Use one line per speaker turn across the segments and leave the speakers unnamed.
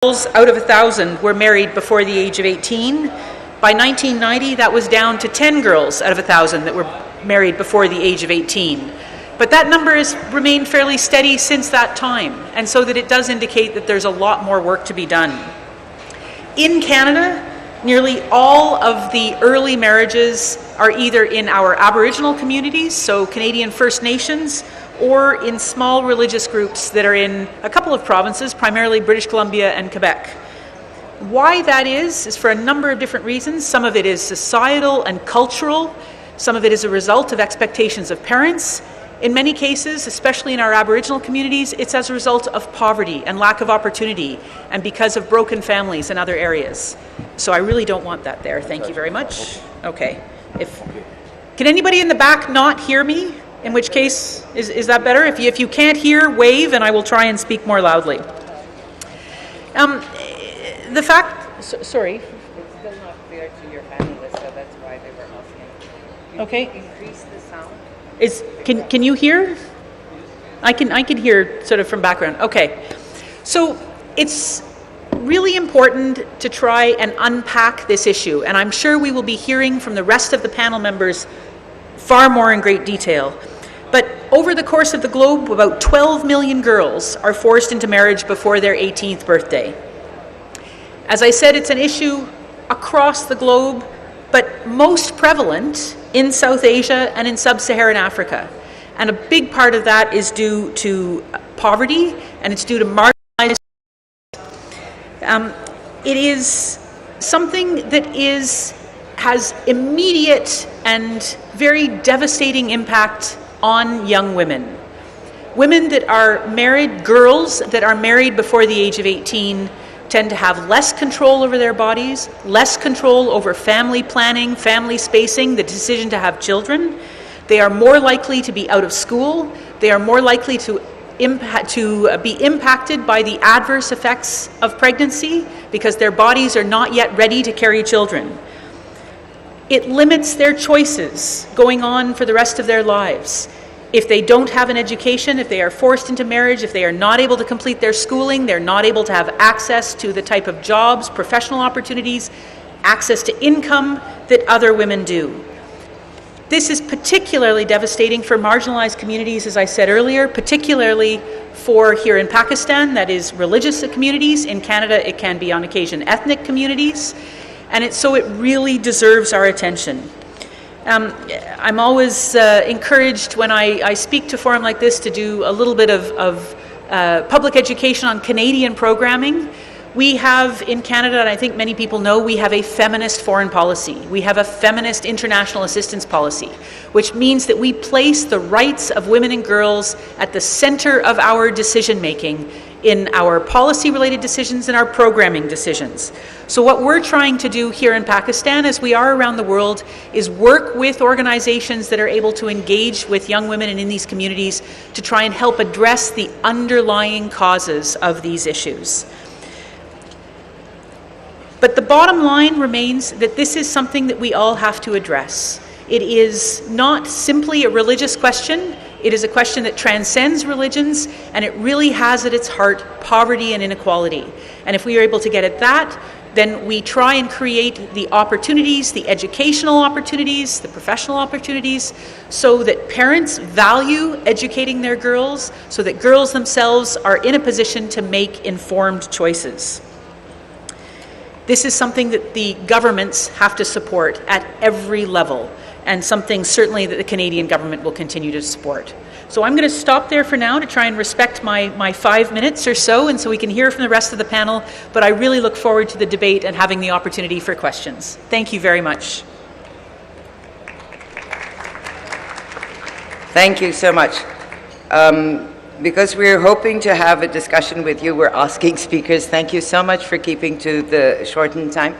girls out of 1,000 were married before the age of 18. By 1990, that was down to 10 girls out of 1,000 that were married before the age of 18. But that number has remained fairly steady since that time, and so that it does indicate that there's a lot more work to be done. In Canada, nearly all of the early marriages are either in our Aboriginal communities, so Canadian First Nations, or in small religious groups that are in a couple of provinces, primarily British Columbia and Quebec. Why that is for a number of different reasons. Some of it is societal and cultural. Some of it is a result of expectations of parents. In many cases, especially in our Aboriginal communities, it's as a result of poverty and lack of opportunity, and because of broken families in other areas. So I really don't want that there. Thank you very much. Okay. Can anybody in the back not hear me? In which case, is that better? If you can't hear, wave, and I will try and speak more loudly. The fact, sorry.
It's still not clear to your panelists, so that's why they were asking.
Okay.
Increase the sound.
Can you hear? I can hear sort of from background. Okay. So it's really important to try and unpack this issue, and I'm sure we will be hearing from the rest of the panel members far more in great detail. But over the course of the globe, about 12 million girls are forced into marriage before their 18th birthday. As I said, it's an issue across the globe, but most prevalent in South Asia and in sub-Saharan Africa. And a big part of that is due to poverty, and it's due to marginalized. It is something that has immediate and very devastating impact on young women. Women that are married, girls that are married before the age of 18, tend to have less control over their bodies, less control over family planning, family spacing, the decision to have children. They are more likely to be out of school. They are more likely to be impacted by the adverse effects of pregnancy because their bodies are not yet ready to carry children. It limits their choices going on for the rest of their lives. If they don't have an education, if they are forced into marriage, if they are not able to complete their schooling, they're not able to have access to the type of jobs, professional opportunities, access to income that other women do. This is particularly devastating for marginalized communities, as I said earlier, particularly for here in Pakistan, that is religious communities. In Canada, it can be on occasion ethnic communities. And so it really deserves our attention. I'm always encouraged when I speak to a forum like this to do a little bit of public education on Canadian programming. We have in Canada, and I think many people know, we have a feminist foreign policy. We have a feminist international assistance policy, which means that we place the rights of women and girls at the center of our decision making in our policy-related decisions and our programming decisions. So what we're trying to do here in Pakistan, as we are around the world, is work with organizations that are able to engage with young women and in these communities to try and help address the underlying causes of these issues. But the bottom line remains that this is something that we all have to address. It is not simply a religious question. It is a question that transcends religions, and it really has at its heart poverty and inequality. And if we are able to get at that, then we try and create the opportunities, the educational opportunities, the professional opportunities, so that parents value educating their girls, so that girls themselves are in a position to make informed choices. This is something that the governments have to support at every level, and something certainly that the Canadian government will continue to support. So I'm going to stop there for now to try and respect my 5 minutes or so, and so we can hear from the rest of the panel, but I really look forward to the debate and having the opportunity for questions. Thank you very much.
Thank you so much. Because we're hoping to have a discussion with you, we're asking speakers, thank you so much for keeping to the shortened time.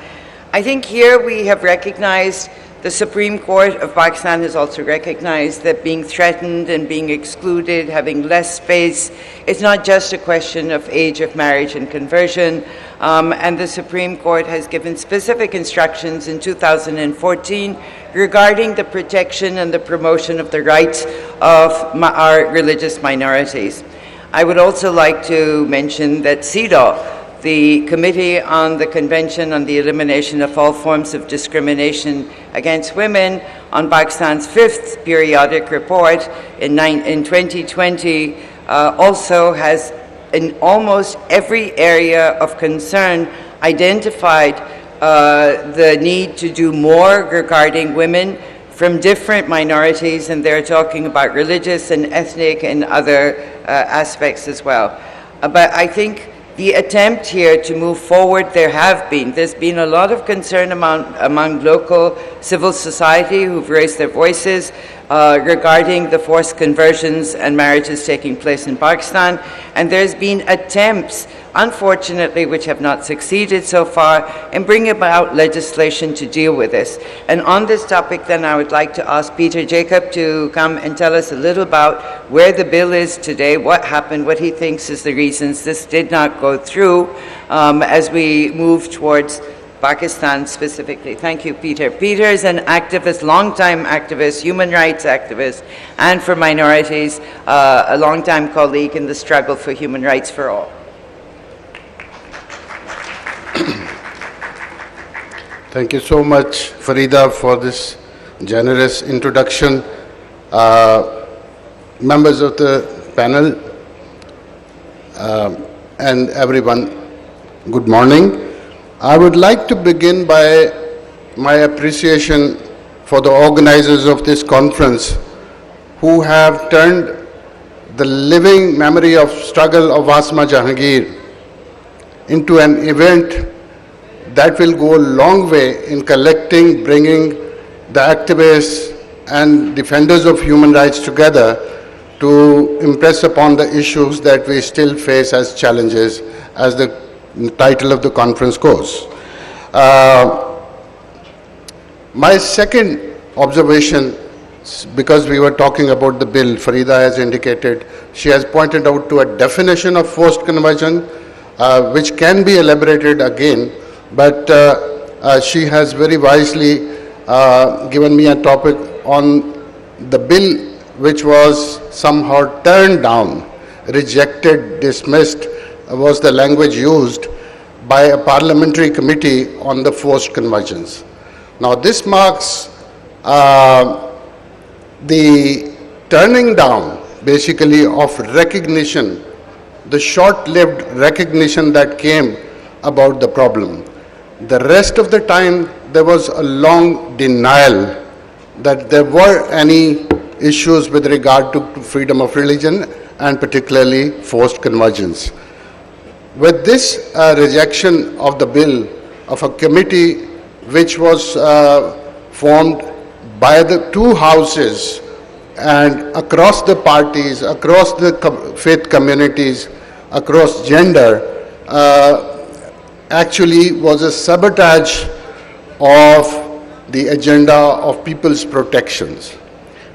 I think here we have recognized, the Supreme Court of Pakistan has also recognized that being threatened and being excluded, having less space, it's not just a question of age of marriage and conversion. And the Supreme Court has given specific instructions in 2014 regarding the protection and the promotion of the rights of our religious minorities. I would also like to mention that CEDAW the Committee on the Convention on the Elimination of All Forms of Discrimination Against Women on Pakistan's 5th periodic report in 2020 also has in almost every area of concern identified the need to do more regarding women from different minorities, and they're talking about religious and ethnic and other aspects as well. But I think the attempt here to move forward, there's been a lot of concern among local civil society who've raised their voices regarding the forced conversions and marriages taking place in Pakistan. And there's been attempts, unfortunately, which have not succeeded so far, in bringing about legislation to deal with this. And on this topic, then, I would like to ask Peter Jacob to come and tell us a little about where the bill is today, what happened, what he thinks is the reasons this did not go through as we move towards Pakistan specifically. Thank you, Peter. Peter is an activist, longtime activist, human rights activist, and for minorities, a longtime colleague in the struggle for human rights for all.
Thank you so much, Farida, for this generous introduction. Members of the panel and everyone, good morning. I would like to begin by my appreciation for the organizers of this conference who have turned the living memory of struggle of Asma Jahangir into an event that will go a long way in collecting, bringing the activists and defenders of human rights together to impress upon the issues that we still face as challenges, as the title of the conference goes. My second observation, because we were talking about the bill, Farida has indicated, she has pointed out to a definition of forced conversion, which can be elaborated again, but she has very wisely given me a topic on the bill which was somehow turned down, rejected, dismissed, was the language used by a parliamentary committee on the forced conversions. Now this marks the turning down basically of recognition, the short-lived recognition that came about the problem. The rest of the time there was a long denial that there were any issues with regard to freedom of religion and particularly forced conversions. With this rejection of the bill of a committee which was formed by the two houses and across the parties, across the faith communities, across gender, actually was a sabotage of the agenda of people's protections.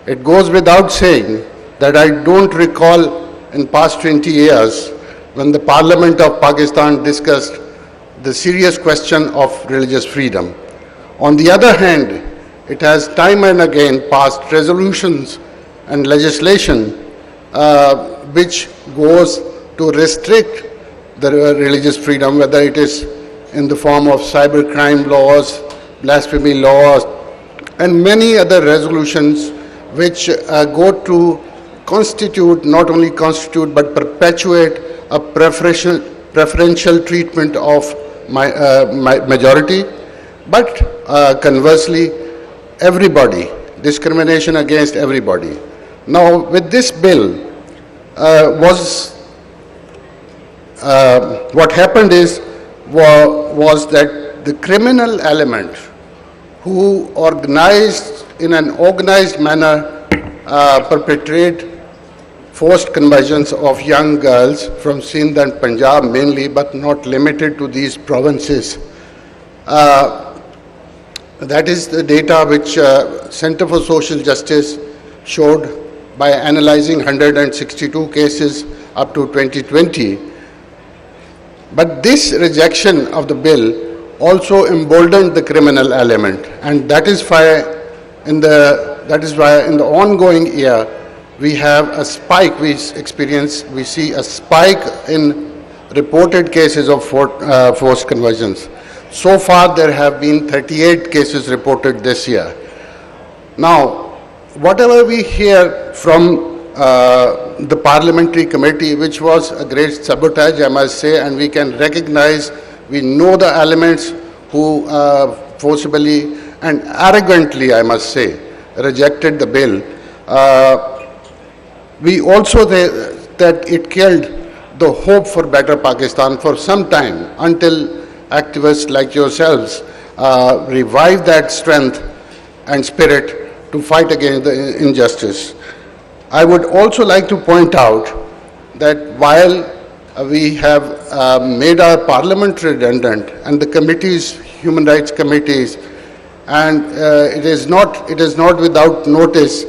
It goes without saying that I don't recall in past 20 years when the Parliament of Pakistan discussed the serious question of religious freedom. On the other hand, it has time and again passed resolutions and legislation which goes to restrict the religious freedom, whether it is in the form of cybercrime laws, blasphemy laws, and many other resolutions which go to constitute, not only constitute, but perpetuate a preferential treatment of majority, but conversely, everybody, discrimination against everybody. Now, with this bill, what happened was that the criminal element who organized in an organized manner perpetrate forced conversions of young girls from Sindh and Punjab mainly, but not limited to these provinces. That is the data which Center for Social Justice showed by analyzing 162 cases up to 2020. But this rejection of the bill also emboldened the criminal element, and that is why in the ongoing year we have a spike, we see a spike in reported cases of forced conversions. So far, there have been 38 cases reported this year. Now, whatever we hear from the parliamentary committee, which was a great sabotage, I must say, and we can recognize, we know the elements who forcibly and arrogantly, I must say, rejected the bill. We also that it killed the hope for better Pakistan for some time, until activists like yourselves revive that strength and spirit to fight against the injustice. I would also like to point out that while we have made our parliament redundant and the committees, human rights committees, and it is not without notice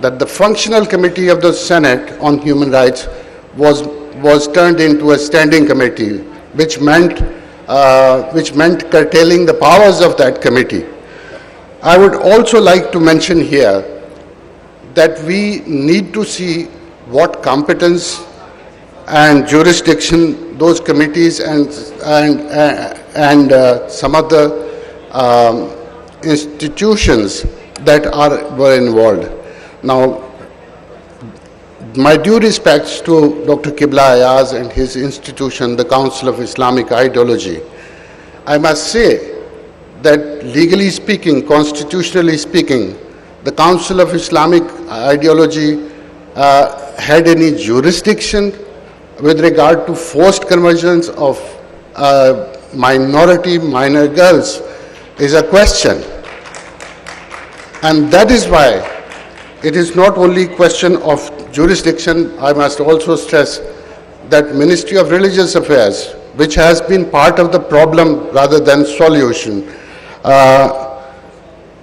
that the functional committee of the Senate on human rights was turned into a standing committee, which meant curtailing the powers of that committee. I would also like to mention here that we need to see what competence and jurisdiction those committees and some of the institutions that were involved. Now, my due respects to Dr. Qibla Ayaz and his institution, the Council of Islamic Ideology. I must say that legally speaking, constitutionally speaking, the Council of Islamic Ideology had any jurisdiction with regard to forced conversions of minor girls is a question. And that is why it is not only a question of jurisdiction. I must also stress that Ministry of Religious Affairs, which has been part of the problem rather than solution,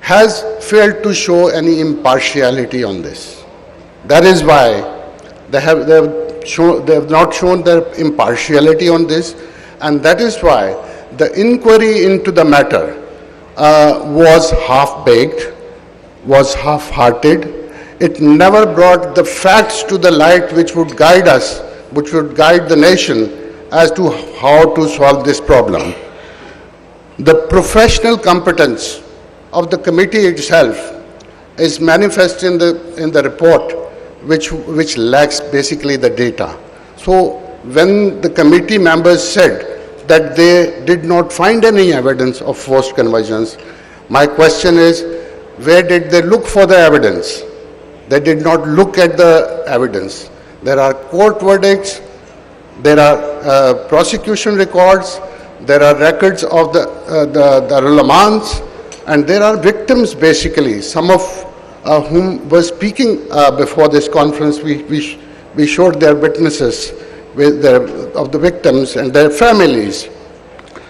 has failed to show any impartiality on this. That is why they have not shown their impartiality on this, and that is why the inquiry into the matter was half-baked, was half-hearted. It never brought the facts to the light which would guide us, which would guide the nation as to how to solve this problem. The professional competence of the committee itself is manifest in the report, which lacks basically the data. So when the committee members said that they did not find any evidence of forced conversions, my question is, where did they look for the evidence? They did not look at the evidence. There are court verdicts, there are prosecution records, there are records of the Rahmans, and there are victims basically, some of whom were speaking before this conference. We showed their witnesses of the victims and their families.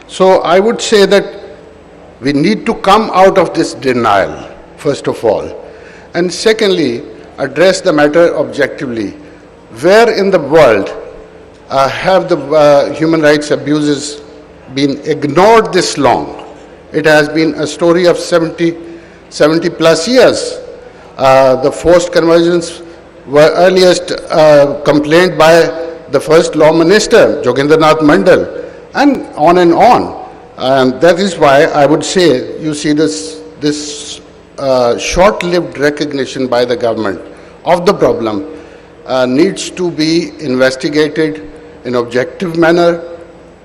So I would say that we need to come out of this denial, first of all. And secondly, address the matter objectively. Where in the world have the human rights abuses been ignored this long? It has been a story of 70 plus years. The forced conversions were earliest complained by the first law minister, Jogendranath Mandal, and on and on. And that is why I would say, you see this short-lived recognition by the government of the problem needs to be investigated in objective manner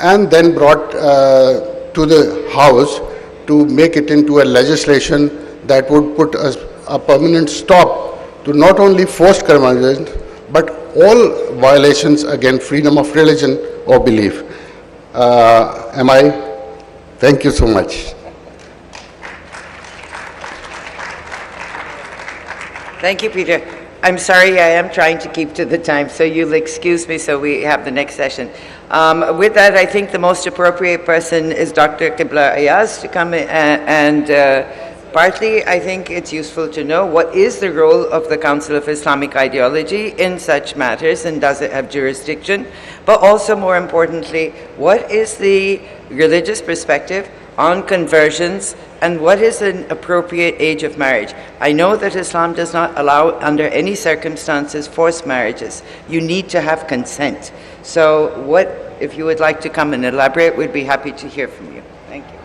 and then brought to the House to make it into a legislation that would put a permanent stop to not only forced conversions but all violations against freedom of religion or belief. Thank you so much.
Thank you, Peter. I'm sorry, I am trying to keep to the time, so you'll excuse me so we have the next session. With that, I think the most appropriate person is Dr. Qibla Ayaz to come in, and partly I think it's useful to know what is the role of the Council of Islamic Ideology in such matters, and does it have jurisdiction? But also, more importantly, what is the religious perspective on conversions, and what is an appropriate age of marriage? I know that Islam does not allow, under any circumstances, forced marriages. You need to have consent. So what if you would like to come and elaborate, we'd be happy to hear from you. Thank you.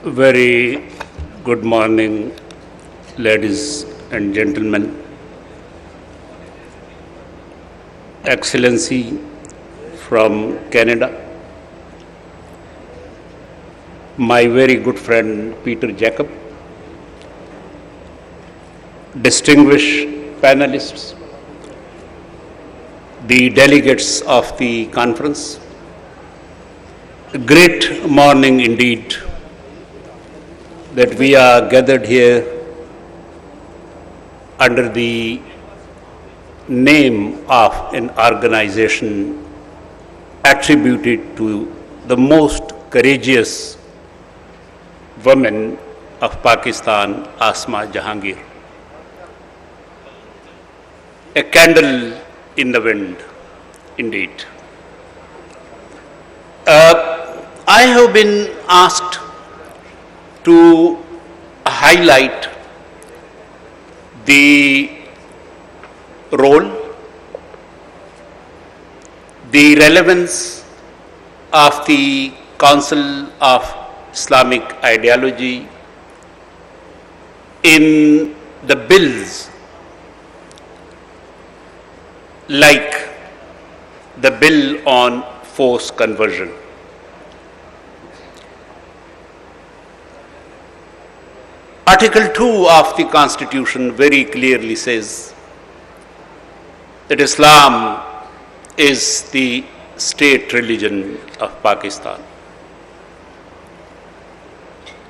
Very good morning, ladies and gentlemen. Excellency from Canada, my very good friend Peter Jacob, distinguished panelists, the delegates of the conference, a great morning indeed that we are gathered here under the name of an organization attributed to the most courageous woman of Pakistan, Asma Jahangir. A candle in the wind, indeed. I have been asked to highlight the role, the relevance of the Council of Islamic Ideology in the bills like the bill on forced conversion. Article 2 of the Constitution very clearly says that Islam is the state religion of Pakistan.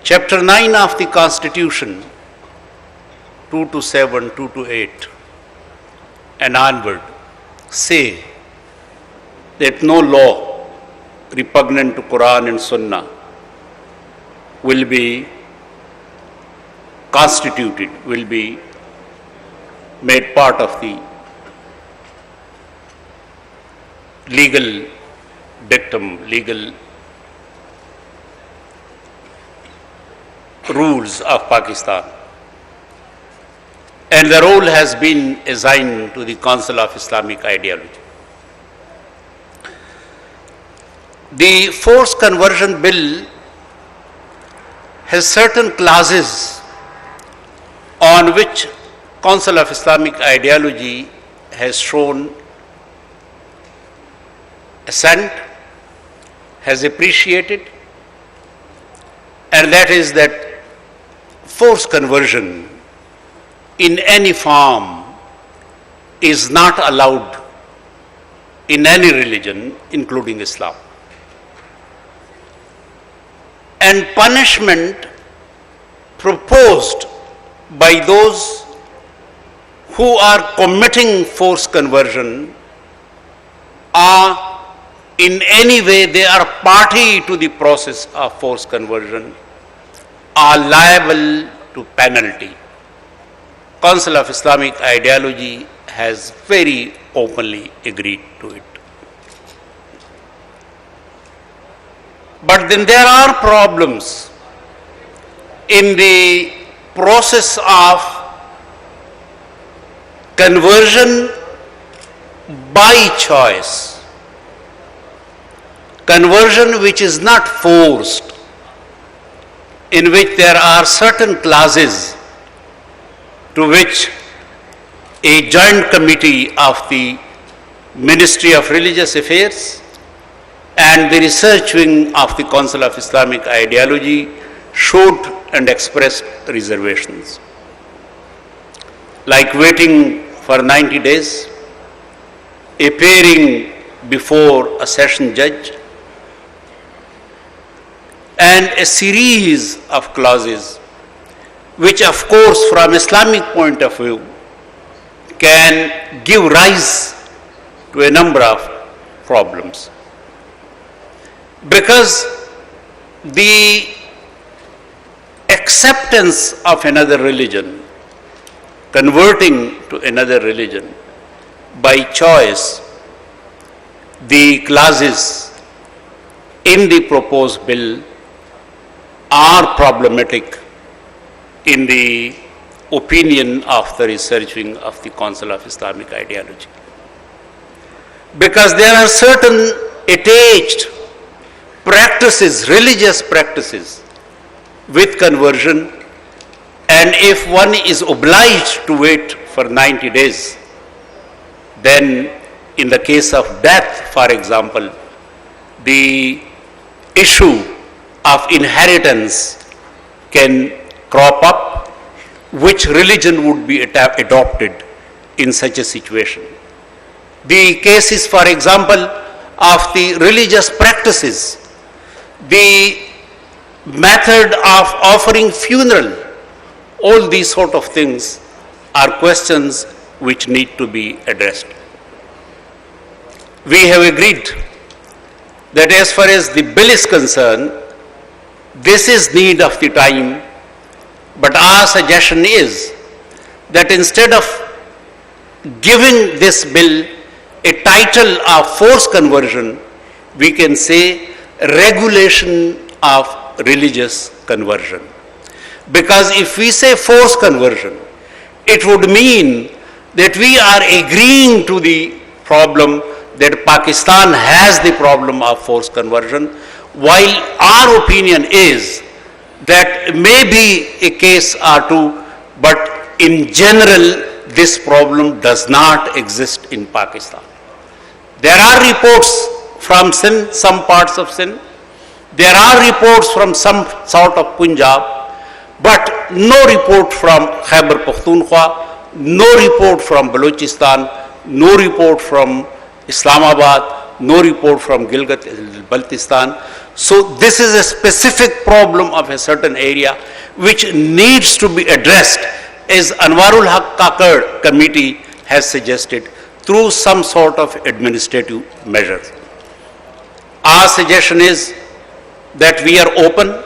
Chapter 9 of the Constitution, 2 to 7, 2 to 8, and onward, say that no law repugnant to Quran and Sunnah will be constituted, will be made part of the legal dictum, legal rules of Pakistan. And the role has been assigned to the Council of Islamic Ideology. The forced conversion bill has certain clauses on which Council of Islamic Ideology has shown assent, has appreciated, and that is that forced conversion in any form is not allowed in any religion, including Islam. And punishment proposed by those who are committing forced conversion are in any way they are party to the process of forced conversion are liable to penalty. Council of Islamic Ideology has very openly agreed to it. But then there are problems in the process of conversion by choice, conversion which is not forced, in which there are certain clauses to which a joint committee of the Ministry of Religious Affairs and the research wing of the Council of Islamic Ideology showed and expressed reservations, like waiting for 90 days, appearing before a session judge, and a series of clauses which, of course, from Islamic point of view, can give rise to a number of problems. Because the acceptance of another religion, converting to another religion by choice, the clauses in the proposed bill are problematic in the opinion of the research wing of the Council of Islamic Ideology. Because there are certain attached practices, religious practices with conversion, and if one is obliged to wait for 90 days, then in the case of death, for example, the issue of inheritance can crop up. Which religion would be adopted in such a situation? The cases, for example, of the religious practices, the method of offering funeral, all these sort of things are questions which need to be addressed. We have agreed that as far as the bill is concerned, this is need of the time, but our suggestion is that instead of giving this bill a title of forced conversion, we can say regulation of religious conversion. Because if we say forced conversion, it would mean that we are agreeing to the problem that Pakistan has the problem of forced conversion, while our opinion is that may be a case or two, but in general, this problem does not exist in Pakistan. There are reports from Sindh, some parts of Sindh. There are reports from some sort of Punjab, but no report from Khyber Pakhtunkhwa, no report from Balochistan, no report from Islamabad, no report from Gilgit-Baltistan. So this is a specific problem of a certain area which needs to be addressed, as Anwarul Haq Kakar committee has suggested, through some sort of administrative measures. Our suggestion is that we are open,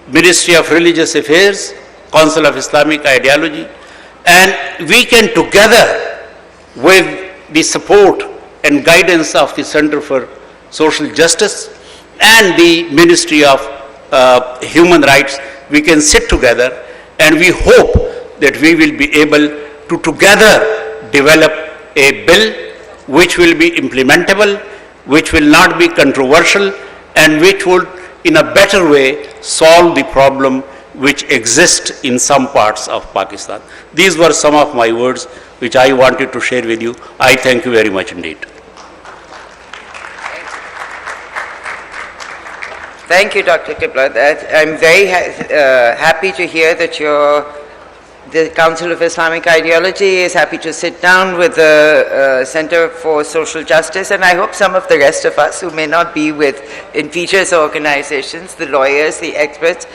Ministry of Religious Affairs, Council of Islamic Ideology, and we can together with the support and guidance of the Center for Social Justice and the Ministry of Human Rights, we can sit together, and we hope that we will be able to together develop a bill which will be implementable, which will not be controversial, and which would in a better way solve the problem which exists in some parts of Pakistan. These were some of my words which I wanted to share with you. I thank you very much indeed.
Thank you, Dr. Qibla. I'm very happy to hear that the Council of Islamic Ideology is happy to sit down with the Center for Social Justice, and I hope some of the rest of us who may not be in Peter's organizations, the lawyers, the experts,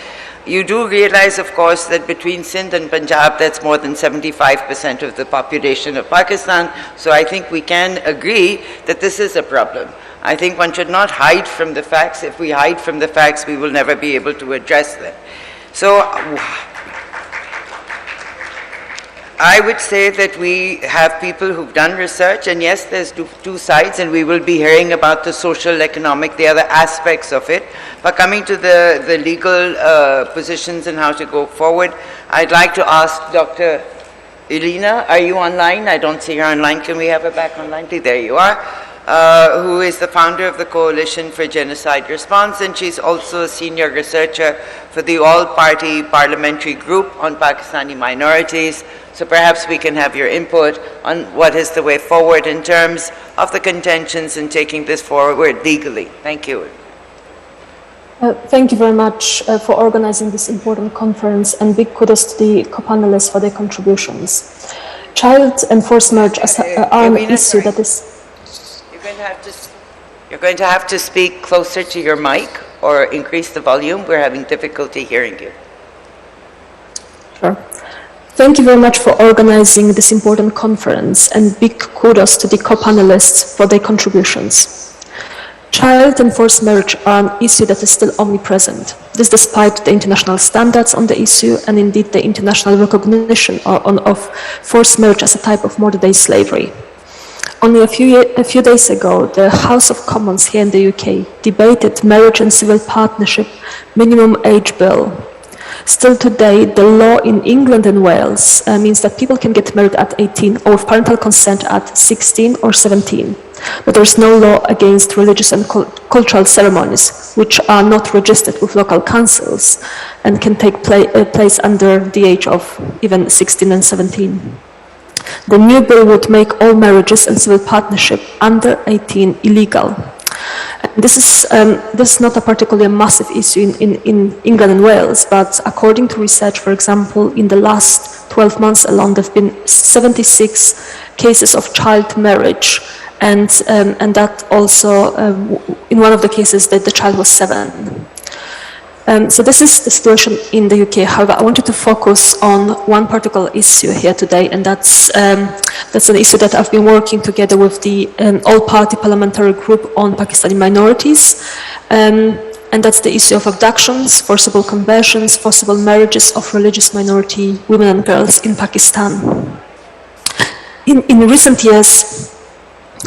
you do realize, of course, that between Sindh and Punjab, that's more than 75% of the population of Pakistan. So I think we can agree that this is a problem. I think one should not hide from the facts. If we hide from the facts, we will never be able to address them. So I would say that we have people who've done research, and yes, there's two sides, and we will be hearing about the social, economic, the other aspects of it. But coming to the legal positions and how to go forward, I'd like to ask Dr. Elena, are you online? I don't see her online. Can we have her back online, please? There you are. Who is the founder of the Coalition for Genocide Response, and she's also a senior researcher for the All-Party Parliamentary Group on Pakistani Minorities. So perhaps we can have your input on what is the way forward in terms of the contentions and taking this forward legally. Thank you.
Thank you very much for organizing this important conference, and big kudos to the co-panelists for their contributions. Child and forced marriage are an issue that is...
You're going to have to speak closer to your mic or increase the volume. We're having difficulty hearing you.
Sure. Thank you very much for organizing this important conference, and big kudos to the co-panelists for their contributions. Child and forced marriage are an issue that is still omnipresent. This despite the international standards on the issue and indeed the international recognition of forced marriage as a type of modern-day slavery. Only a few days ago, the House of Commons here in the UK debated marriage and civil partnership minimum age bill. Still today, the law in England and Wales means that people can get married at 18 or with parental consent at 16 or 17. But there is no law against religious and cultural ceremonies, which are not registered with local councils and can take place under the age of even 16 and 17. The new bill would make all marriages and civil partnership under 18 illegal. And this is not a particularly massive issue in England and Wales, but according to research, for example, in the last 12 months alone, there have been 76 cases of child marriage, and that also, in one of the cases, that the child was 7. So this is the situation in the UK. However, I wanted to focus on one particular issue here today, and that's an issue that I've been working together with the all-party parliamentary group on Pakistani minorities, and that's the issue of abductions, forcible conversions, forcible marriages of religious minority women and girls in Pakistan. In recent years,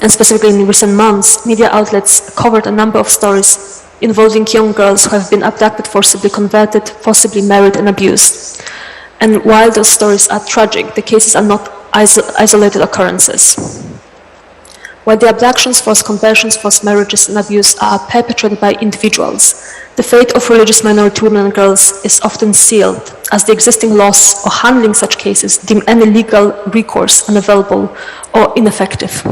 and specifically in recent months, media outlets covered a number of stories involving young girls who have been abducted, forcibly converted, forcibly married and abused. And while those stories are tragic, the cases are not isolated occurrences. While the abductions, forced conversions, forced marriages and abuse are perpetrated by individuals, the fate of religious minority women and girls is often sealed, as the existing laws or handling such cases deem any legal recourse unavailable or ineffective.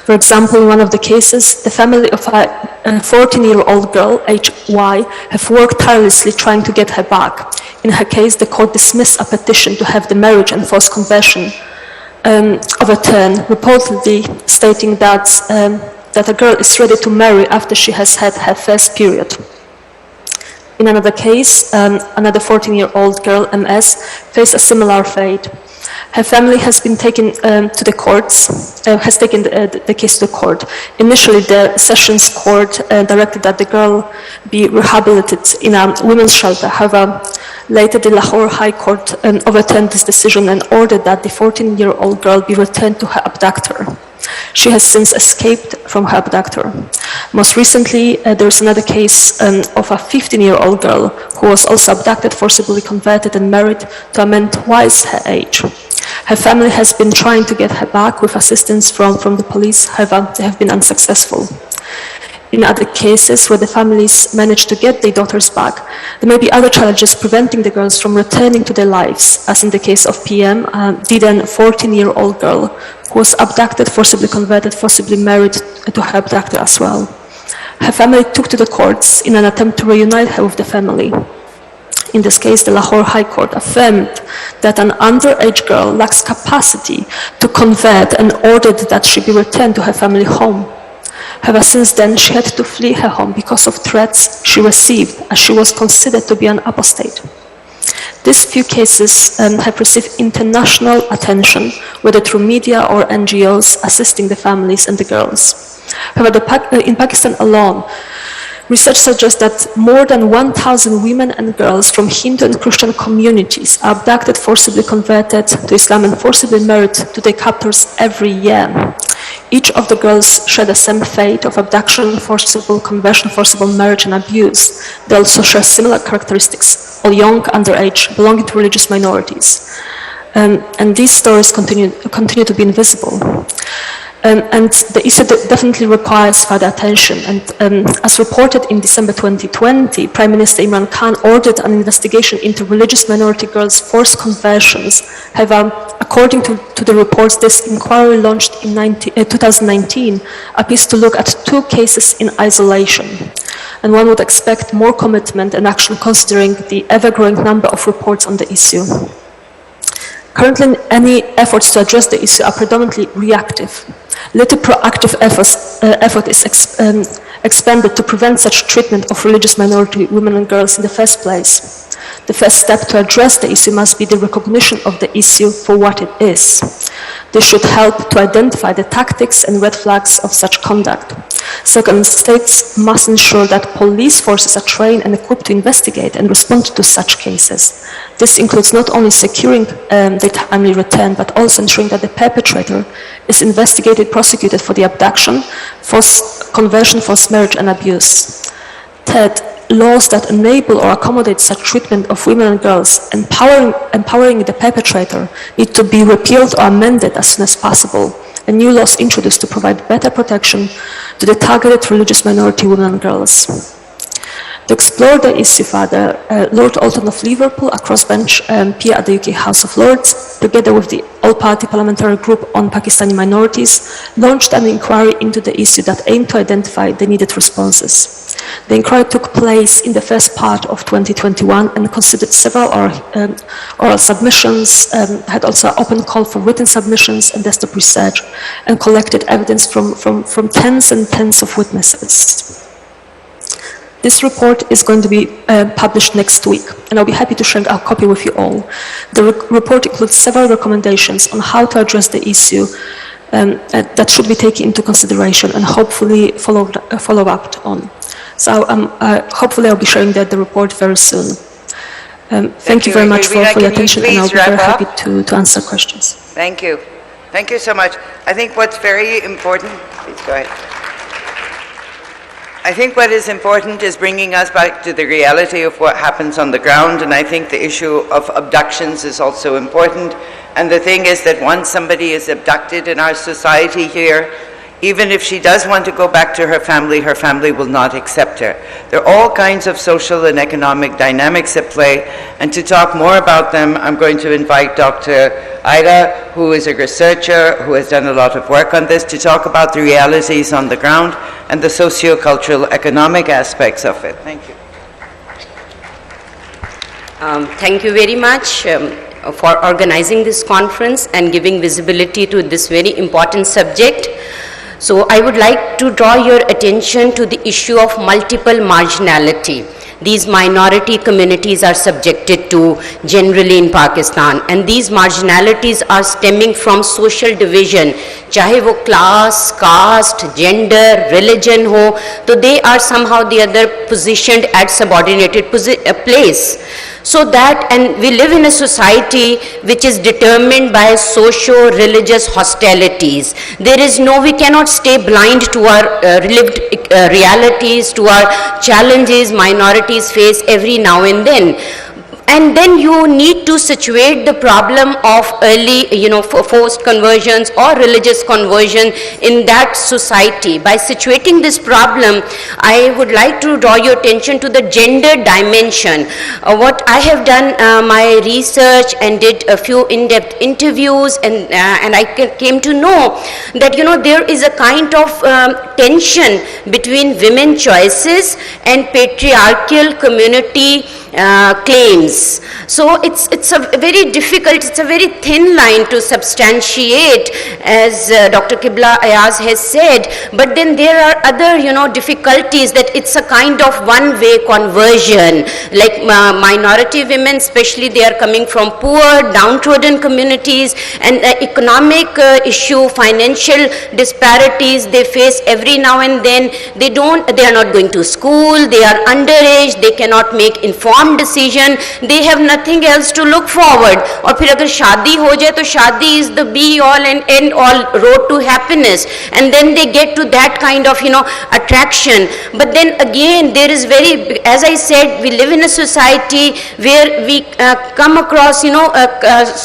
For example, in one of the cases, the family of a 14-year-old girl, age Y, have worked tirelessly trying to get her back. In her case, the court dismissed a petition to have the marriage and forced conversion overturned, reportedly stating that a girl is ready to marry after she has had her first period. In another case, another 14-year-old girl, MS, faced a similar fate. Her family has been taken to the courts, has taken the case to the court. Initially, the Sessions Court directed that the girl be rehabilitated in a women's shelter. However, later the Lahore High Court overturned this decision and ordered that the 14-year-old girl be returned to her abductor. She has since escaped from her abductor. Most recently, there is another case of a 15-year-old girl who was also abducted, forcibly converted and married to a man twice her age. Her family has been trying to get her back with assistance from the police, however, they have been unsuccessful. In other cases where the families managed to get their daughters back, there may be other challenges preventing the girls from returning to their lives, as in the case of PM, the then 14-year-old girl who was abducted, forcibly converted, forcibly married to her abductor as well. Her family took to the courts in an attempt to reunite her with the family. In this case, the Lahore High Court affirmed that an underage girl lacks capacity to convert and ordered that she be returned to her family home. However, since then, she had to flee her home because of threats she received, as she was considered to be an apostate. These few cases have received international attention, whether through media or NGOs assisting the families and the girls. However, in Pakistan alone, research suggests that more than 1,000 women and girls from Hindu and Christian communities are abducted, forcibly converted to Islam and forcibly married to their captors every year. Each of the girls share the same fate of abduction, forcible conversion, forcible marriage and abuse. They also share similar characteristics, all young, underage, belonging to religious minorities. And these stories continue to be invisible. And the issue definitely requires further attention. And as reported in December 2020, Prime Minister Imran Khan ordered an investigation into religious minority girls' forced conversions. However, according to the reports, this inquiry launched in 2019 appears to look at 2 cases in isolation. And one would expect more commitment and action considering the ever-growing number of reports on the issue. Currently, any efforts to address the issue are predominantly reactive. Little proactive effort is expended to prevent such treatment of religious minority women and girls in the first place. The first step to address the issue must be the recognition of the issue for what it is. This should help to identify the tactics and red flags of such conduct. Second, states must ensure that police forces are trained and equipped to investigate and respond to such cases. This includes not only securing the timely return, but also ensuring that the perpetrator is investigated, prosecuted for the abduction, forced conversion, forced marriage, and abuse. Third, laws that enable or accommodate such treatment of women and girls, empowering the perpetrator, need to be repealed or amended as soon as possible, and new laws introduced to provide better protection to the targeted religious minority women and girls. To explore the issue further, Lord Alton of Liverpool, a crossbench peer at the UK House of Lords, together with the All-Party Parliamentary Group on Pakistani Minorities, launched an inquiry into the issue that aimed to identify the needed responses. The inquiry took place in the first part of 2021 and considered several oral submissions, had also an open call for written submissions and desktop research, and collected evidence from tens and tens of witnesses. This report is going to be published next week, and I'll be happy to share a copy with you all. The report includes several recommendations on how to address the issue that should be taken into consideration and hopefully follow up on. So hopefully I'll be sharing the report very soon. Thank you very much for your attention, and I'll be very happy to answer questions.
Thank you. Thank you so much. I think what's very important, please go ahead. I think what is important is bringing us back to the reality of what happens on the ground, and I think the issue of abductions is also important. And the thing is that once somebody is abducted in our society here, even if she does want to go back to her family will not accept her. There are all kinds of social and economic dynamics at play, and to talk more about them, I'm going to invite Dr. Ida, who is a researcher who has done a lot of work on this, to talk about the realities on the ground and the socio-cultural economic aspects of it. Thank you.
Thank you very much for organizing this conference and giving visibility to this very important subject. So I would like to draw your attention to the issue of multiple marginality. These minority communities are subjected to generally in Pakistan, and these marginalities are stemming from social division, chahe wo class, caste, gender, religion ho, so they are somehow the other positioned at subordinated place. So that, and we live in a society which is determined by socio-religious hostilities. There is no, we cannot stay blind to our lived realities, to our challenges minorities face every now and then. And then you need to situate the problem of early, forced conversions or religious conversion in that society. By situating this problem, I would like to draw your attention to the gender dimension. What I have done my research and did a few in-depth interviews, and I came to know that, there is a kind of tension between women choices and patriarchal community claims. So it's a very difficult, it's a very thin line to substantiate, as Dr. Qibla Ayaz has said, but then there are other, difficulties, that it's a kind of one-way conversion, like minority women, especially they are coming from poor, downtrodden communities, and economic issue, financial disparities they face every now and then. They are not going to school, they are underage, they cannot make informed decision, they have nothing else to look forward. और फिर अगर शादी हो जाए तो शादी is the be all and end all road to happiness, and then they get to that kind of attraction. But then again there is very, as I said, we live in a society where we come across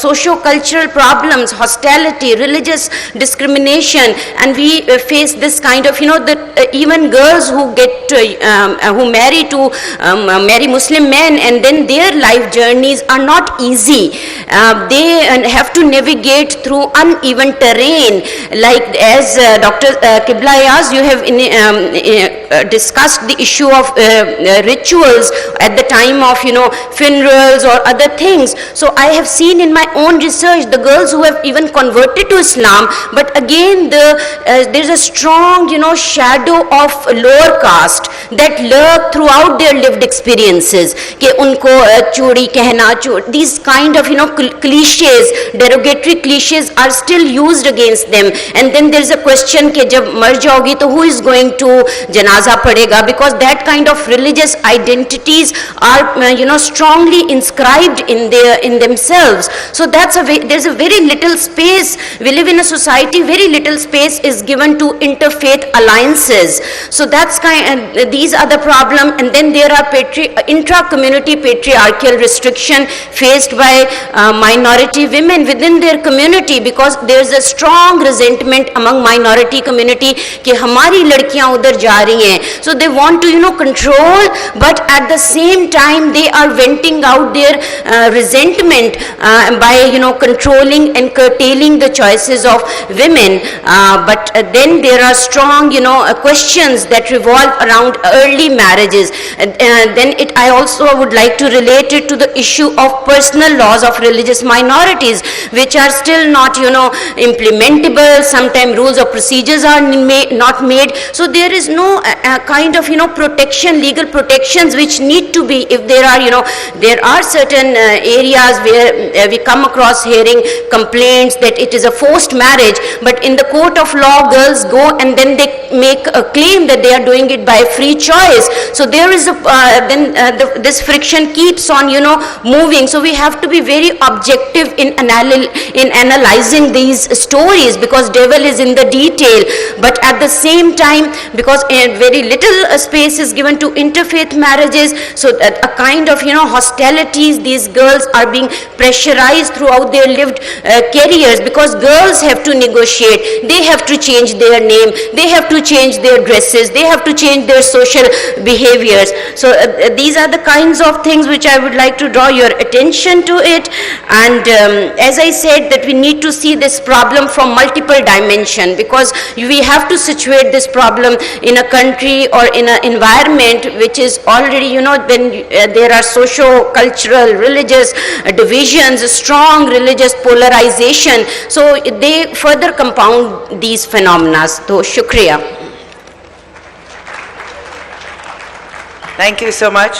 socio-cultural problems, hostility, religious discrimination, and we face this kind of even girls who get who marry Muslim men, and then their life journeys are not easy. They have to navigate through uneven terrain, like as Dr. Qibla Ayaz, you have discussed the issue of rituals at the time of funerals or other things. So I have seen in my own research the girls who have even converted to Islam, but again there's a strong shadow of lower caste that lurk throughout their lived experiences. कि उनको चूड़ी कहना, these kind of cliches, derogatory cliches are still used against them. And then there is a question कि जब मर जाओगी तो who is going to जनाजा पड़ेगा, because that kind of religious identities are strongly inscribed in themselves. So there's a very little space. We live in a society, very little space is given to interfaith alliances. So these are the problem. And then there are intra-community patriarchal restriction faced by minority women within their community, because there's a strong resentment among minority community कि हमारी लड़कियां उधर जा रही हैं. So they want to control, but at the same time they are venting out their resentment by controlling and curtailing the choices of women. But then there are strong questions that revolve around early marriages. Then I also would like to relate it to the issue of personal laws of religious minorities, which are still not implementable. Sometimes rules of procedures are not made. So there is no kind of protection, legal protections which need to be. If there are certain areas where we come across hearing complaints that it is a forced marriage, but in the court of law girls go and then they make a claim that they are doing it by free choice. So there is this friction keeps on moving. So we have to be very objective in analyzing these stories, because devil is in the detail. But at the same time, because very little space is given to interfaith marriages, so that a kind of hostilities, these girls are being pressurized throughout their lived careers, because girls have to negotiate, they have to change their name, they have to change their dresses, they have to change their social behaviors. So these are the kinds of things which I would like to draw your attention to it. And as I said, that we need to see this problem from multiple dimensions, because we have to situate this problem in a country or in an environment which is already when there are socio-cultural, religious divisions, strong religious polarization, so they further compound these phenomena. So shukriya.
Thank you so much.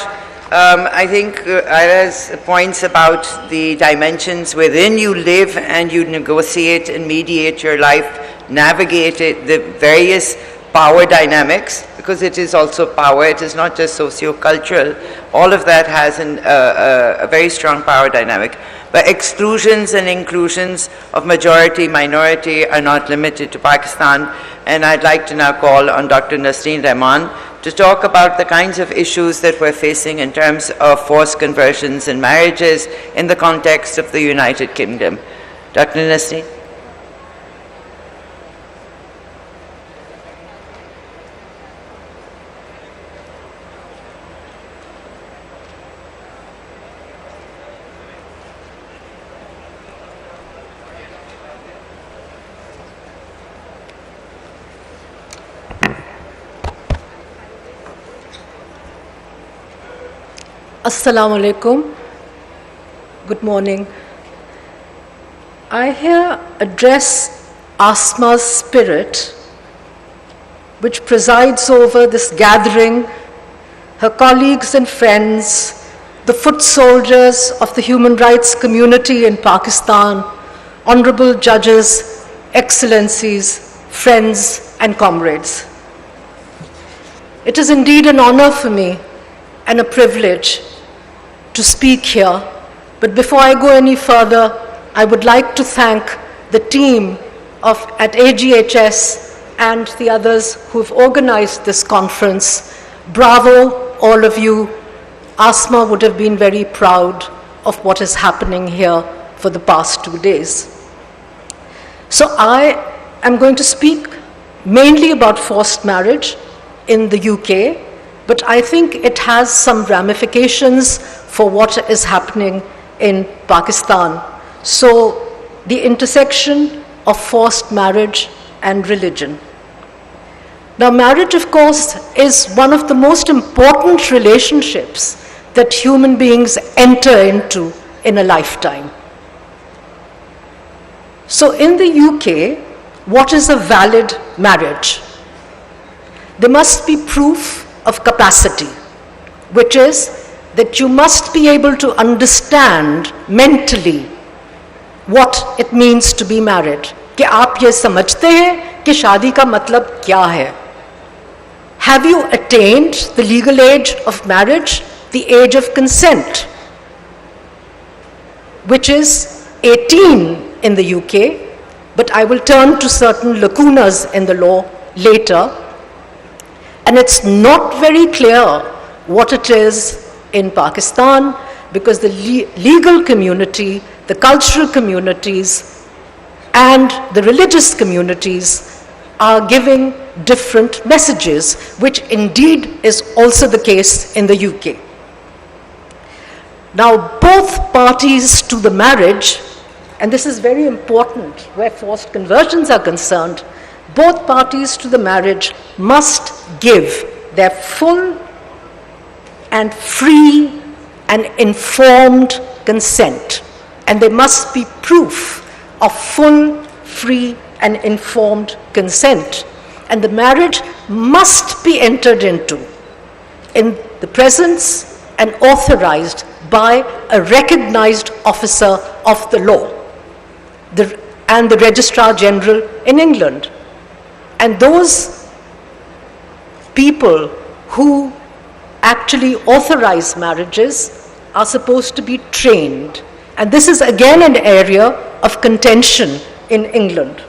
I think Ira's points about the dimensions within you live and you negotiate and mediate your life, navigate it, the various power dynamics, because it is also power, it is not just socio-cultural. All of that has a very strong power dynamic. But exclusions and inclusions of majority, minority are not limited to Pakistan. And I'd like to now call on Dr. Nasreen Rahman to talk about the kinds of issues that we're facing in terms of forced conversions and marriages in the context of the United Kingdom. Dr. Nasreen.
Assalamu alaikum. Good morning. I here address Asma's spirit, which presides over this gathering, her colleagues and friends, the foot soldiers of the human rights community in Pakistan, honorable judges, excellencies, friends and comrades. It is indeed an honor for me and a privilege to speak here. But before I go any further, I would like to thank the team at AGHS and the others who have organized this conference. Bravo, all of you. Asma would have been very proud of what is happening here for the past 2 days. So I am going to speak mainly about forced marriage in the UK, but I think it has some ramifications for what is happening in Pakistan. So the intersection of forced marriage and religion. Now, marriage, of course, is one of the most important relationships that human beings enter into in a lifetime. So in the UK, what is a valid marriage? There must be proof of capacity, which is that you must be able to understand mentally what it means to be married. कि आप ये समझते हैं कि शादी का मतलब क्या है? Have you attained the legal age of marriage, the age of consent, which is 18 in the UK, but I will turn to certain lacunas in the law later, and it's not very clear what it is in Pakistan, because the legal community, the cultural communities, and the religious communities are giving different messages, which indeed is also the case in the UK. Now, both parties to the marriage, and this is very important where forced conversions are concerned, both parties to the marriage must give their full and free and informed consent. And there must be proof of full, free, and informed consent. And the marriage must be entered into in the presence and authorized by a recognized officer of the law and the Registrar General in England. And those people who actually authorize marriages are supposed to be trained. And this is again an area of contention in England.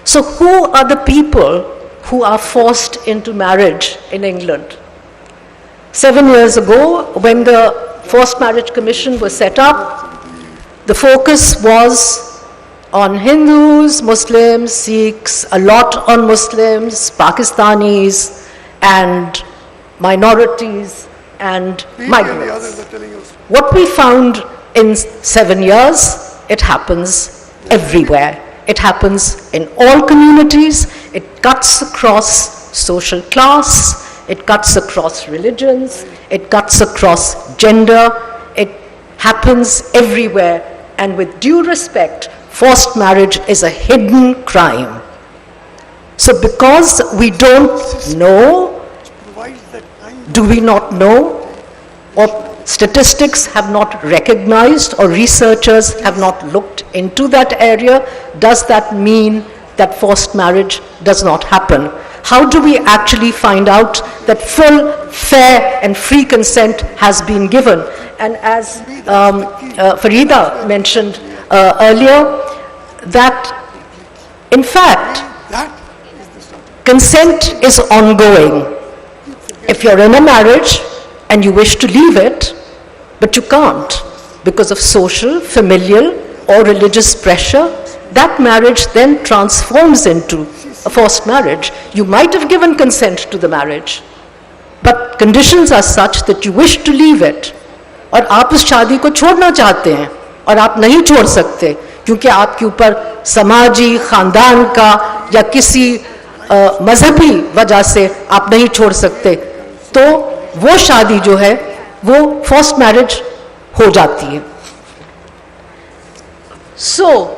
So who are the people who are forced into marriage in England? 7 years ago, when the Forced Marriage Commission was set up, the focus was on Hindus, Muslims, Sikhs, a lot on Muslims, Pakistanis, and minorities and migrants. What we found in 7 years, it happens everywhere. It happens in all communities. It cuts across social class. It cuts across religions. It cuts across gender. It happens everywhere. And with due respect, forced marriage is a hidden crime. So because we don't know, do we not know, or statistics have not recognized, or researchers have not looked into that area, does that mean that forced marriage does not happen? How do we actually find out that full, fair, and free consent has been given? And as Farida mentioned earlier, that in fact, consent is ongoing. If you're in a marriage and you wish to leave it, but you can't because of social, familial, or religious pressure, that marriage then transforms into a forced marriage. You might have given consent to the marriage, but conditions are such that you wish to leave it, और आप उस शादी को छोड़ना चाहते हैं और आप नहीं छोड़ सकते क्योंकि आपके ऊपर समाजी, खानदान का या किसी मजहबी वजह से आप नहीं छोड़ सकते, तो वो शादी जो है वो forced marriage हो जाती है. So,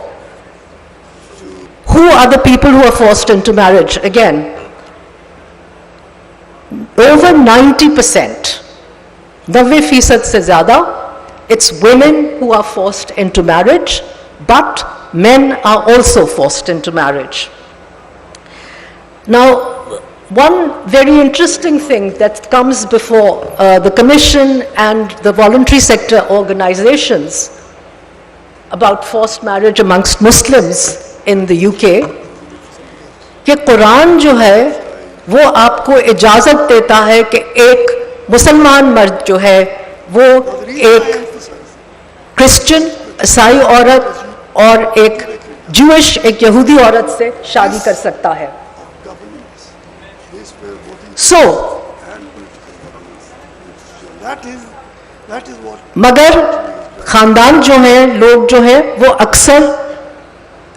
who are the people who are forced into marriage? Again, over 90%, 90% से ज़्यादा, it's women who are forced into marriage, but men are also forced into marriage. Now, one very interesting thing that comes before the Commission and the voluntary sector organizations about forced marriage amongst Muslims in the UK, कि कुरान जो है वो आपको इजाज़त देता है कि एक मुसलमान मर्द जो है वो एक क्रिश्चियन, ईसाई औरत और एक ज्यूइश, एक यहूदी औरत से शादी कर सकता है. So, मगर खानदान जो है, लोग जो है वो अक्सर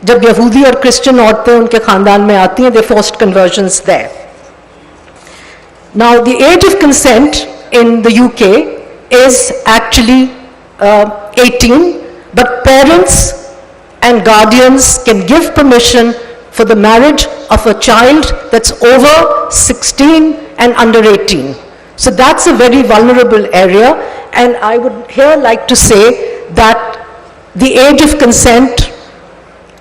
जब यहूदी और क्रिश्चियन औरतें उनके खानदान में आती हैं, they forced conversions there. Now, the age of consent in the UK is actually 18, but parents and guardians can give permission for the marriage of a child that's over 16 and under 18. So that's a very vulnerable area, and I would here like to say that the age of consent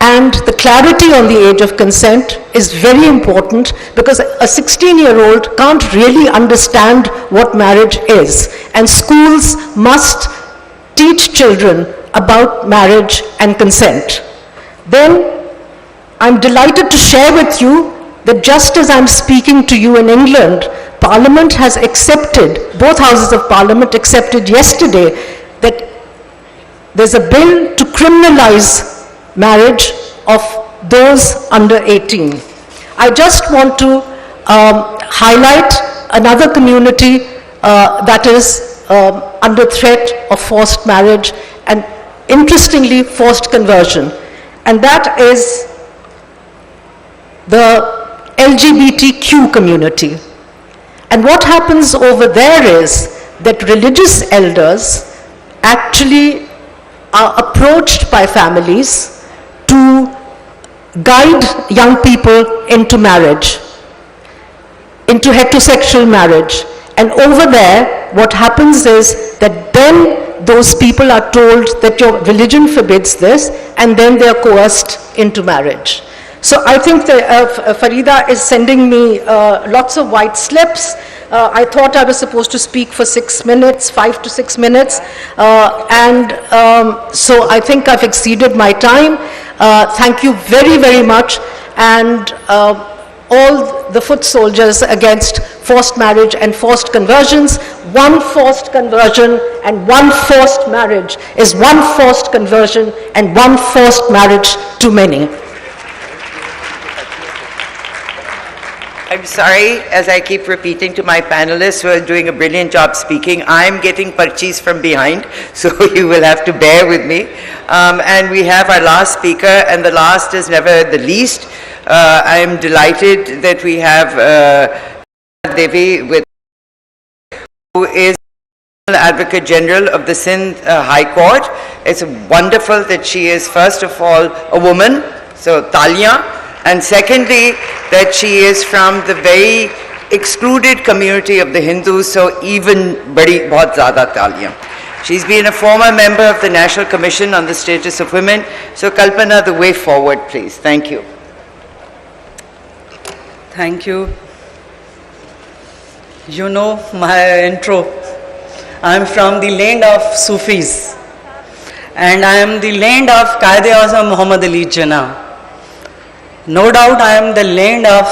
and the clarity on the age of consent is very important, because a 16-year-old can't really understand what marriage is, and schools must teach children about marriage and consent. Then I'm delighted to share with you that just as I'm speaking to you in England, Parliament has accepted, both houses of Parliament accepted yesterday, that there's a bill to criminalize marriage of those under 18. I just want to highlight another community that is under threat of forced marriage and, interestingly, forced conversion, and that is the LGBTQ community. And what happens over there is that religious elders actually are approached by families to guide young people into marriage, into heterosexual marriage. And over there, what happens is that then those people are told that your religion forbids this, and then they are coerced into marriage. So I think that Farida is sending me lots of white slips. I thought I was supposed to speak for 6 minutes, 5 to 6 minutes, so I think I've exceeded my time. Thank you very, very much, and all the foot soldiers against forced marriage and forced conversions. One forced conversion and one forced marriage is one forced conversion and one forced marriage too many.
I'm sorry, as I keep repeating to my panelists who are doing a brilliant job speaking, I'm getting parchis from behind, so you will have to bear with me. And we have our last speaker, and the last is never the least. I'm delighted that we have Devi with, who is Advocate General of the Sindh High Court. It's wonderful that she is, first of all, a woman, so Talia. And secondly, that she is from the very excluded community of the Hindus, so even bahut zyada taliyan. She's been a former member of the National Commission on the Status of Women. So Kalpana, the way forward, please. Thank you.
Thank you. You know my intro. I'm from the land of Sufis, and I am the land of Qaid-e-Azam Muhammad Ali Jinnah. No doubt I am the land of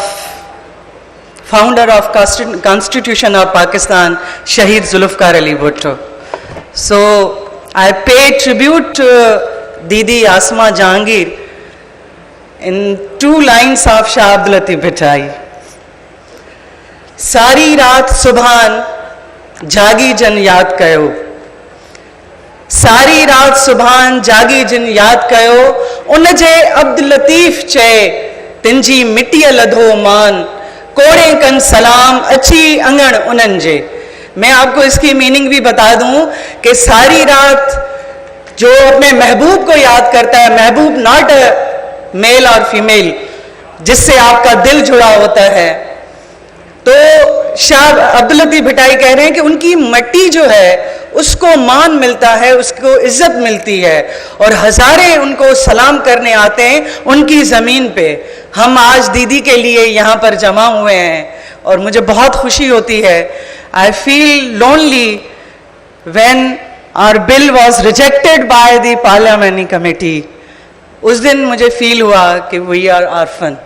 founder of Constitution of Pakistan, Shaheed Zulfikar Ali Bhutto. So I pay tribute to Didi Asma Jahangir in 2 lines of Shah Abdul Latif Bhittai. Sari raat subhan jagi jan yaad kayo. सारी रात सुभान जागी जिन याद कयो उन जे अब्दुल लतीफ़ चे तिंजी मिट्टी लधो मान कोड़े कन सलाम अच्छी अंगण उनन जे. मैं आपको इसकी मीनिंग भी बता दूं कि सारी रात जो अपने महबूब को याद करता है, महबूब नॉट मेल और फीमेल, जिससे आपका दिल जुड़ा होता है, तो शाह अब्दुल लतीफ़ भिटाई कह रहे हैं कि उनकी मट्टी जो है उसको मान मिलता है, उसको इज्जत मिलती है, और हज़ारे उनको सलाम करने आते हैं उनकी ज़मीन पे. हम आज दीदी के लिए यहाँ पर जमा हुए हैं और मुझे बहुत खुशी होती है. I feel lonely when our bill was rejected by the parliamentary committee. उस दिन मुझे फील हुआ कि वी आर ऑर्फन,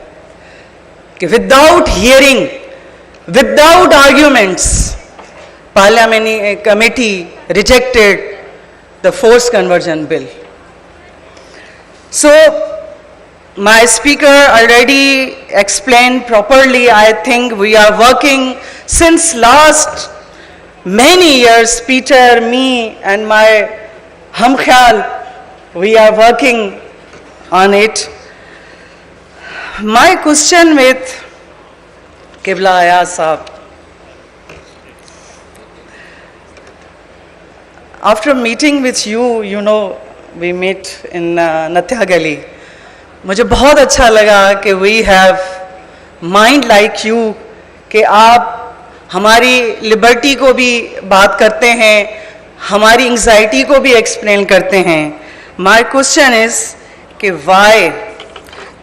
कि without hearing, without arguments, Parliamentary Committee rejected the forced conversion bill. So, my speaker already explained properly. I think we are working since last many years. Peter, me, and my Hamkhal, we are working on it. My question with Qibla Ayaz Sahab. After meeting with you, you know, we met in Natya Gali. मुझे बहुत अच्छा लगा कि we have mind like you, कि आप ہماری Liberty کو بھی بات کرتے ہیں, ہماری انگزائٹی کو بھی ایکسپلین کرتے ہیں. مائی کوشچن از کہ why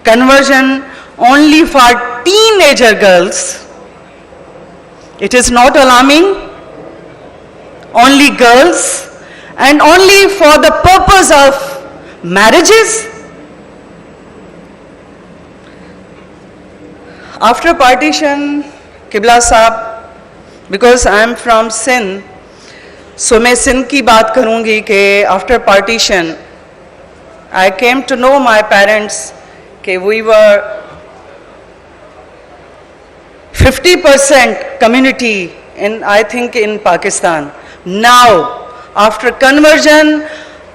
conversion only for teenager girls? It is not alarming. Only girls and only for the purpose of marriages? After partition, Qibla Sahab, because I am from Sindh, so میں Sindh کی بات کروں گی کہ after partition, I came to know my parents کہ we were 50% community in, I think, in Pakistan. Now, after conversion,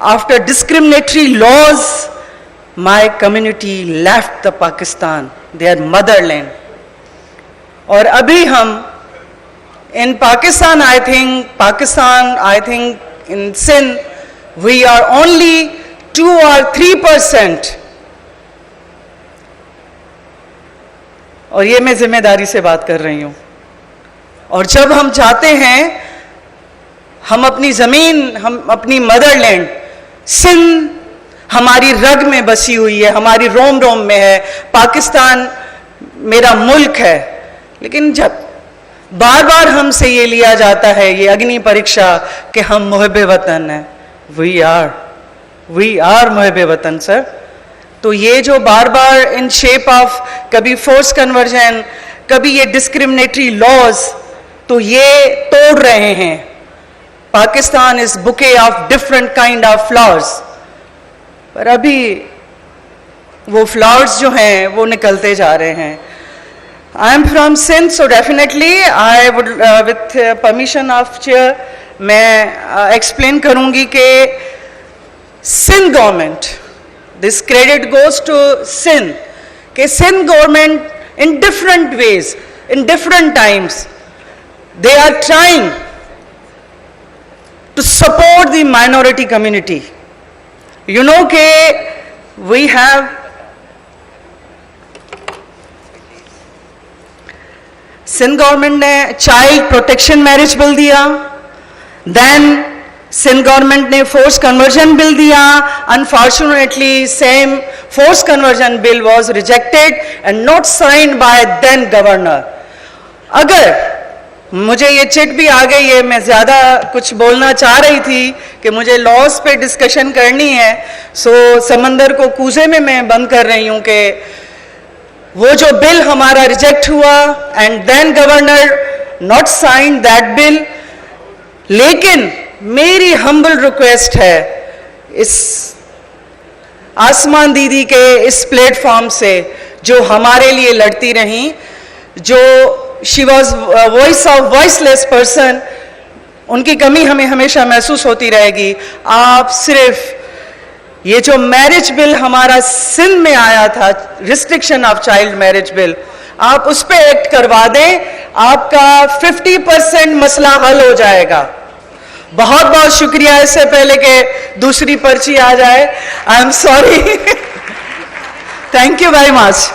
after discriminatory laws, my community left the Pakistan, their motherland. اور ابھی ہم in Pakistan, I think in Sindh, we are only 2 or 3%. اور یہ میں ذمہ داری سے بات کر رہی ہوں. اور جب ہم چاہتے ہیں ہم اپنی زمین, ہم اپنی مدر لینڈ, سندھ ہماری رگ میں بسی ہوئی ہے, ہماری روم روم میں ہے, پاکستان میرا ملک ہے, لیکن جب بار بار ہم سے یہ لیا جاتا ہے یہ اگنی پریکشا کہ ہم محب وطن ہیں, وی آر محب وطن سر. تو یہ جو بار بار ان شیپ آف کبھی فورس کنورژن, کبھی یہ ڈسکرمنیٹری لاز, تو یہ توڑ رہے ہیں. Pakistan is bouquet of different kind of flowers, پر ابھی وہ فلاورز جو ہیں وہ نکلتے جا رہے ہیں. I am from Sindh, so definitely I would, with permission of chair, میں explain کروں گی کہ Sindh government, this credit goes to Sindh, کہ Sindh government in different ways, in different times, they are trying to support the minority community. You know کہ we have Sindh government نے child protection marriage bill دیا, then Sindh government نے force conversion bill دیا. Unfortunately same force conversion bill was rejected and not signed by then governor. اگر مجھے یہ چٹ بھی آ گئی ہے, میں زیادہ کچھ بولنا چاہ رہی تھی کہ مجھے لاس پہ ڈسکشن کرنی ہے, سو سمندر کو کوزے میں بند کر رہی ہوں کہ وہ جو بل ہمارا ریجیکٹ ہوا and then governor not sign that bill. لیکن میری ہمبل ریکویسٹ ہے اس آسمان دیدی کے اس پلیٹ فارم سے جو ہمارے لیے لڑتی رہیں, جو she was voice of voiceless person, ان کی کمی ہمیں ہمیشہ محسوس ہوتی رہے گی. آپ صرف یہ جو میرج بل ہمارا سندھ میں آیا تھا, ریسٹرکشن آف چائلڈ میرج بل, آپ اس پہ ایکٹ کروا دیں, آپ کا 50% مسئلہ حل ہو جائے گا. بہت بہت شکریہ. اس سے پہلے کہ دوسری پرچی آ جائے, I am sorry. Thank you very much.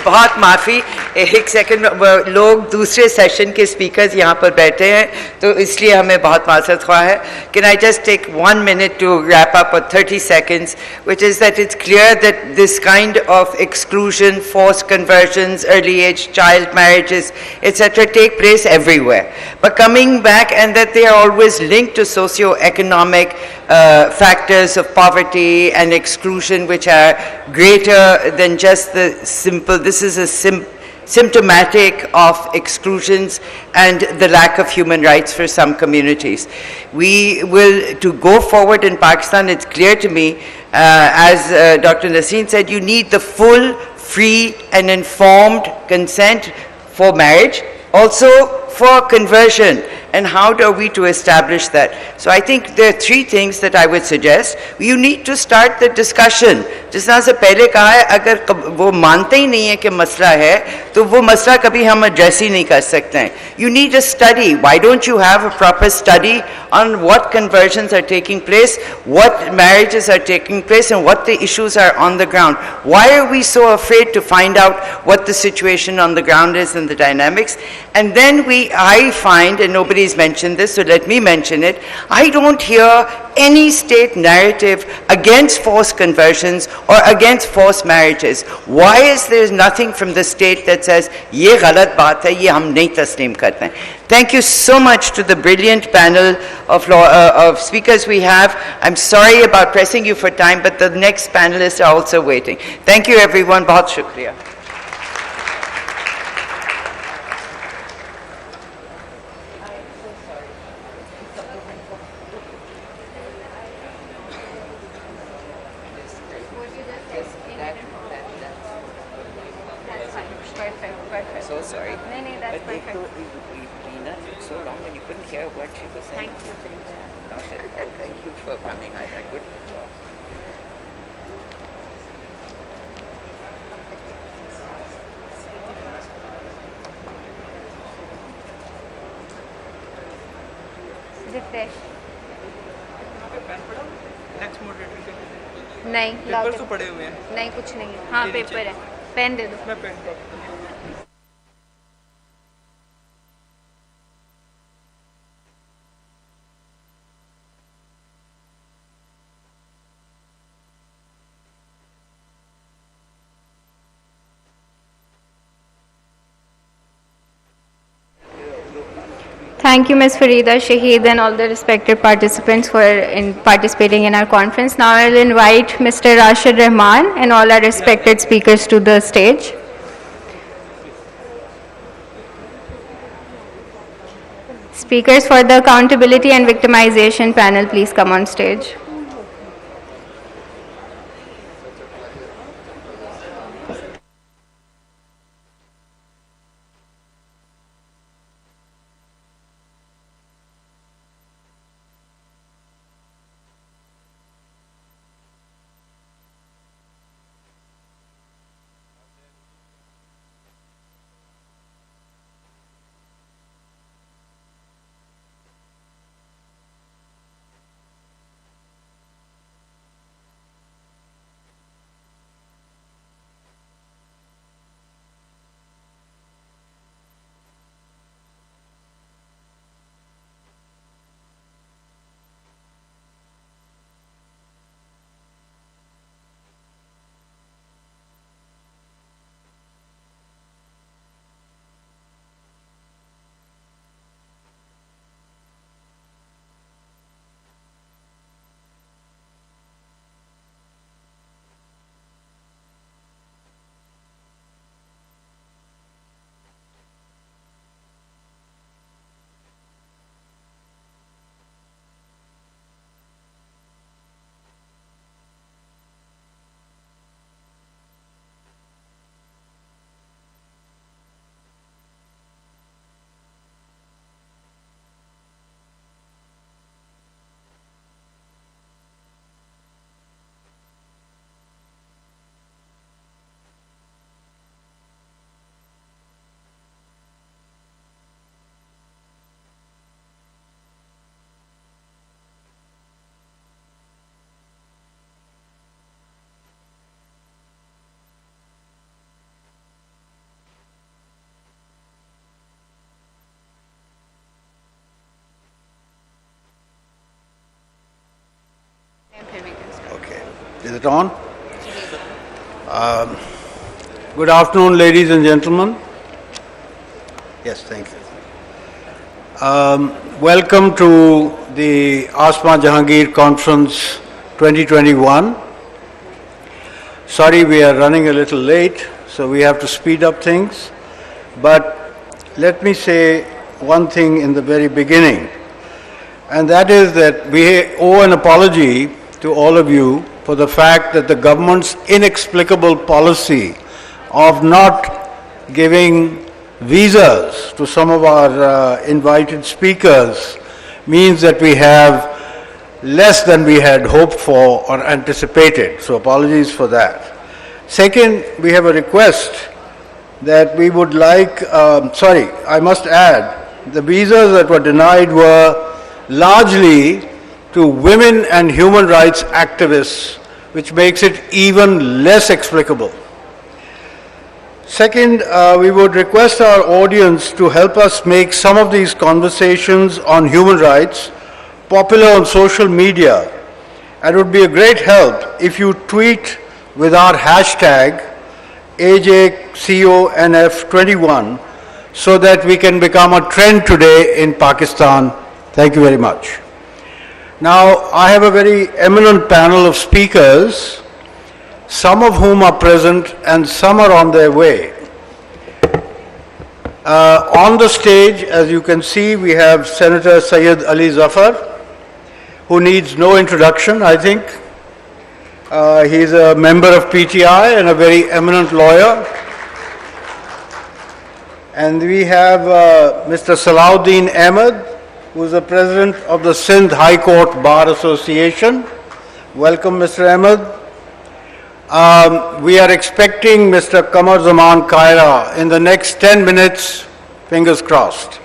بہت معافی, ایک سیکنڈ, لوگ دوسرے سیشن کے اسپیکرز یہاں پر بیٹھے ہیں تو اس لیے ہمیں بہت معذرت خواہ ہے. Can I just take 1 minute to wrap up, or 30 seconds, which is that it's clear that this kind of exclusion, forced conversions, early age child marriages, etc. take place everywhere. But coming back, and that they are always linked to socio-economic factors of poverty and exclusion which are greater than just the simple, this is a symptomatic of exclusions and the lack of human rights for some communities. We will, to go forward in Pakistan, it's clear to me, as Dr. Naseem said, you need the full, free and informed consent for marriage, also for conversion. and how are we to establish that? So I think there are three things that I would suggest. You need to start the discussion. जिस तरह से पहले कहा है, अगर वो मानते ही नहीं है कि मसला है, तो वो मसला कभी हम address ही नहीं कर सकते हैं. You need a study. Why don't you have a proper study on what conversions are taking place, what marriages are taking place, and what the issues are on the ground? Why are we so afraid to find out what the situation on the ground is and the dynamics? And then I find, and nobody's mentioned this, so let me mention it, I don't hear any state narrative against forced conversions or against forced marriages. Why is there nothing from the state that says, ye galat baat hai, ye hum nahi taslim karte hain? Thank you so much to the brilliant panel of speakers we have. I'm sorry about pressing you for time, but the next panelists are also waiting. Thank you everyone. Bahut shukriya. So sorry. That's perfect. So long and you couldn't hear what she was saying. Thank you. Thank you for coming. I couldn't.
Refresh
next moderator के
नहीं
papers तो पड़े हुए हैं.
नहीं कुछ नहीं है. हाँ पेपर है. पेन दे दो.
मैं pen drop.
Thank you, Ms. Farida Shaheed, and all the respected participants for participating in our conference. Now I will invite Mr. Rashid Rahman and all our respected speakers to the stage. Speakers for the Accountability and Victimization panel, please come on stage.
Okay. Is it on? Good afternoon, ladies and gentlemen. Yes, thank you. Welcome to the Asma Jahangir Conference 2021. Sorry, we are running a little late, so we have to speed up things. But let me say one thing in the very beginning, and that is that we owe an apology to all of you for the fact that the government's inexplicable policy of not giving visas to some of our invited speakers means that we have less than we had hoped for or anticipated. So apologies for that. Second, we have a request that we would like, I must add, the visas that were denied were largely to women and human rights activists, which makes it even less explicable. Second, we would request our audience to help us make some of these conversations on human rights popular on social media. And it would be a great help if you tweet with our hashtag AJCONF21 so that we can become a trend today in Pakistan. Thank you very much. Now, I have a very eminent panel of speakers, some of whom are present and some are on their way. On the stage, as you can see, we have Senator Syed Ali Zafar, who needs no introduction, I think. He's a member of PTI and a very eminent lawyer. And we have Mr. Salahuddin Ahmed, who is the president of the Sindh High Court Bar Association. Welcome, Mr. Ahmed. We are expecting Mr. Qamar Zaman Kaira in the next 10 minutes, fingers crossed.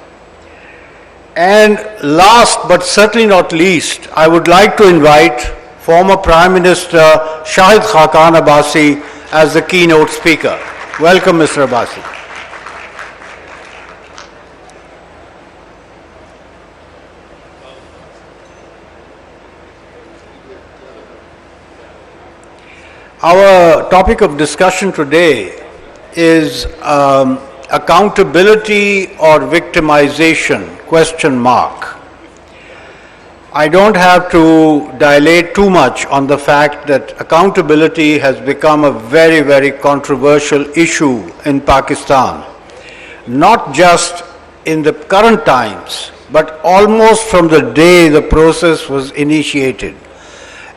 And last but certainly not least, I would like to invite former Prime Minister Shahid Khaqan Abbasi as the keynote speaker. Welcome, Mr. Abbasi. Our topic of discussion today is accountability or victimization, ? I don't have to dilate too much on the fact that accountability has become a very, very controversial issue in Pakistan, not just in the current times, but almost from the day the process was initiated.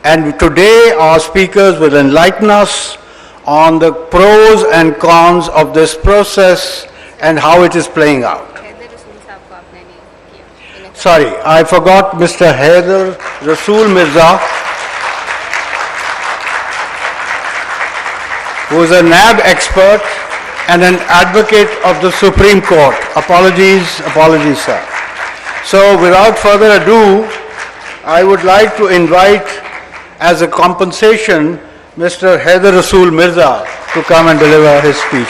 And today our speakers will enlighten us on the pros and cons of this process and how it is playing out. Sorry, I forgot Mr. Haider Rasool Mirza, who is a NAB expert and an advocate of the Supreme Court. Apologies, sir. So without further ado, I would like to invite, as a compensation, Mr. Haider Rasool Mirza to come and deliver his speech.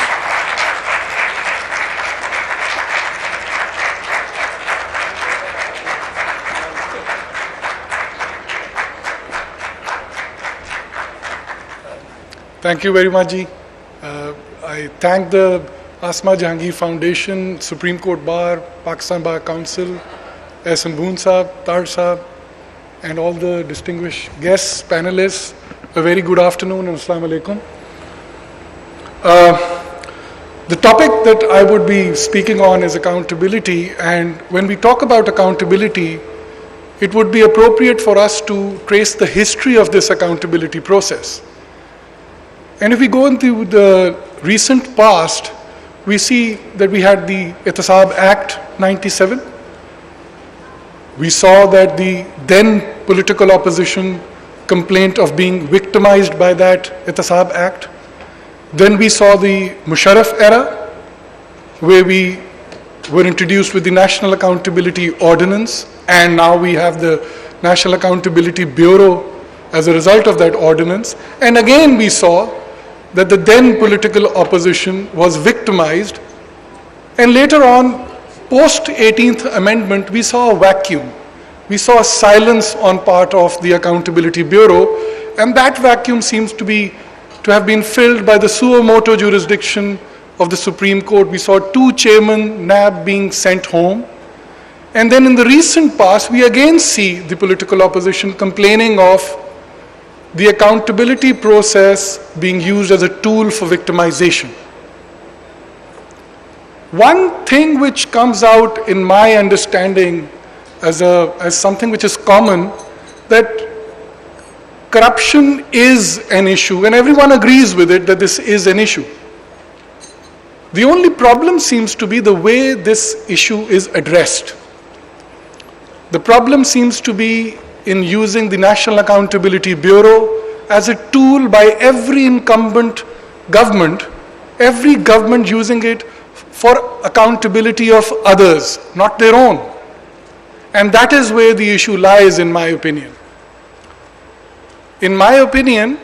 Thank you very much, Ji. I thank the Asma Jahangir Foundation, Supreme Court Bar, Pakistan Bar Council, S.M. Boon Saab, Tar Saab, and all the distinguished guests, panelists. A very good afternoon and Assalamu alaikum. The topic that I would be speaking on is accountability, and when we talk about accountability, it would be appropriate for us to trace the history of this accountability process. And if we go into the recent past, we see that we had the Ihtisab Act 97. We saw that the then political opposition complained of being victimized by that Ihtisab Act. Then we saw the Musharraf era, where we were introduced with the National Accountability Ordinance, and now we have the National Accountability Bureau as a result of that ordinance. And again we saw that the then political opposition was victimized, and later on, post 18th Amendment, we saw a vacuum. We saw a silence on part of the Accountability Bureau, and that vacuum seems to have been filled by the suo motu jurisdiction of the Supreme Court. We saw 2 chairmen, NAB, being sent home. And then in the recent past, we again see the political opposition complaining of the accountability process being used as a tool for victimization. One thing which comes out in my understanding as something which is common, that corruption is an issue, and everyone agrees with it that this is an issue. The only problem seems to be the way this issue is addressed. The problem seems to be in using the National Accountability Bureau as a tool by every incumbent government, every government using it for accountability of others, not their own. And that is where the issue lies, in my opinion. In my opinion,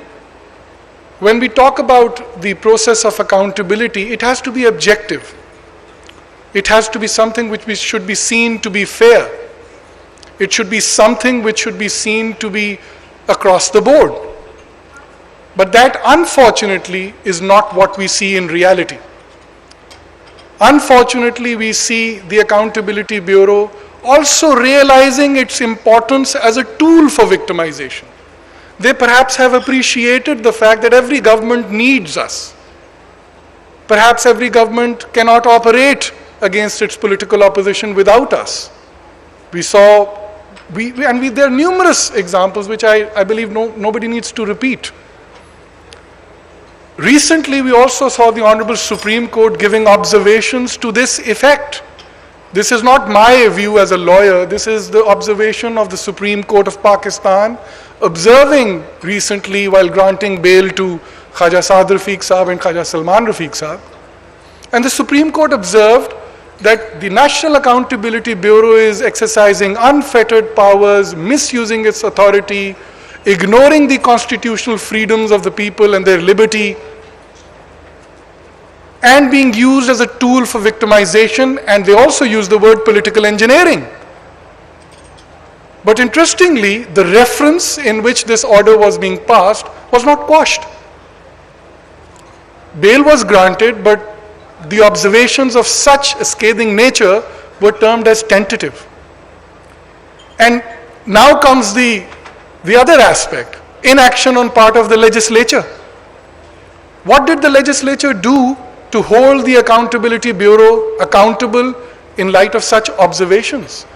when we talk about the process of accountability, it has to be objective. It has to be something which should be seen to be fair. It should be something which should be seen to be across the board. But that, unfortunately, is not what we see in reality. Unfortunately, we see the Accountability Bureau also realizing its importance as a tool for victimization. They perhaps have appreciated the fact that every government needs us. Perhaps every government cannot operate against its political opposition without us. There are numerous examples which I believe nobody needs to repeat. Recently, we also saw the Honorable Supreme Court giving observations to this effect. This is not my view as a lawyer. This is the observation of the Supreme Court of Pakistan, observing recently while granting bail to Khaja Saad Rafiq Saab and Khaja Salman Rafiq Saab. And the Supreme Court observed that the National Accountability Bureau is exercising unfettered powers, misusing its authority, ignoring the constitutional freedoms of the people and their liberty, and being used as a tool for victimization, and they also use the word political engineering. But interestingly, the reference in which this order was being passed was not quashed. Bail was granted, but the observations of such a scathing nature were termed as tentative. And now comes the other aspect, inaction on part of the legislature. What did the legislature do to hold the Accountability Bureau accountable in light of such observations?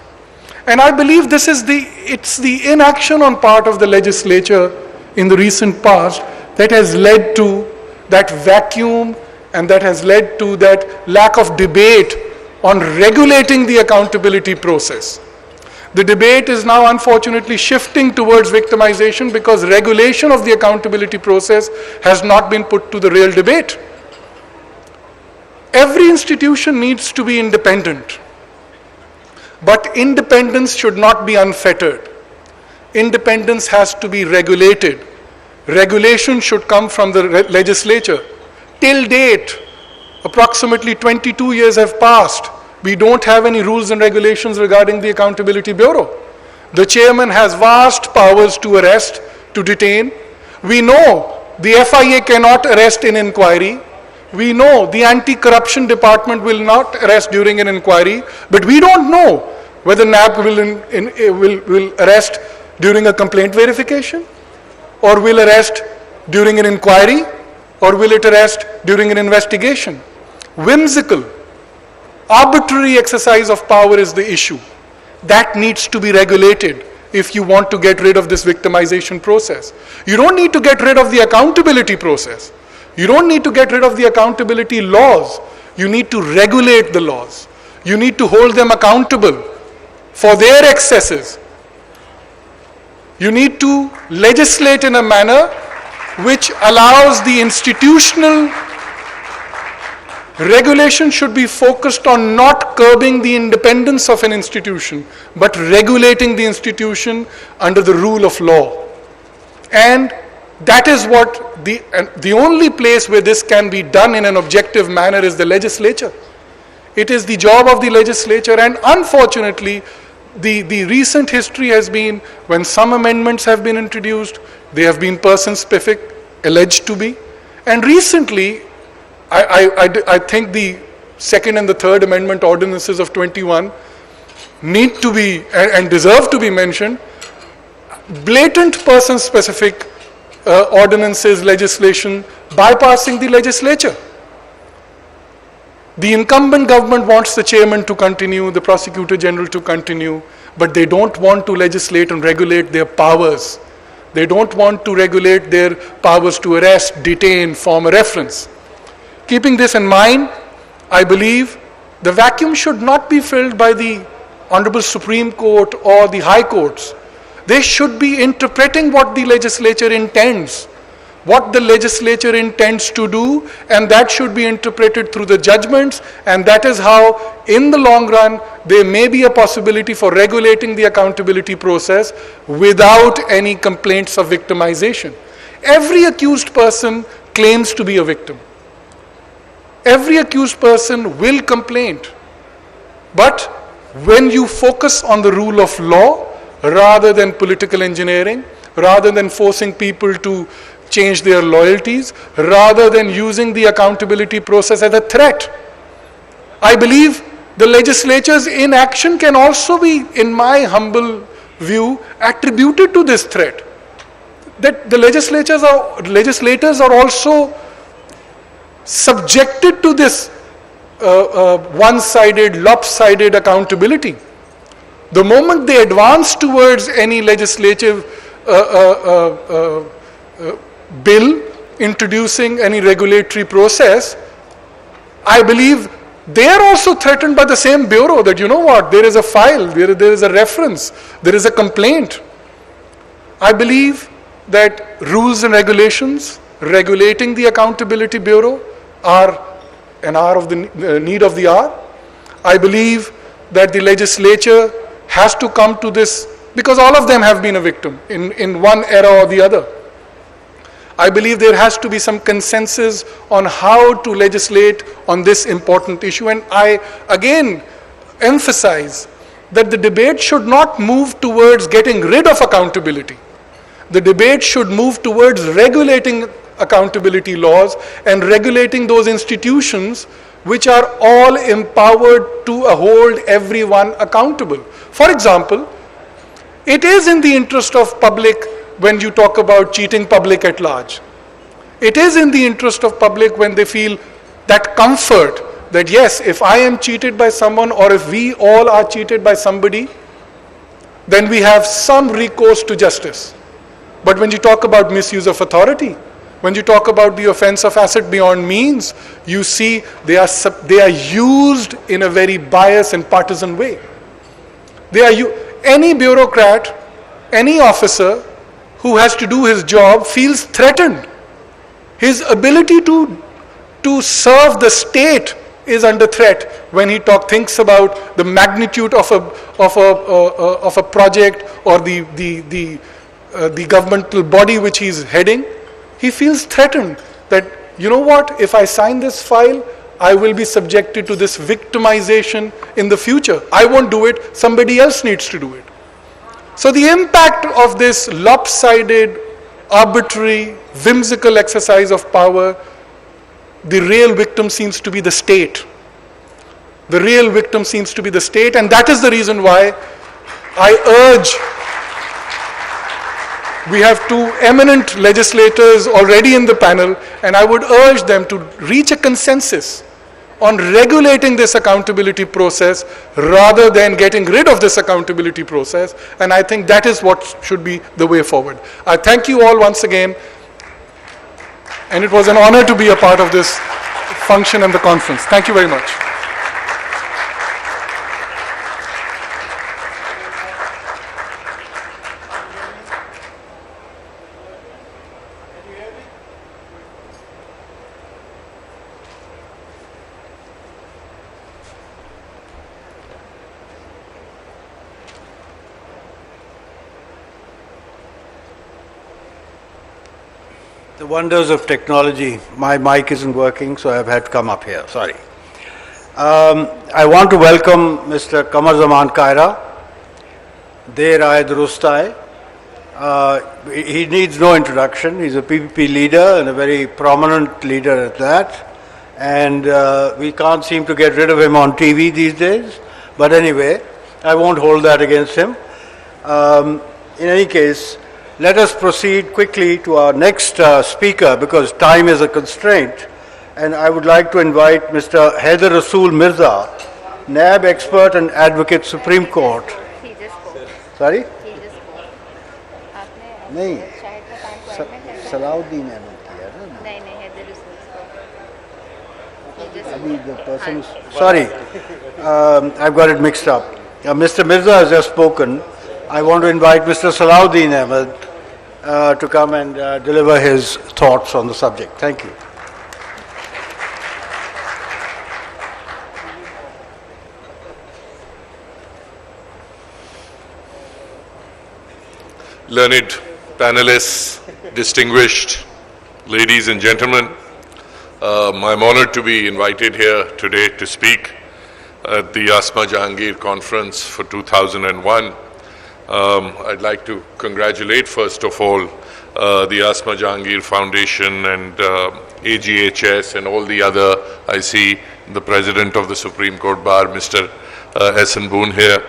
And I believe it's the inaction on part of the legislature in the recent past that has led to that vacuum and that has led to that lack of debate on regulating the accountability process. The debate is now unfortunately shifting towards victimization because regulation of the accountability process has not been put to the real debate. Every institution needs to be independent, but independence should not be unfettered. Independence has to be regulated. Regulation should come from the legislature. Till date, approximately 22 years have passed. We don't have any rules and regulations regarding the Accountability Bureau. The chairman has vast powers to arrest, to detain. We know the FIA cannot arrest in inquiry. We know the anti-corruption department will not arrest during an inquiry, but we don't know whether NAB will arrest during a complaint verification, or will arrest during an inquiry, or will it arrest during an investigation. Whimsical, arbitrary exercise of power is the issue. That needs to be regulated if you want to get rid of this victimization process. You don't need to get rid of the accountability process. You don't need to get rid of the accountability laws. You need to regulate the laws. You need to hold them accountable for their excesses. You need to legislate in a manner which allows the institutional regulation should be focused on not curbing the independence of an institution, but regulating the institution under the rule of law. And that is what the only place where this can be done in an objective manner is the legislature. It is the job of the legislature, and unfortunately, the recent history has been when some amendments have been introduced, they have been person-specific, alleged to be. And recently, I think the second and the third amendment ordinances of 21 need to be and deserve to be mentioned. Blatant person-specific ordinances, legislation, bypassing the legislature. The incumbent government wants the chairman to continue, the prosecutor general to continue, but they don't want to legislate and regulate their powers. They don't want to regulate their powers to arrest, detain, form a reference. Keeping this in mind, I believe the vacuum should not be filled by the Honorable Supreme Court or the High Courts. They should be interpreting what the legislature intends, what the legislature intends to do, and that should be interpreted through the judgments, and that is how, in the long run, there may be a possibility for regulating the accountability process without any complaints of victimization. Every accused person claims to be a victim. Every accused person will complain. But when you focus on the rule of law, rather than political engineering, rather than forcing people to change their loyalties, rather than using the accountability process as a threat, I believe the legislature's inaction can also be, in my humble view, attributed to this threat. That the legislators are also subjected to this one-sided, lopsided accountability. The moment they advance towards any legislative bill introducing any regulatory process, I believe they are also threatened by the same bureau that, you know what, there is a file, there is a reference, there is a complaint. I believe that rules and regulations regulating the Accountability Bureau are an hour of the need of the hour. I believe that the legislature has to come to this, because all of them have been a victim in one era or the other. I believe there has to be some consensus on how to legislate on this important issue, and I again emphasize that the debate should not move towards getting rid of accountability. The debate should move towards regulating accountability laws and regulating those institutions which are all empowered to hold everyone accountable. For example, it is in the interest of public when you talk about cheating public at large. It is in the interest of public when they feel that comfort that yes, if I am cheated by someone or if we all are cheated by somebody, then we have some recourse to justice. But when you talk about misuse of authority, when you talk about the offense of asset beyond means, you see they are used in a very biased and partisan way. Any bureaucrat, any officer who has to do his job feels threatened. His ability to serve the state is under threat when he thinks about the magnitude of a project or the governmental body which he is heading. He feels threatened that, you know what, if I sign this file, I will be subjected to this victimization in the future. I won't do it, somebody else needs to do it. So the impact of this lopsided, arbitrary, whimsical exercise of power, the real victim seems to be the state. The real victim seems to be the state, and that is the reason why I urge. We have two eminent legislators already in the panel, and I would urge them to reach a consensus on regulating this accountability process rather than getting rid of this accountability process, and I think that is what should be the way forward. I thank you all once again, and it was an honor to be a part of this function and the conference. Thank you very much.
The wonders of technology. My mic isn't working, so I've had to come up here. Sorry. I want to welcome Mr. Qamar Zaman Kaira, Der Aay Durustai. He needs no introduction. He's a PPP leader and a very prominent leader at that. And we can't seem to get rid of him on TV these days. But anyway, I won't hold that against him. In any case, let us proceed quickly to our next speaker because time is a constraint. And I would like to invite Mr. Haider Rasool Mirza, NAB expert and advocate Supreme Court. Sorry? नहीं सलाउद्दीन अहमद किया ना Sorry, I've got it mixed up. Mr. Mirza has just spoken. I want to invite Mr. Salahuddin Ahmed to come and deliver his thoughts on the subject. Thank you.
Learned panelists, distinguished ladies and gentlemen, I'm honored to be invited here today to speak at the Asma Jahangir conference for 2001. I'd like to congratulate, first of all, the Asma Jahangir Foundation and AGHS and all the other, I see the President of the Supreme Court Bar, Mr. Hassan Boone here.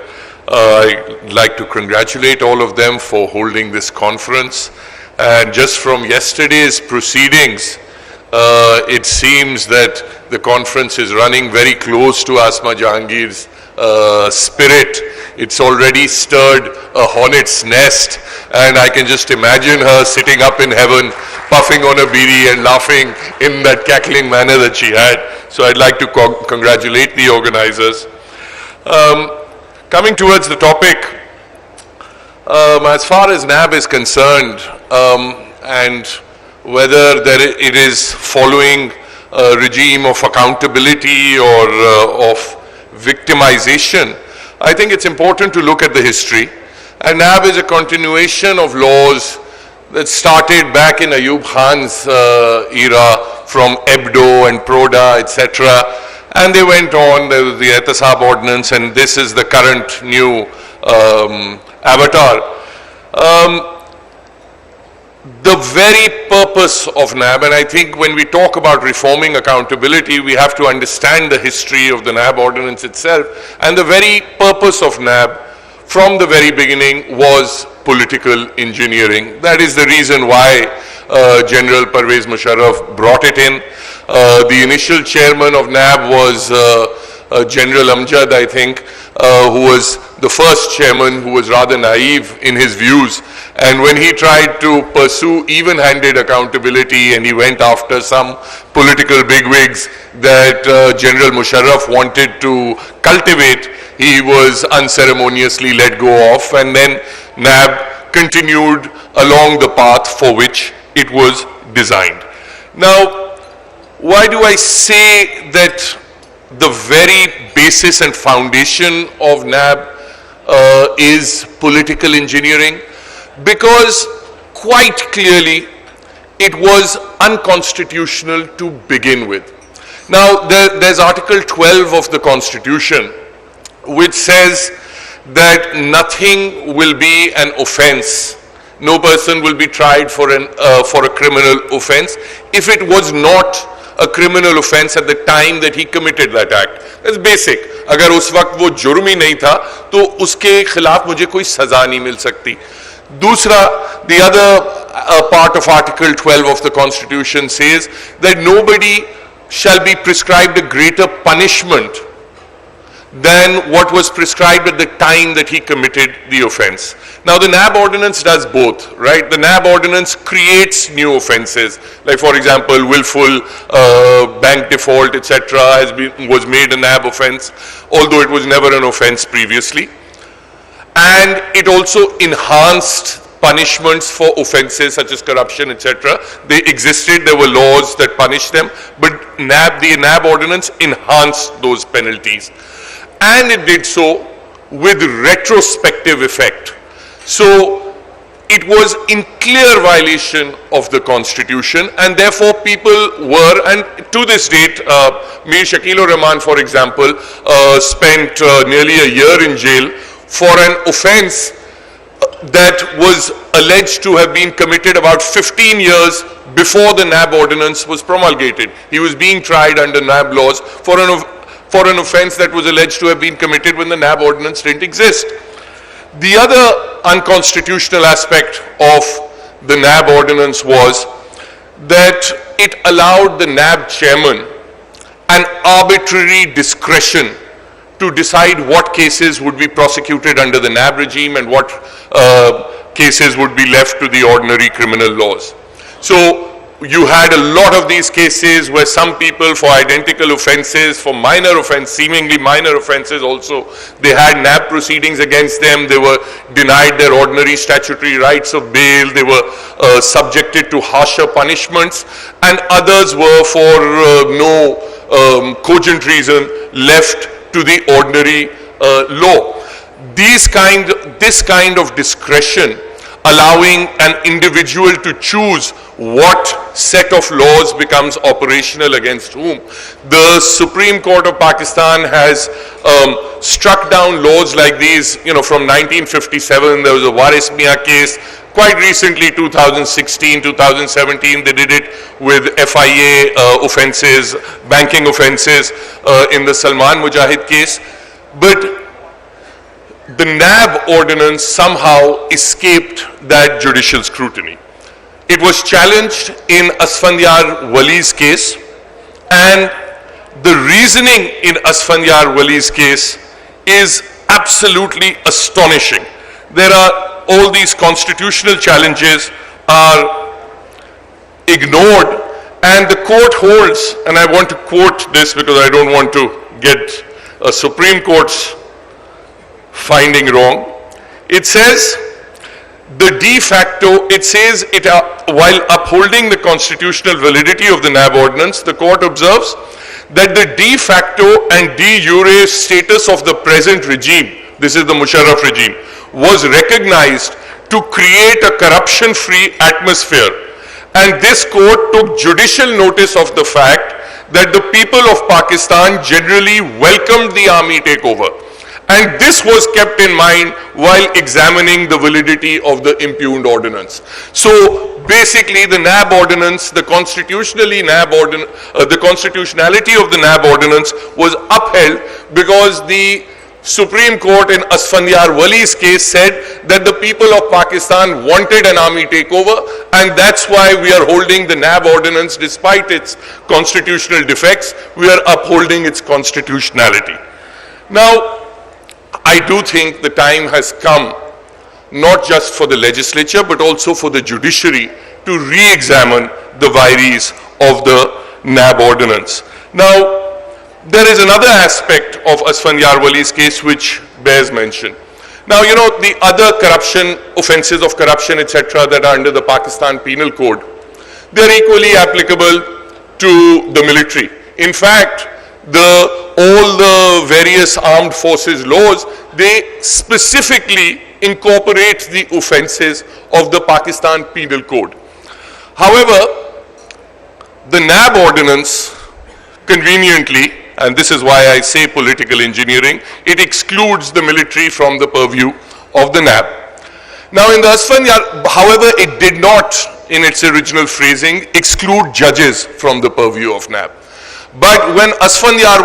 I'd like to congratulate all of them for holding this conference. And just from yesterday's proceedings, it seems that the conference is running very close to Asma Jahangir's spirit. It's already stirred a hornet's nest, and I can just imagine her sitting up in heaven, puffing on a bidi and laughing in that cackling manner that she had. So I'd like to congratulate the organizers. Coming towards the topic, as far as NAB is concerned, and whether it is following a regime of accountability or of victimization, I think it's important to look at the history. And NAB is a continuation of laws that started back in Ayub Khan's era from Ebdo and Proda, etc. And they went on. There was the Ehtasab Ordinance, and this is the current new avatar. The very purpose of NAB, and I think when we talk about reforming accountability, we have to understand the history of the NAB ordinance itself. And the very purpose of NAB from the very beginning was political engineering. That is the reason why General Pervez Musharraf brought it in. The initial chairman of NAB was General Amjad, I think, who was the first chairman, who was rather naive in his views. And when he tried to pursue even-handed accountability and he went after some political bigwigs that General Musharraf wanted to cultivate, he was unceremoniously let go of, and then NAB continued along the path for which it was designed. Now, why do I say that the very basis and foundation of NAB is political engineering? Because quite clearly it was unconstitutional to begin with. Now, there's Article 12 of the Constitution, which says that nothing will be an offense. No person will be tried for a criminal offense if it was not a criminal offense at the time that he committed that act. That's basic. अगर उस वक्त वो जुर्म ही नहीं था तो उसके खिलाफ मुझे कोई सजा नहीं मिल सकती. Dusra, the other part of Article 12 of the Constitution says that nobody shall be prescribed a greater punishment than what was prescribed at the time that he committed the offense. Now the NAB ordinance does both, right? The NAB ordinance creates new offenses, like for example, willful bank default, etc. was made a NAB offense, although it was never an offense previously. And it also enhanced punishments for offenses such as corruption, etc. They existed, there were laws that punished them, but the NAB ordinance enhanced those penalties. And it did so with retrospective effect. So it was in clear violation of the Constitution, and therefore people were, and to this date, Mir Shakil Rahman, for example, spent nearly a year in jail for an offense that was alleged to have been committed about 15 years before the NAB ordinance was promulgated. He was being tried under NAB laws for an offense that was alleged to have been committed when the NAB ordinance didn't exist. The other unconstitutional aspect of the NAB ordinance was that it allowed the NAB chairman an arbitrary discretion to decide what cases would be prosecuted under the NAB regime and what cases would be left to the ordinary criminal laws. So you had a lot of these cases where some people for identical offenses, for minor offense, seemingly minor offenses also, they had NAB proceedings against them, they were denied their ordinary statutory rights of bail, they were subjected to harsher punishments, and others were for no cogent reason left to the ordinary law. This kind of discretion, allowing an individual to choose what set of laws becomes operational against whom. The Supreme Court of Pakistan has struck down laws like these, from 1957, there was a Waris Miah case. Quite recently, 2016, 2017, they did it with FIA offenses, banking offenses in the Salman Mujahid case. But the NAB ordinance somehow escaped that judicial scrutiny. It was challenged in Asfandyar Wali's case, and the reasoning in Asfandyar Wali's case is absolutely astonishing. There are all these constitutional challenges are ignored, and the court holds, and I want to quote this because I don't want to get a Supreme Court's finding wrong. It says, while upholding the constitutional validity of the NAB ordinance, the court observes that the de facto and de jure status of the present regime, this is the Musharraf regime, was recognized to create a corruption-free atmosphere. And this court took judicial notice of the fact that the people of Pakistan generally welcomed the army takeover. And this was kept in mind while examining the validity of the impugned ordinance. So basically the NAB ordinance, the constitutionality of the NAB ordinance was upheld because the Supreme Court in Asfandyar Wali's case said that the people of Pakistan wanted an army takeover, and that's why we are holding the NAB ordinance despite its constitutional defects. We are upholding its constitutionality. Now, I do think the time has come, not just for the legislature, but also for the judiciary to re-examine the vires of the NAB ordinance. Now, there is another aspect of Asfandyar Wali's case which bears mention. Now, the other corruption, offenses of corruption, etc., that are under the Pakistan Penal Code, they are equally applicable to the military. In fact, all the various armed forces laws, they specifically incorporate the offenses of the Pakistan Penal Code. However, the NAB ordinance conveniently, and this is why I say political engineering, it excludes the military from the purview of the NAB. Now in the Asfandyar, however, it did not, in its original phrasing, exclude judges from the purview of NAB. But when in Asfandyar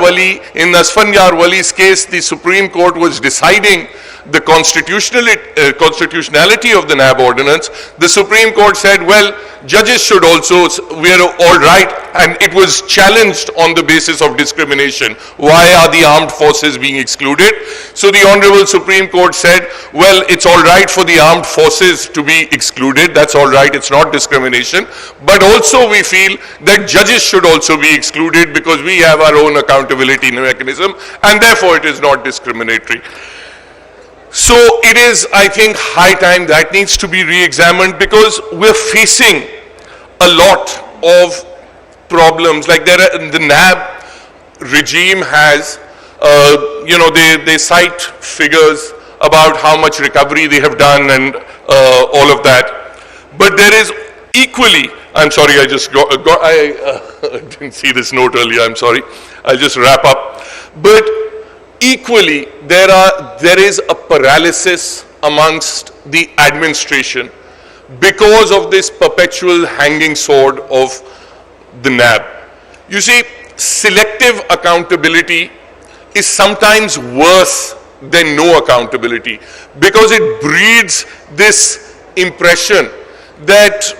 Wali's case, the Supreme Court was deciding the constitutionality of the NAB ordinance, the Supreme Court said, well, judges should also, we are all right, and it was challenged on the basis of discrimination. Why are the armed forces being excluded? So the Honorable Supreme Court said, well, it's all right for the armed forces to be excluded, that's all right, it's not discrimination, but also we feel that judges should also be excluded because we have our own accountability mechanism, and therefore it is not discriminatory. So it is, I think, high time that needs to be re-examined because we're facing a lot of problems. Like the NAB regime has, they cite figures about how much recovery they have done and all of that. But there is equally, I'm sorry, I didn't see this note earlier, I'm sorry. I'll just wrap up. But equally, there is a paralysis amongst the administration because of this perpetual hanging sword of the NAB. You see, selective accountability is sometimes worse than no accountability because it breeds this impression that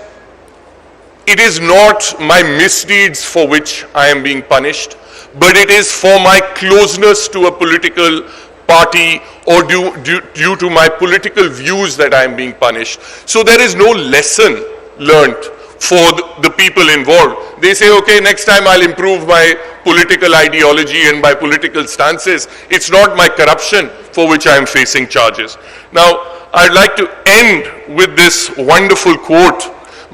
it is not my misdeeds for which I am being punished, but it is for my closeness to a political party or due to my political views that I am being punished. So there is no lesson learnt for the people involved. They say, okay, next time I'll improve my political ideology and my political stances. It's not my corruption for which I am facing charges. Now, I'd like to end with this wonderful quote,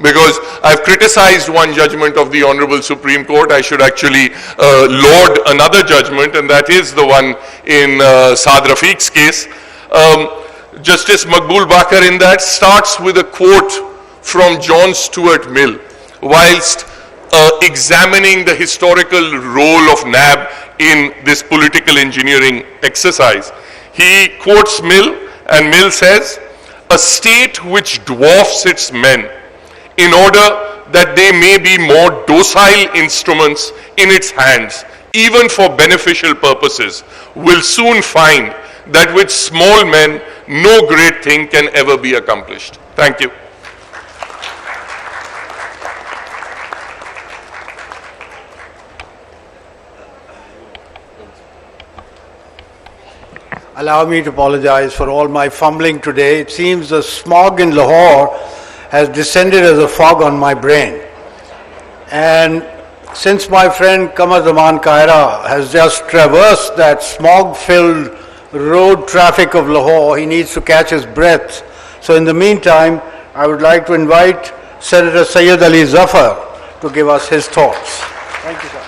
because I've criticized one judgment of the Honorable Supreme Court. I should actually laud another judgment, and that is the one in Saad Rafiq's case. Justice Maqbool Bakar in that starts with a quote from John Stuart Mill, whilst examining the historical role of NAB in this political engineering exercise. He quotes Mill, and Mill says, "A state which dwarfs its men in order that they may be more docile instruments in its hands, even for beneficial purposes, will soon find that with small men, no great thing can ever be accomplished." Thank you.
Allow me to apologize for all my fumbling today. It seems the smog in Lahore has descended as a fog on my brain. And since my friend Qamar Zaman Kaira has just traversed that smog-filled road traffic of Lahore, he needs to catch his breath. So in the meantime, I would like to invite Senator Syed Ali Zafar to give us his thoughts. Thank you, sir.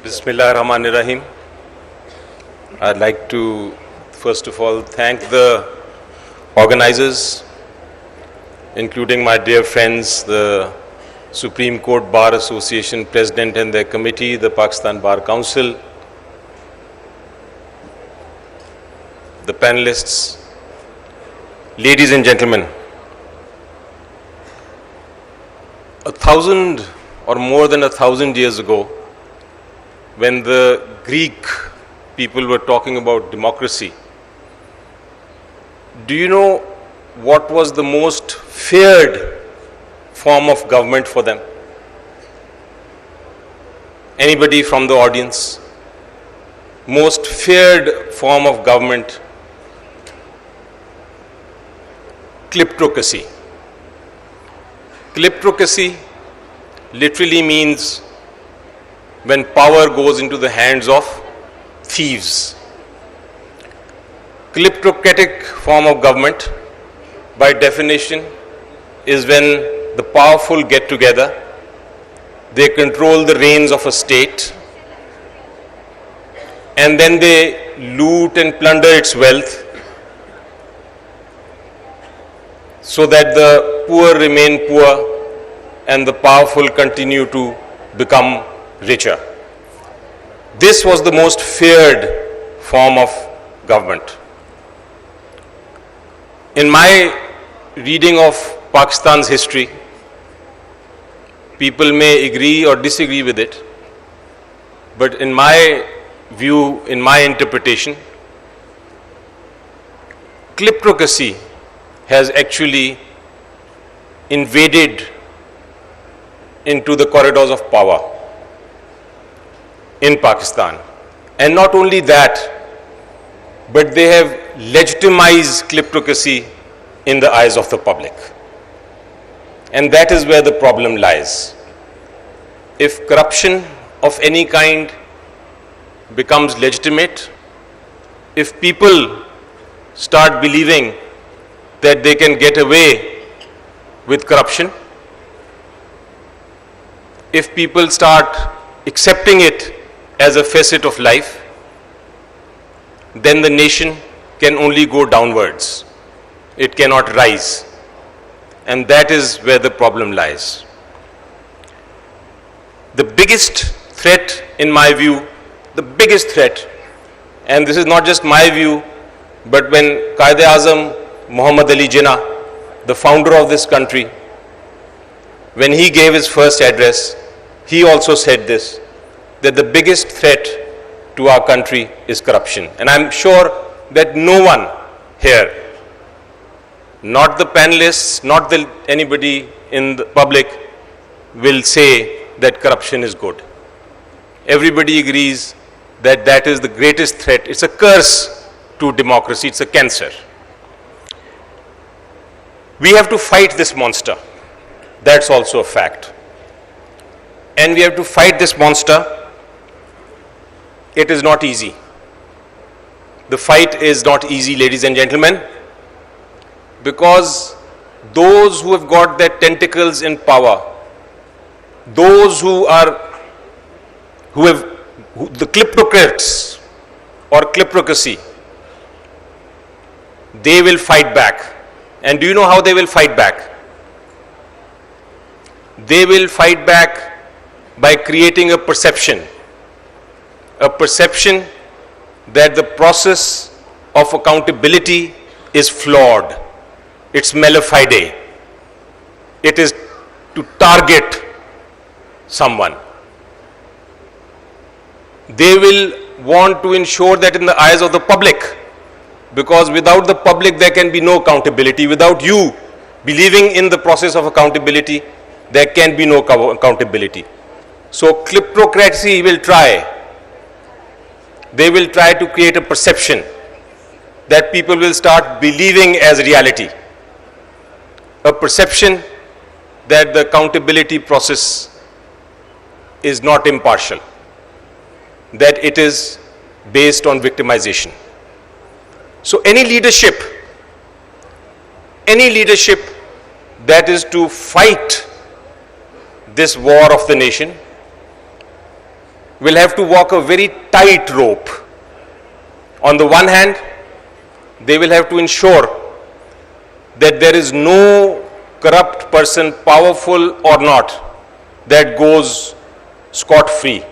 Bismillahirrahmanirrahim. I'd like to first of all thank the organizers, including my dear friends, the Supreme Court Bar Association President and their committee, the Pakistan Bar Council, the panelists, ladies and gentlemen. 1,000 or more than 1,000 years ago, when the Greek people were talking about democracy, do you know what was the most feared form of government for them? Anybody from the audience? Most feared form of government? Kleptocracy. Kleptocracy literally means when power goes into the hands of thieves. Kleptocratic form of government, by definition, is when the powerful get together, they control the reins of a state, and then they loot and plunder its wealth so that the poor remain poor and the powerful continue to become richer. This was the most feared form of government. In my reading of Pakistan's history, people may agree or disagree with it, but in my view, in my interpretation, kleptocracy has actually invaded into the corridors of power in Pakistan. And not only that, but they have legitimized kleptocracy in the eyes of the public. And that is where the problem lies. If corruption of any kind becomes legitimate, if people start believing that they can get away with corruption, if people start accepting it as a facet of life, then the nation can only go downwards. It cannot rise. And that is where the problem lies. The biggest threat, in my view, the biggest threat, and this is not just my view, but when Quaid-e-Azam Muhammad Ali Jinnah, the founder of this country, when he gave his first address, he also said this, that the biggest threat to our country is corruption. And I'm sure that no one here, not the panelists, not anybody in the public, will say that corruption is good. everybody agrees that that is the greatest threat. It's a curse to democracy, it's a cancer. We have to fight this monster. That's also a fact. And we have to fight this monster. It is not easy. The fight is not easy, ladies and gentlemen, because those who have got their tentacles in power, those who the kleptocrats or kleptocracy, they will fight back. And do you know how they will fight back? They will fight back by creating a perception that the process of accountability is flawed. It's mala fide. It is to target someone. They will want to ensure that in the eyes of the public, because without the public there can be no accountability. Without you believing in the process of accountability, there can be no accountability. So kleptocracy will try. They will try to create a perception that people will start believing as reality. A perception that the accountability process is not impartial, that it is based on victimization. So any leadership that is to fight this war of the nation will have to walk a very tight rope. On the one hand, they will have to ensure that there is no corrupt person, powerful or not, that goes scot-free.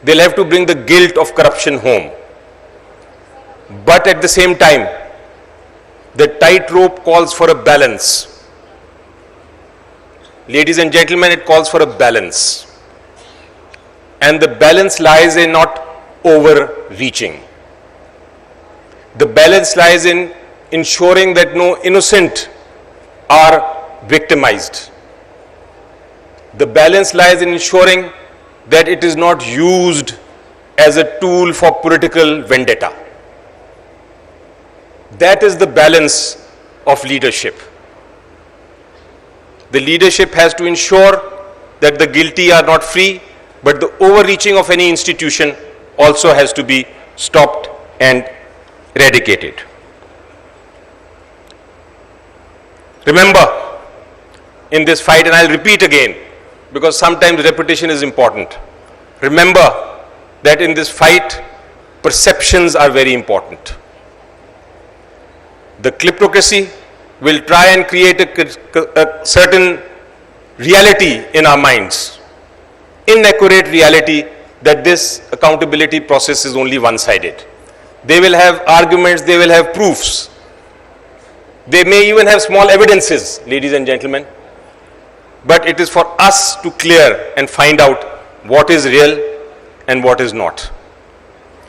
They'll have to bring the guilt of corruption home. But at the same time, the tightrope calls for a balance. Ladies and gentlemen, it calls for a balance. And the balance lies in not overreaching. The balance lies in ensuring that no innocent are victimized. The balance lies in ensuring that it is not used as a tool for political vendetta. That is the balance of leadership. The leadership has to ensure that the guilty are not free, but the overreaching of any institution also has to be stopped and eradicated. Remember, in this fight, and I'll repeat again, because sometimes repetition is important. Remember that in this fight, perceptions are very important. The kleptocracy will try and create a certain reality in our minds, inaccurate reality that this accountability process is only one-sided. They will have arguments, they will have proofs. They may even have small evidences, ladies and gentlemen. But it is for us to clear and find out what is real and what is not.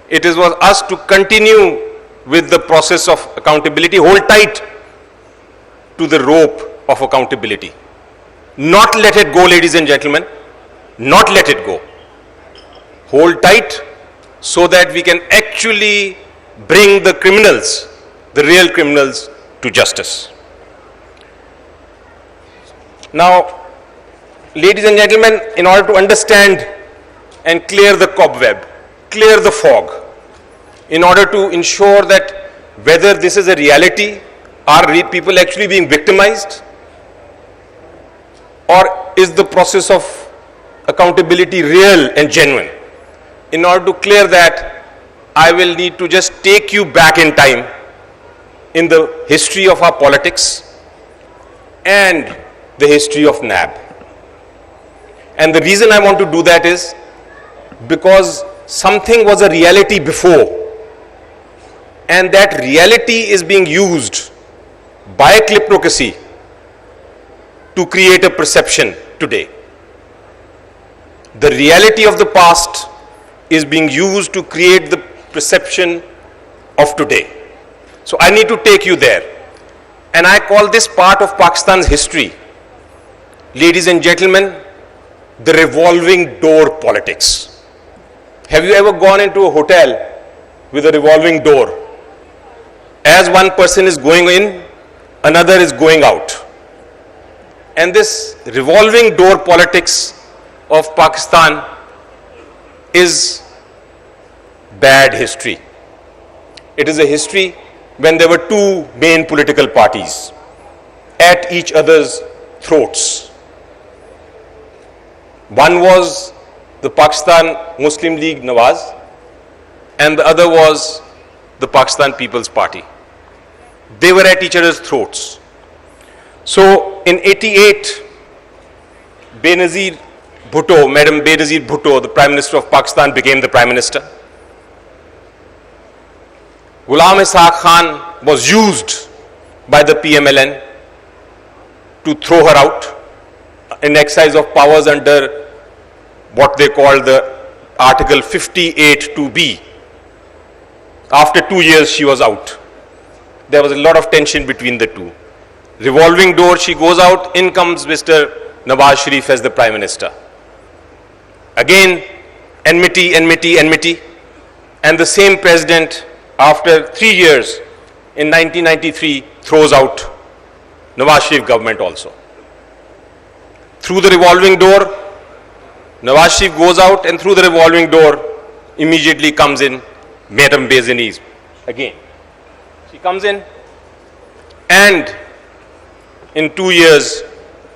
It is for us to continue with the process of accountability, hold tight to the rope of accountability. Not let it go, ladies and gentlemen. Not let it go. Hold tight so that we can actually bring the criminals, the real criminals, to justice. Now, ladies and gentlemen, in order to understand and clear the cobweb, clear the fog, in order to ensure that whether this is a reality, are people actually being victimized, or is the process of accountability real and genuine? In order to clear that, I will need to just take you back in time in the history of our politics and the history of NAB. And the reason I want to do that is because something was a reality before, and that reality is being used by kleptocracy to create a perception today. The reality of the past is being used to create the perception of today. So I need to take you there. And I call this part of Pakistan's history, ladies and gentlemen, the revolving door politics. Have you ever gone into a hotel with a revolving door? As one person is going in, another is going out. And this revolving door politics of Pakistan is bad history. It is a history when there were two main political parties at each other's throats. One was the Pakistan Muslim League Nawaz, and the other was the Pakistan People's Party. They were at each other's throats. So in 88, Benazir Bhutto, Madam Benazir Bhutto, the Prime Minister of Pakistan, became the Prime Minister. Ghulam Ishaq Khan was used by the PMLN to throw her out, an exercise of powers under what they call the Article 58(2)(b). After 2 years, she was out. There was a lot of tension between the two. Revolving door, she goes out, in comes Mr. Nawaz Sharif as the Prime Minister. Again, enmity, enmity, enmity. And the same president, after 3 years, in 1993, throws out Nawaz Sharif government also. Through the revolving door, Nawaz Sharif goes out, and through the revolving door, immediately comes in Madam Benazir again. She comes in, and in 2 years,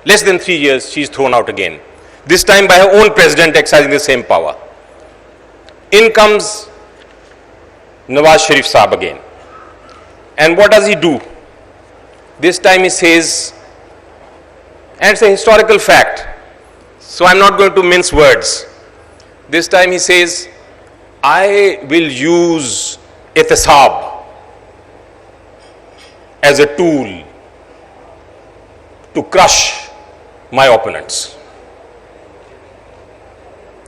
less than 3 years, she's thrown out again. This time by her own president exercising the same power. In comes Nawaz Sharif Saab again. And what does he do? This time he says, and it's a historical fact, so I'm not going to mince words. This time he says, I will use ihtisab as a tool to crush my opponents.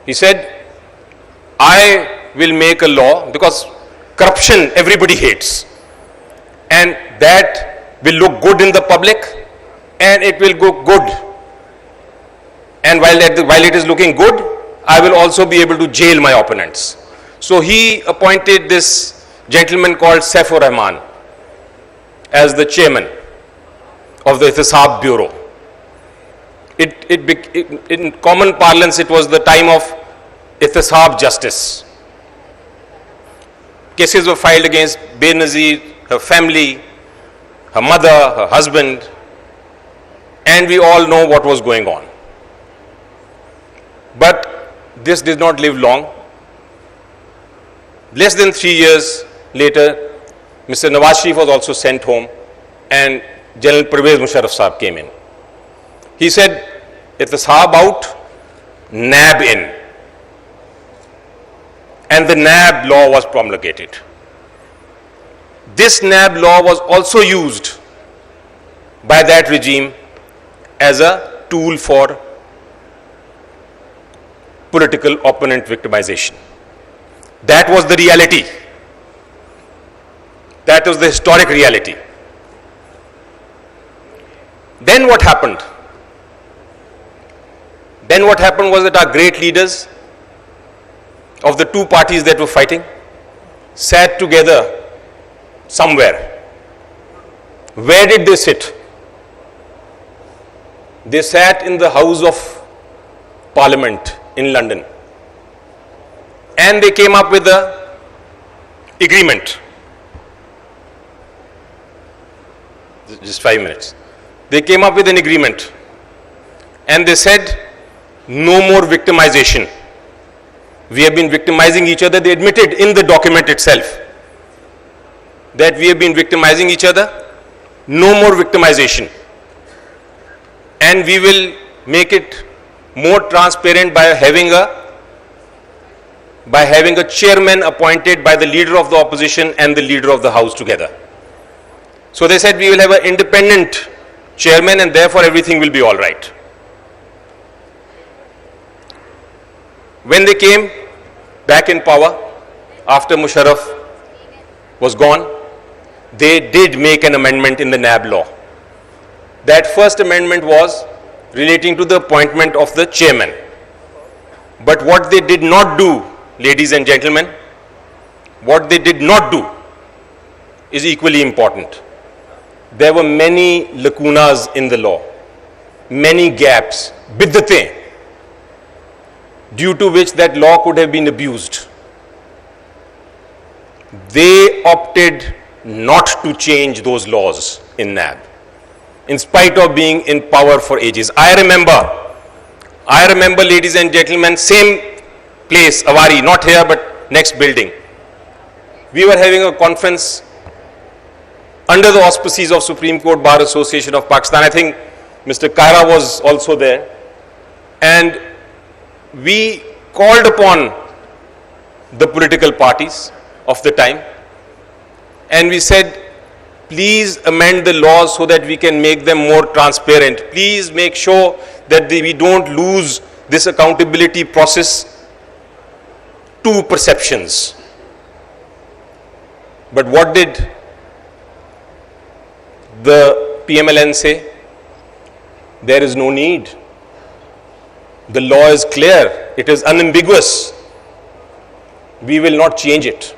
He said, I will make a law, because corruption everybody hates, and that will look good in the public, and it will go good. And while it is looking good, I will also be able to jail my opponents. So he appointed this gentleman called Saifur Rahman as the chairman of the Ihtisab Bureau. In common parlance, it was the time of Ihtisab justice. Cases were filed against Benazir, her family, her mother, her husband, and we all know what was going on. But this did not live long. Less than 3 years later, Mr. Nawaz Sharif was also sent home, and General Pervez Musharraf Saab came in. He said, ihtisab out, NAB in. And the NAB law was promulgated. This NAB law was also used by that regime as a tool for political opponent victimization. That was the reality. That was the historic reality. Then what happened? Then what happened was that our great leaders of the two parties that were fighting sat together somewhere. Where did they sit? They sat in the House of Parliament in London, and they came up with an agreement. Just 5 minutes. They came up with an agreement, and they said, no more victimization. We have been victimizing each other. They admitted in the document itself that we have been victimizing each other. No more victimization. And we will make it more transparent by having a chairman appointed by the leader of the opposition and the leader of the house together. So they said we will have an independent chairman, and therefore everything will be all right. When they came back in power after Musharraf was gone, they did make an amendment in the NAB law. That first amendment was relating to the appointment of the chairman. But what they did not do, ladies and gentlemen, what they did not do is equally important. There were many lacunas in the law, many gaps, biddatein, due to which that law could have been abused. They opted not to change those laws in NAB, in spite of being in power for ages. I remember, ladies and gentlemen, same place, Avari, not here, but next building. We were having a conference under the auspices of Supreme Court Bar Association of Pakistan. I think Mr. Kaira was also there. And we called upon the political parties of the time, and we said, please amend the laws so that we can make them more transparent. Please make sure that we don't lose this accountability process to perceptions. But what did the PMLN say? There is no need. The law is clear. It is unambiguous. We will not change it.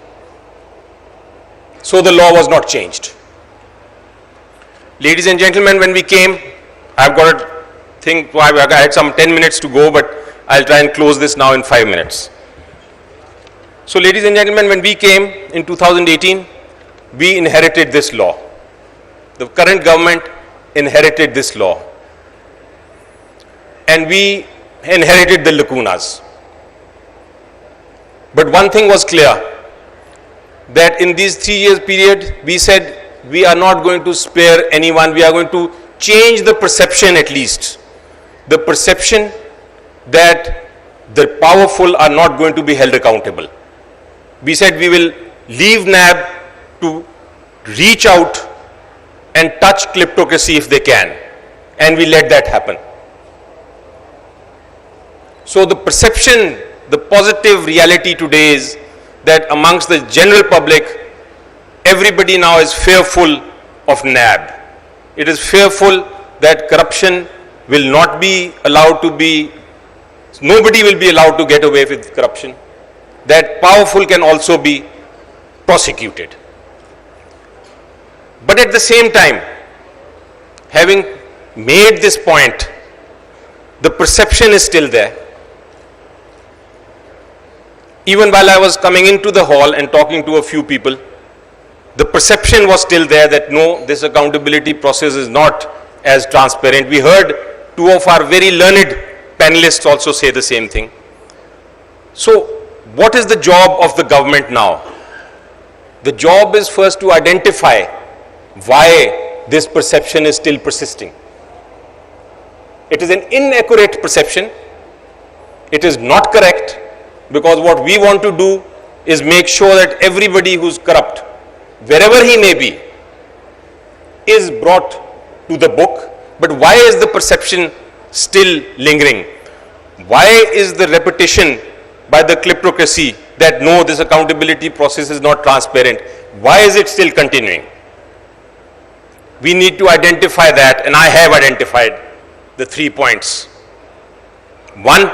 So the law was not changed. Ladies and gentlemen, when we came, I've got to think, I had some 10 minutes to go, but I'll try and close this now in 5 minutes. So ladies and gentlemen, when we came in 2018, we inherited this law. The current government inherited this law. And we inherited the lacunas. But one thing was clear, that in these 3 years period, we said we are not going to spare anyone. We are going to change the perception at least. The perception that the powerful are not going to be held accountable. We said we will leave NAB to reach out and touch kleptocracy if they can. And we let that happen. So the perception, the positive reality today is that amongst the general public, everybody now is fearful of NAB. It is fearful that corruption will not be allowed to be, nobody will be allowed to get away with corruption. That powerful can also be prosecuted. But at the same time, having made this point, the perception is still there. Even while I was coming into the hall and talking to a few people, the perception was still there that no, this accountability process is not as transparent. We heard two of our very learned panelists also say the same thing. So, what is the job of the government now? The job is first to identify why this perception is still persisting. It is an inaccurate perception. It is not correct, because what we want to do is make sure that everybody who's corrupt, wherever he may be, is brought to the book. But why is the perception still lingering? Why is the repetition by the kleptocracy that no, this accountability process is not transparent? Why is it still continuing? We need to identify that, and I have identified the 3 points. One,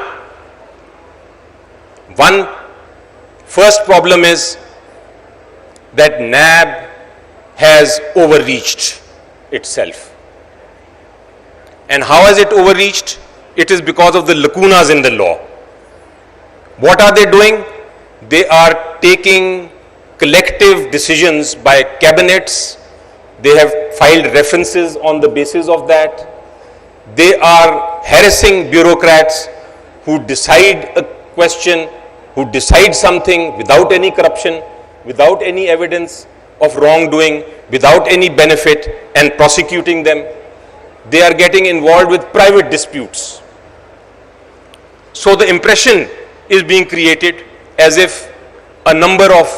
first problem is that NAB has overreached itself. And how has it overreached? It is because of the lacunas in the law. What are they doing? They are taking collective decisions by cabinets. They have filed references on the basis of that. They are harassing bureaucrats who decide a question, who decide something without any corruption, without any evidence of wrongdoing, without any benefit, and prosecuting them. They are getting involved with private disputes. So the impression is being created as if a number of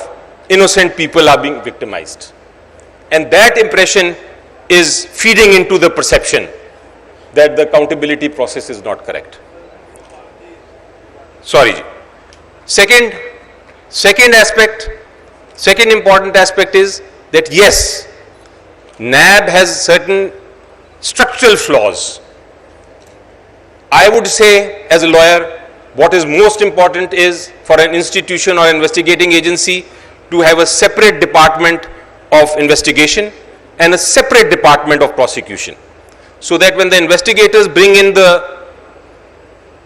innocent people are being victimized. And that impression is feeding into the perception that the accountability process is not correct. Sorry. Second important aspect is that yes, NAB has certain structural flaws. I would say as a lawyer What is most important is for an institution or investigating agency to have a separate department of investigation and a separate department of prosecution, so that when the investigators bring in the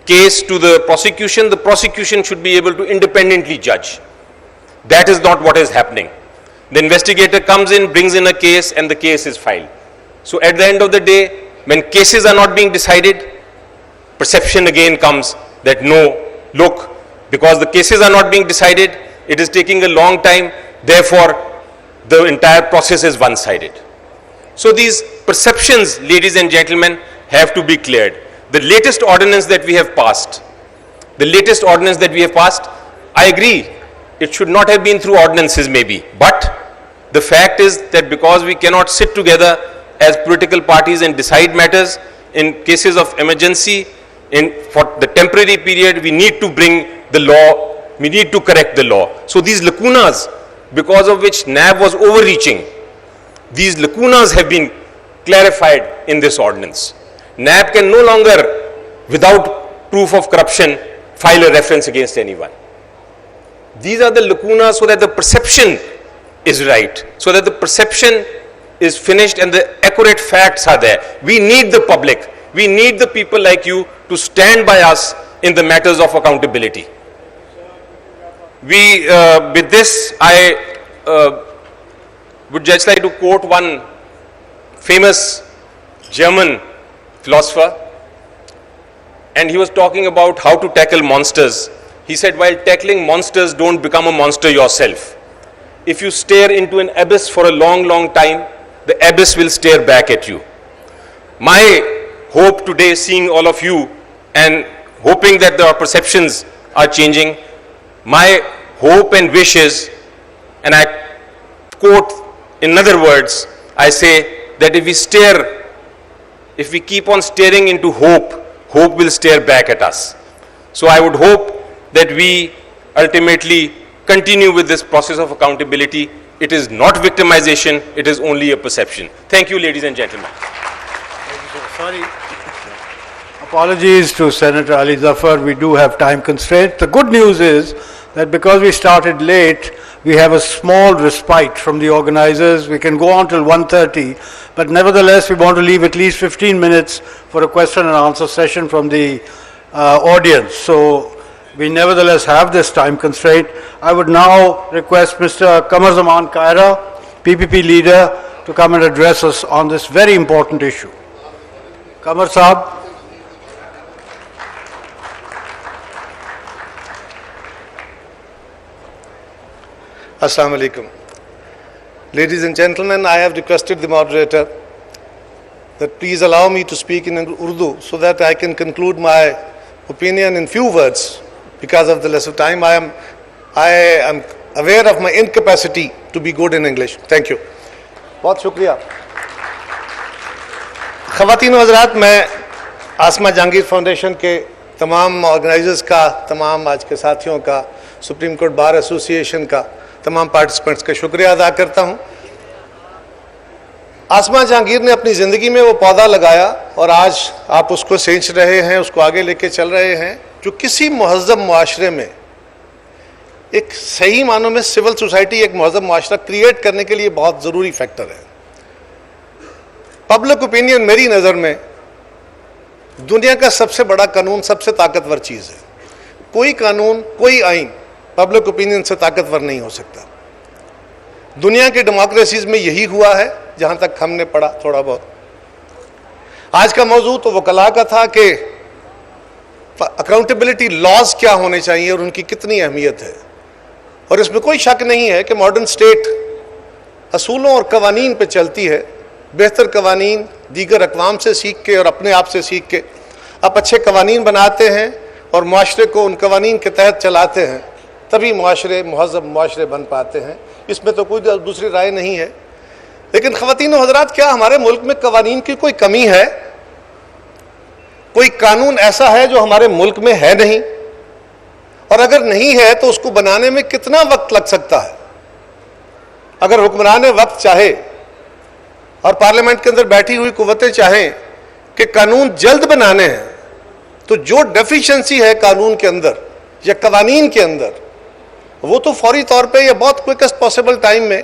case to the prosecution should be able to independently judge. That is not what is happening. The investigator comes in, brings in a case, and the case is filed. So at the end of the day, when cases are not being decided, perception again comes that no, look, because the cases are not being decided, it is taking a long time, therefore the entire process is one-sided. So these perceptions, ladies and gentlemen, have to be cleared. The latest ordinance that we have passed, I agree, it should not have been through ordinances maybe, but the fact is that because we cannot sit together as political parties and decide matters in cases of emergency, for the temporary period, we need to bring the law, we need to correct the law. So these lacunas, because of which NAB was overreaching, these lacunas have been clarified in this ordinance. NAB can no longer, without proof of corruption, file a reference against anyone. These are the lacunas so that the perception is right, so that the perception is finished and the accurate facts are there. We need the public, we need the people like you to stand by us in the matters of accountability. With this, I would just like to quote one famous German philosopher, and he was talking about how to tackle monsters. He said, while tackling monsters, don't become a monster yourself. If you stare into an abyss for a long, long time, the abyss will stare back at you. My hope today, seeing all of you and hoping that our perceptions are changing, my hope and wish is, and I quote in other words, I say that if we keep on staring into hope, hope will stare back at us. So I would hope that we ultimately continue with this process of accountability. It is not victimization, it is only a perception. Thank you, ladies and gentlemen.
Sorry. Apologies to Senator Ali Zafar, we do have time constraints. The good news is that because we started late, we have a small respite from the organizers. We can go on till 1:30, but nevertheless, we want to leave at least 15 minutes for a question and answer session from the audience. So we nevertheless have this time constraint. I would now request Mr. Qamar Zaman Kaira, PPP leader, to come and address us on this very important issue. Qamar Saab.
Assalamu alaikum. Ladies and gentlemen, I have requested the moderator that please allow me to speak in Urdu so that I can conclude my opinion in few words. Because of the less of time, I am aware of my incapacity to be good in English. Thank you. बहुत शुक्रिया. ख़वातीन व हज़रात, मैं आसमा Jahangir foundation के तमाम organisers का, तमाम आज के साथियों का, सुप्रीम कोर्ट बार एसोसिएशन का, तमाम पार्टिसिपेंट्स का शुक्रिया अदा करता हूं. आसमा जहांगीर ने अपनी ज़िंदगी में वो पौधा लगाया और आज आप उसको सींच रहे हैं, उसको आगे लेके चल रहे हैं, जो किसी मुहज़्ज़ब मुआशरे में, एक सही मानों में सिविल सोसाइटी, एक मुहज़्ज़ब मुआशरा क्रिएट करने के लिए बहुत ज़रूरी फैक्टर है. पब्लिक ओपिनियन मेरी नज़र में दुनिया का सबसे बड़ा कानून, सबसे ताकतवर चीज़ है. कोई कानून, कोई आइन पब्लिक ओपिनियन से ताकतवर नहीं हो सकता. दुनिया की डेमोक्रेसीज में यही हुआ है, जहां तक हमने पढ़ा थोड़ा बहुत. आज का मौजू तो वकला का था कि अकाउंटेबिलिटी लॉज क्या होने चाहिए और उनकी कितनी अहमियत है. और इसमें कोई शक नहीं है कि मॉडर्न स्टेट असूलों और कवानीन पे चलती है. बेहतर कवानीन दीगर अक़वाम से सीख के और अपने आप से सीख के आप अच्छे कवानीन बनाते हैं और मुआशरे को उन कवानीन के तहत चलाते हैं, तभी मुआशरे मुहज़्ज़ब मुआशरे बन पाते हैं. इसमें तो कोई दूसरी राय नहीं है. लेकिन ख़वातीन व हज़रात, क्या हमारे मुल्क में कवानीन की कोई कमी है? कोई कानून ऐसा है जो हमारे मुल्क में है नहीं? और अगर नहीं है तो उसको बनाने में कितना वक्त लग सकता है? अगर हुक्मरान वक्त चाहे और पार्लियामेंट के अंदर बैठी हुई कुव्वतें चाहें कि कानून जल्द बनाने हैं, تو جو ڈیفیشنسی ہے قانون کے اندر یا قوانین کے اندر وہ تو فوری طور پہ یا بہت کوئکسٹ پاسبل ٹائم میں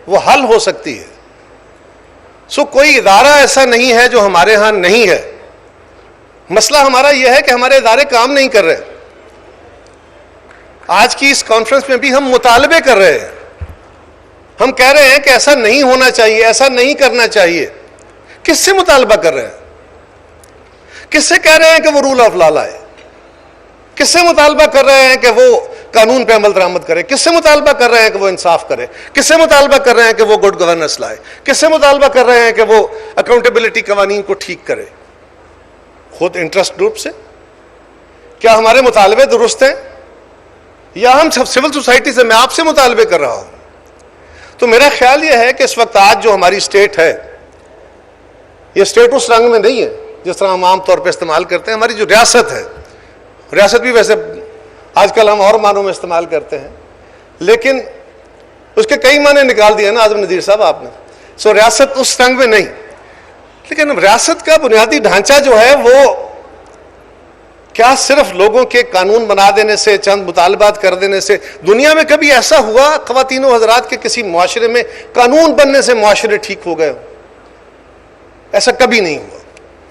وہ حل ہو سکتی ہے. سو کوئی ادارہ ایسا نہیں ہے جو ہمارے ہاں نہیں ہے. مسئلہ ہمارا یہ ہے کہ ہمارے ادارے کام نہیں کر رہے. آج کی اس کانفرنس میں بھی ہم مطالبے کر رہے ہیں. ہم کہہ رہے ہیں کہ ایسا نہیں ہونا چاہیے, ایسا نہیں کرنا چاہیے. کس سے مطالبہ کر رہے ہیں؟ کس سے کہہ رہے ہیں کہ وہ رول آف لا لائے؟ کس سے مطالبہ کر رہے ہیں کہ وہ قانون پہ عمل درآمد کرے؟ کس سے مطالبہ کر رہے ہیں کہ وہ انصاف کرے؟ کس سے مطالبہ کر رہے ہیں کہ وہ گڈ گورننس لائے؟ کس سے مطالبہ کر رہے ہیں کہ وہ اکاؤنٹیبلٹی قوانین کو ٹھیک کرے؟ خود انٹرسٹ گروپ سے. کیا ہمارے مطالبے درست ہیں یا ہم سول سوسائٹی سے؟ میں آپ سے مطالبے کر رہا ہوں. تو میرا خیال یہ ہے کہ اس وقت آج جو ہماری اسٹیٹ ہے, یہ اسٹیٹ اس رنگ میں نہیں ہے جس طرح ہم عام طور پہ استعمال کرتے ہیں. ہماری جو ریاست ہے, ریاست بھی ویسے آج کل ہم اور معنوں میں استعمال کرتے ہیں, لیکن اس کے کئی معنی نکال دیے نا اعظم ندیر صاحب آپ نے. سو ریاست اس رنگ میں نہیں, لیکن ریاست کا بنیادی ڈھانچہ جو ہے وہ کیا صرف لوگوں کے قانون بنا دینے سے, چند مطالبات کر دینے سے دنیا میں کبھی ایسا ہوا خواتین و حضرات کے کسی معاشرے میں قانون بننے سے معاشرے ٹھیک ہو گئے؟ ایسا کبھی نہیں ہوا.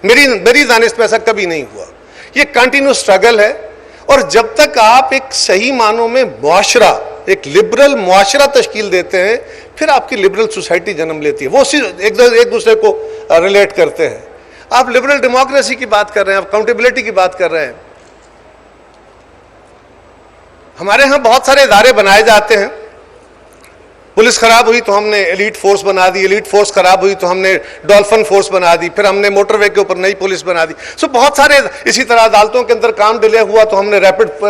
میری دانش میں ایسا کبھی نہیں ہوا. یہ کنٹینیو اسٹرگل ہے, اور جب تک آپ ایک صحیح معنوں میں معاشرہ, ایک لبرل معاشرہ تشکیل دیتے ہیں, پھر آپ کی لبرل سوسائٹی جنم لیتی ہے. وہ ایک دوسرے کو ریلیٹ کرتے ہیں. آپ لبرل ڈیموکریسی کی بات کر رہے ہیں, آپ اکاؤنٹیبلٹی کی بات کر رہے ہیں. ہمارے ہاں بہت سارے ادارے بنائے جاتے ہیں. پولیس خراب ہوئی تو ہم نے ایلیٹ فورس بنا دی, ایلیٹ فورس خراب ہوئی تو ہم نے ڈولفن فورس بنا دی, پھر ہم نے موٹر وے کے اوپر نئی پولیس بنا دی. سو بہت سارے, اسی طرح عدالتوں کے اندر کام ڈیلے ہوا تو ہم نے ریپڈ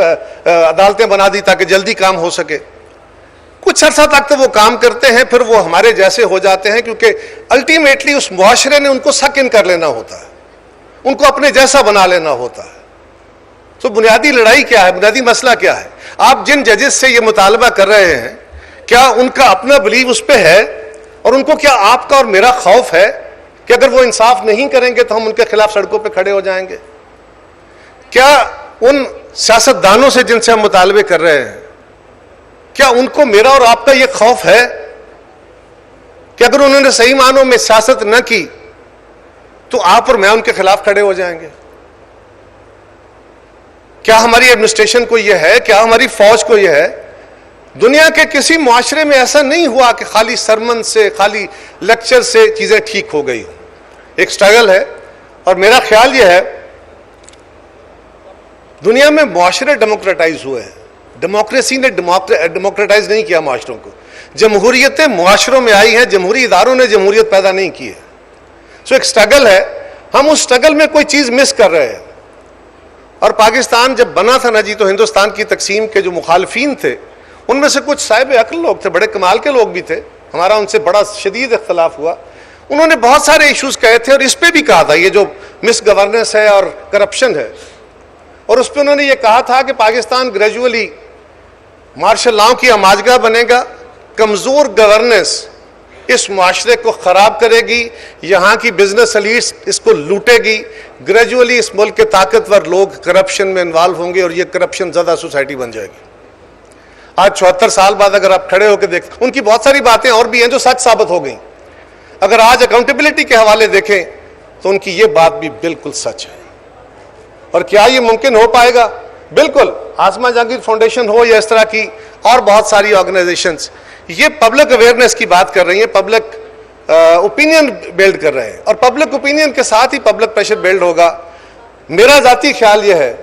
عدالتیں بنا دی تاکہ جلدی کام ہو سکے. کچھ عرصہ تک تو وہ کام کرتے ہیں, پھر وہ ہمارے جیسے ہو جاتے ہیں, کیونکہ الٹیمیٹلی اس معاشرے نے ان کو سک ان کر لینا ہوتا ہے, ان کو اپنے جیسا بنا لینا ہوتا ہے. تو بنیادی لڑائی کیا ہے, بنیادی مسئلہ کیا ہے؟ آپ جن ججز سے یہ مطالبہ کر رہے ہیں, کیا ان کا اپنا بلیو اس پہ ہے, اور ان کو کیا آپ کا اور میرا خوف ہے کہ اگر وہ انصاف نہیں کریں گے تو ہم ان کے خلاف سڑکوں پہ کھڑے ہو جائیں گے؟ کیا ان سیاستدانوں سے جن سے ہم مطالبے کر رہے ہیں, کیا ان کو میرا اور آپ کا یہ خوف ہے کہ اگر انہوں نے صحیح معنوں میں سیاست نہ کی تو آپ اور میں ان کے خلاف کھڑے ہو جائیں گے؟ کیا ہماری ایڈمنسٹریشن کو یہ ہے, کیا ہماری فوج کو یہ ہے؟ دنیا کے کسی معاشرے میں ایسا نہیں ہوا کہ خالی سرمن سے, خالی لیکچر سے چیزیں ٹھیک ہو گئی. ایک سٹرگل ہے, اور میرا خیال یہ ہے دنیا میں معاشرے ڈیموکریٹائز ہوئے ہیں. ڈیموکریسی نے ڈیموکریٹائز نہیں کیا معاشروں کو. جمہوریتیں معاشروں میں آئی ہیں, جمہوری اداروں نے جمہوریت پیدا نہیں کی ہے. سو ایک سٹرگل ہے, ہم اس سٹرگل میں کوئی چیز مس کر رہے ہیں. اور پاکستان جب بنا تھا نا جی, تو ہندوستان کی تقسیم کے جو مخالفین تھے ان میں سے کچھ صاحب عقل لوگ تھے, بڑے کمال کے لوگ بھی تھے, ہمارا ان سے بڑا شدید اختلاف ہوا. انہوں نے بہت سارے ایشوز کہے تھے, اور اس پہ بھی کہا تھا یہ جو مس گورننس ہے اور کرپشن ہے, اور اس پہ انہوں نے یہ کہا تھا کہ پاکستان گریجولی مارشل لاؤ کی آماجگاہ بنے گا. کمزور گورننس اس معاشرے کو خراب کرے گی, یہاں کی بزنس ایلیٹس اس کو لوٹے گی. گریجولی اس ملک کے طاقتور لوگ کرپشن میں انوالو ہوں گے, اور یہ کرپشن زیادہ سوسائٹی بن جائے گی. آج 74 سال بعد اگر آپ کھڑے ہو کے دیکھیں, ان کی بہت ساری باتیں اور بھی ہیں جو سچ ثابت ہو گئیں. اگر آج اکاؤنٹیبلٹی کے حوالے دیکھیں تو ان کی یہ بات بھی بالکل سچ ہے. اور کیا یہ ممکن ہو پائے گا؟ بالکل. آسما جہانگیر فاؤنڈیشن ہو یا اس طرح کی اور بہت ساری آرگنائزیشنز, یہ پبلک اویئرنیس کی بات کر رہی ہیں, پبلک اوپینین بلڈ کر رہے ہیں, اور پبلک اوپینین کے ساتھ ہی پبلک پریشر بلڈ ہوگا. میرا ذاتی خیال یہ ہے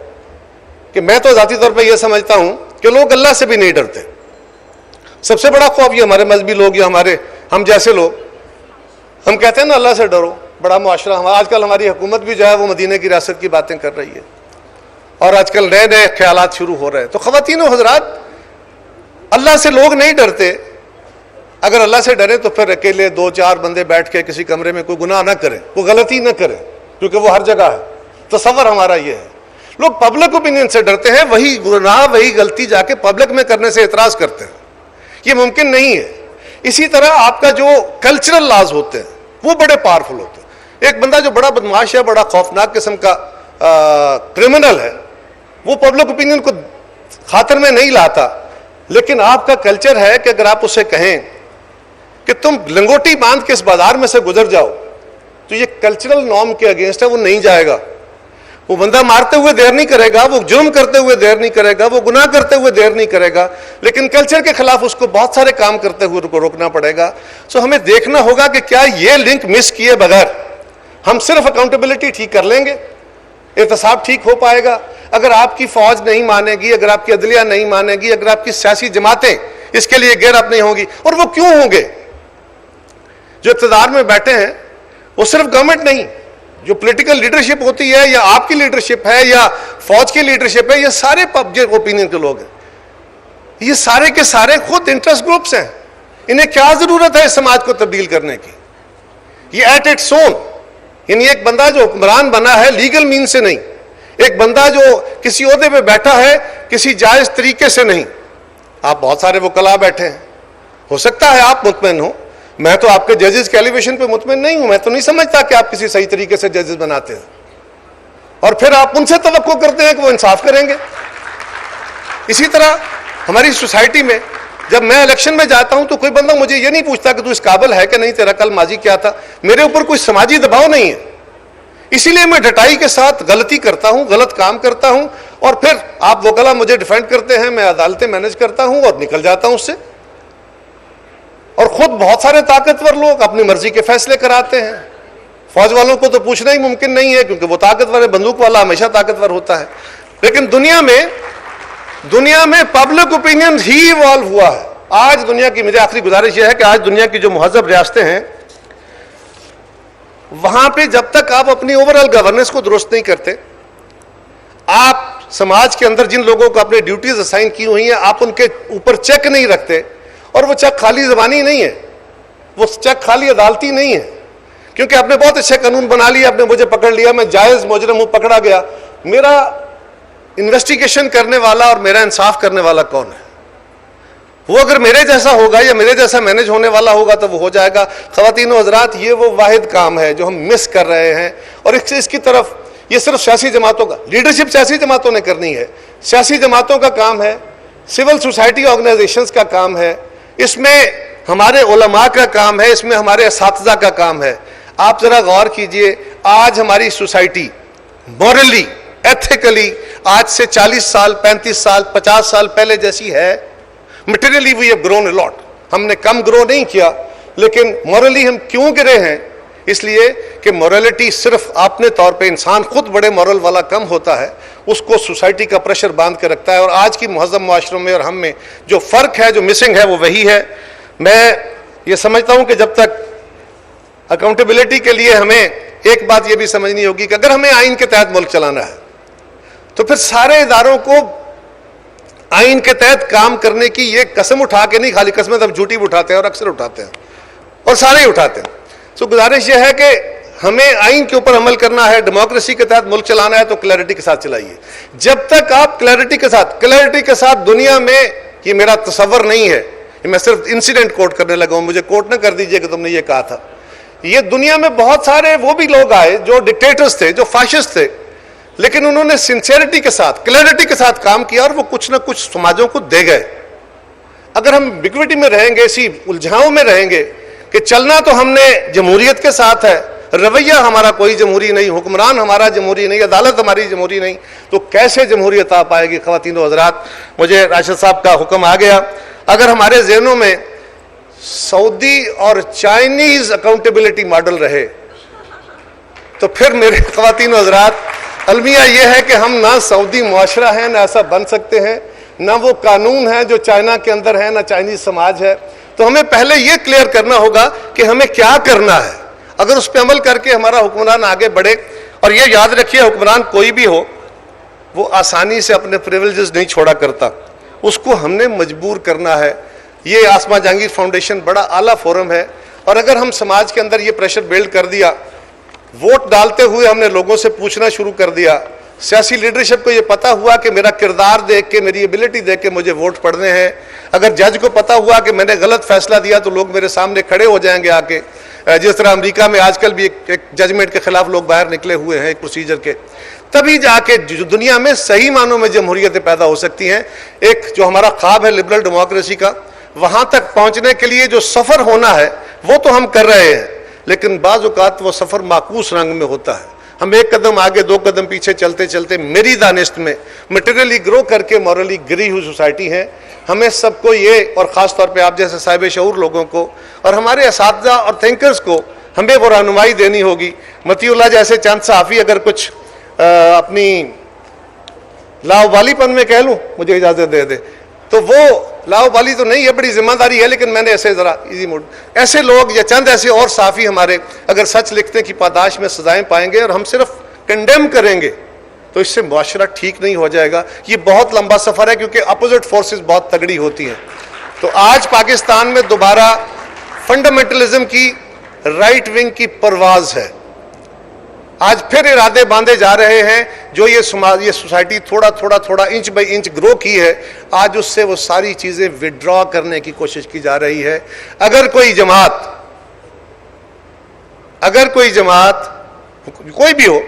کہ میں تو ذاتی طور پہ یہ سمجھتا ہوں کہ لوگ اللہ سے بھی نہیں ڈرتے. سب سے بڑا خوف یہ ہمارے مذہبی لوگ یا ہم جیسے لوگ, ہم کہتے ہیں نا اللہ سے ڈرو, بڑا معاشرہ. آج کل ہماری حکومت بھی جو ہے وہ مدینہ کی ریاست کی باتیں کر رہی ہے, اور آج کل نئے نئے خیالات شروع ہو رہے ہیں. تو خواتین و حضرات, اللہ سے لوگ نہیں ڈرتے. اگر اللہ سے ڈرے تو پھر اکیلے 2-4 بندے بیٹھ کے کسی کمرے میں کوئی گناہ نہ کریں, کوئی غلطی نہ کریں, کیونکہ وہ ہر جگہ ہے. تصور ہمارا یہ ہے. لوگ پبلک اوپینین سے ڈرتے ہیں, وہی گناہ وہی غلطی جا کے پبلک میں کرنے سے اعتراض کرتے ہیں. یہ ممکن نہیں ہے. اسی طرح آپ کا جو کلچرل لاز ہوتے ہیں وہ بڑے پاورفل ہوتے ہیں. ایک بندہ جو بڑا بدماش ہے, بڑا خوفناک قسم کا क्रिमिनल है, वो पब्लिक ओपिनियन को खातर में नहीं लाता। लेकिन आपका कल्चर है कि अगर आप उसे कहें कि तुम लंगोटी बांध के इस बाजार में से गुजर जाओ, तो ये कल्चरल नॉर्म के अगेंस्ट है, वो नहीं जाएगा। वो बंदा मारते हुए देर नहीं करेगा, वो जुर्म करते हुए देर नहीं करेगा, वो गुनाह करते हुए देर नहीं करेगा, लेकिन कल्चर के खिलाफ उसको बहुत सारे काम करते हुए उनको रोकना पड़ेगा। सो हमें देखना होगा कि क्या ये लिंक मिस किए बगैर हम सिर्फ अकाउंटेबिलिटी ठीक कर लेंगे, एहतसाब ठीक हो पाएगा? अगर आपकी फौज नहीं मानेगी, अगर आपकी अदलिया नहीं मानेगी, अगर आपकी सियासी जमातें इसके लिए गेयरअप नहीं होंगी, और वो क्यों होंगे? जो इक़्तिदार में बैठे हैं वो सिर्फ गवर्नमेंट नहीं, जो पॉलिटिकल लीडरशिप होती है, या आपकी लीडरशिप है, या फौज की लीडरशिप है, ये सारे पब्लिक ओपिनियन के लोग हैं। ये सारे के सारे खुद इंटरेस्ट ग्रुप्स हैं। इन्हें क्या जरूरत है इस समाज को तब्दील करने की? ये एट इट्स ओन, यानी एक बंदा जो हुक्मरान बना है लीगल मीन से नहीं, एक बंदा जो किसी ओहदे पे बैठा है किसी जायज तरीके से नहीं। आप बहुत सारे वकला बैठे हैं, हो सकता है आप मुतमईन हो, मैं तो आपके जजेस के एलिवेशन पे मुतमईन नहीं हूं, मैं तो नहीं समझता कि आप किसी सही तरीके से जजेस बनाते हैं, और फिर आप उनसे तवक्को करते हैं कि वो इंसाफ करेंगे। इसी तरह हमारी सोसाइटी में जब मैं इलेक्शन में जाता हूं तो कोई बंदा मुझे ये नहीं पूछता कि तू इस काबिल है कि नहीं, तेरा कल माजी क्या था। मेरे ऊपर कोई समाजी दबाव नहीं है, इसीलिए मैं डटाई के साथ गलती करता हूं, गलत काम करता हूं, और फिर आप वकला मुझे डिफेंड करते हैं, मैं अदालतें मैनेज करता हूं और निकल जाता हूं उससे। और खुद बहुत सारे ताकतवर लोग अपनी मर्जी के फैसले कराते हैं। फौज वालों को तो पूछना ही मुमकिन नहीं है, क्योंकि वो ताकतवर है, बंदूक वाला हमेशा ताकतवर होता है। लेकिन दुनिया में पब्लिक ओपिनियन ही इवॉल्व हुआ है। आज दुनिया की, मुझे आखिरी गुजारिश यह है कि आज दुनिया की जो मुहज़्ज़ब रियासतें हैं, वहां पे जब तक आप अपनी ओवरऑल गवर्नेंस को दुरुस्त नहीं करते, आप समाज के अंदर जिन लोगों को अपनी ड्यूटीज असाइन की हुई हैं, आप उनके ऊपर चेक नहीं रखते, और वो चेक खाली ज़बानी नहीं है, वो चेक खाली अदालती नहीं है, क्योंकि आपने बहुत अच्छे कानून बना लिए, आपने मुझे पकड़ लिया, मैं जायज़ मुजरिम हूं, पकड़ा गया, मेरा इन्वेस्टिगेशन करने वाला और मेरा इंसाफ करने वाला कौन है? वो अगर मेरे जैसा होगा या मेरे जैसा मैनेज होने वाला होगा तो वो हो जाएगा। ख़वातीन और हज़रात, ये वो वाहिद काम है जो हम मिस कर रहे हैं, और इसकी तरफ ये सिर्फ सियासी जमातों का, लीडरशिप सियासी जमातों ने करनी है, सियासी जमातों का काम है, सिविल सोसाइटी ऑर्गेनाइजेशंस का काम है, इसमें हमारे उलमा का काम है, इसमें हमारे असातिज़ा का काम है। आप ज़रा गौर कीजिए, आज हमारी सोसाइटी मॉरली, एथिकली आज से 40 साल, 35 साल, 50 साल पहले जैसी है। Materially we have grown a lot, हमने कम ग्रो नहीं किया, लेकिन मॉरली हम क्यों गिरे हैं? इसलिए कि मॉरलिटी सिर्फ अपने तौर पे इंसान खुद बड़े मॉरल वाला कम होता है, उसको सोसाइटी का प्रेशर बांध के रखता है। और आज की मुहज़्ज़म मुआशरों में और हम में जो फ़र्क है, जो मिसिंग है, वो वही है। मैं ये समझता हूँ कि जब तक अकाउंटेबिलिटी के लिए हमें एक बात ये भी समझनी होगी कि अगर हमें आइन के तहत मुल्क चलाना है तो फिर सारे इदारों को आइन के तहत काम करने की ये कसम उठा के नहीं, खाली कसमें तब झूठी भी उठाते हैं और अक्सर उठाते हैं और सारे ही उठाते हैं। तो गुजारिश ये है कि हमें आइन के ऊपर अमल करना है, डेमोक्रेसी के तहत मुल्क चलाना है तो क्लैरिटी के साथ चलाइए। जब तक आप क्लैरिटी के साथ दुनिया में, ये मेरा तसव्वुर नहीं है, मैं सिर्फ इंसिडेंट कोट करने लगा हूं, मुझे कोट ना कर दीजिए कि तुमने ये कहा था। ये दुनिया में बहुत सारे वो भी लोग आए जो डिक्टेटर्स थे, जो फाशिस्ट थे, लेकिन उन्होंने सिंसियरिटी के साथ, क्लैरिटी के साथ काम किया और वो कुछ ना कुछ समाजों को दे गए। अगर हम बिक्विटी में रहेंगे, इसी उलझाओं में रहेंगे कि चलना तो हमने जमहूरियत के साथ है, रवैया हमारा कोई जमहूरी नहीं, हुक्मरान हमारा जमहूरी नहीं, अदालत हमारी जमहूरी नहीं, तो कैसे जमहूरियत आ पाएगी? ख़वातीन और हज़रात, मुझे राशिद साहब का हुक्म आ गया, अगर हमारे ज़हनों में सऊदी और चाइनीज़ अकाउंटेबिलिटी मॉडल रहे तो फिर मेरे ख़वातीन और हज़रात, अलमिया यह है कि हम ना सऊदी मुआशरा है, ना ऐसा बन सकते हैं, ना वो कानून है जो चाइना के अंदर है, ना चाइनीज़ समाज है। तो हमें पहले ये क्लियर करना होगा कि हमें क्या करना है। अगर उस पर अमल करके हमारा हुक्मरान आगे बढ़े, और ये याद रखिए, हुक्मरान कोई भी हो वो आसानी से अपने प्रिविलेजेस नहीं छोड़ा करता, उसको हमने मजबूर करना है। ये आसमा जहांगीर फाउंडेशन बड़ा आला फोरम है, और अगर हम समाज के अंदर ये प्रेशर बिल्ड कर दिया, वोट डालते हुए हमने लोगों से पूछना शुरू कर दिया, सियासी लीडरशिप को ये पता हुआ कि मेरा किरदार देख के, मेरी एबिलिटी देख के मुझे वोट पड़ने हैं, अगर जज को पता हुआ कि मैंने गलत फैसला दिया तो लोग मेरे सामने खड़े हो जाएंगे आके, जिस तरह अमेरिका में आजकल भी एक जजमेंट के खिलाफ लोग बाहर निकले हुए हैं एक प्रोसीजर के। तभी जाके जो दुनिया में सही मानों में जमहूरियतें पैदा हो सकती हैं। एक जो हमारा ख्वाब है लिबरल डेमोक्रेसी का, वहां तक पहुंचने के लिए जो सफर होना है वो तो हम कर रहे हैं, लेकिन बाज़ औक़ात वो सफर माकूस रंग में होता है। हम एक कदम आगे 2 कदम पीछे चलते चलते मेरी दानिश्त में मटेरियली ग्रो करके मॉरली गिरी हुई सोसाइटी है। हमें सबको ये, और ख़ास तौर पे आप जैसे साहिब शऊर लोगों को और हमारे असातिज़ा और थिंकर्स को हमें वो रहनुमाई देनी होगी। मतीउल्लाह जैसे चंद सहाफ़ी अगर कुछ अपनी लावालीपन में कह लूँ, मुझे इजाज़त दे दे, तो वो लावाली तो नहीं है, बड़ी जिम्मेदारी है, लेकिन मैंने ऐसे ज़रा इजी मूड, ऐसे लोग या चंद ऐसे और साफ़ी हमारे अगर सच लिखते की पादाश में सजाएं पाएंगे और हम सिर्फ कंडेम करेंगे तो इससे मुआशरा ठीक नहीं हो जाएगा। ये बहुत लंबा सफ़र है क्योंकि अपोजिट फोर्सेस बहुत तगड़ी होती हैं। तो आज पाकिस्तान में दोबारा फंडामेंटलिज्म की, राइट विंग की परवाज है। आज फिर इरादे बांधे जा रहे हैं। जो ये सोसाइटी थोड़ा इंच बाई इंच ग्रो की है, आज उससे वो सारी चीजें विड्रॉ करने की कोशिश की जा रही है। अगर कोई जमात कोई भी हो,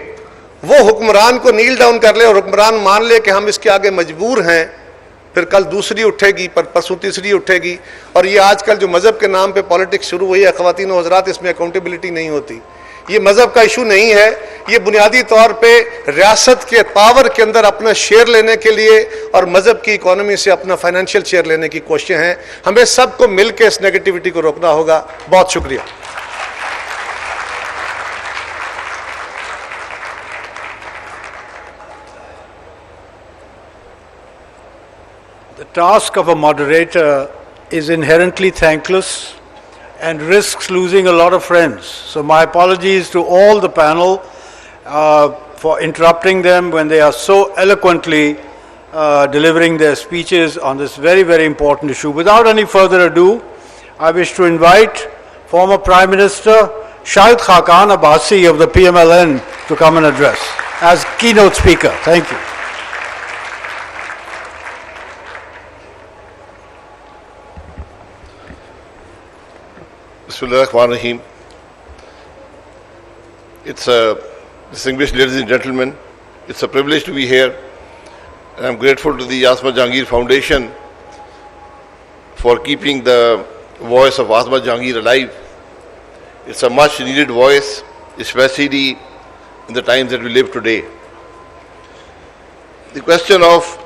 वो हुक्मरान को नील डाउन कर ले और हुक्मरान मान ले कि हम इसके आगे मजबूर हैं, फिर कल दूसरी उठेगी, परसों तीसरी उठेगी। और ये आजकल जो मजहब के नाम पे पॉलिटिक्स शुरू हुई है ख़वातीन और हज़रात, इसमें अकाउंटेबिलिटी नहीं होती। ये मजहब का इशू नहीं है, ये बुनियादी तौर पे रियासत के पावर के अंदर अपना शेयर लेने के लिए और मजहब की इकोनॉमी से अपना फाइनेंशियल शेयर लेने की कोशिशें हैं। हमें सबको मिलकर इस नेगेटिविटी को रोकना होगा। बहुत शुक्रिया।
The task of a moderator is inherently thankless and risks losing a lot of friends. So my apologies to all the panel for interrupting them when they are so eloquently delivering their speeches on this very, very important issue. Without any further ado, I wish to invite former Prime Minister Shahid Khaqan Abbasi of the PMLN to come and address as keynote speaker. Thank you.
Bismillahirrahmanirrahim. It's distinguished ladies and gentlemen, it's a privilege to be here, and I'm grateful to the Asma Jahangir Foundation for keeping the voice of Asma Jahangir alive. It's a much needed voice, especially in the times that we live today. The question of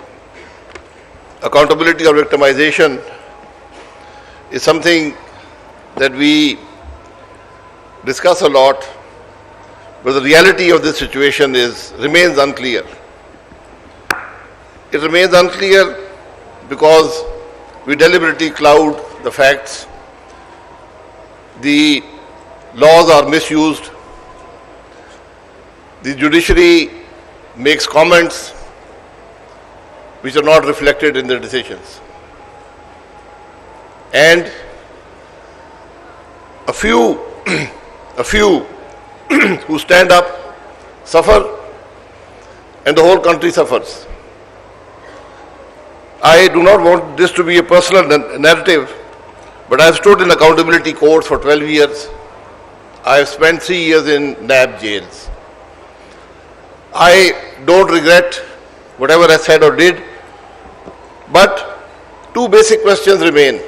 accountability or victimization is something that we discuss a lot, but the reality of this situation remains unclear. It remains unclear because we deliberately cloud the facts. The laws are misused. The judiciary makes comments which are not reflected in their decisions. And a few who stand up suffer, and the whole country suffers. I do not want this to be a personal narrative, but I have stood in accountability courts for 12 years. I have spent 3 years in NAB jails. I don't regret whatever I said or did, but 2 basic questions remain.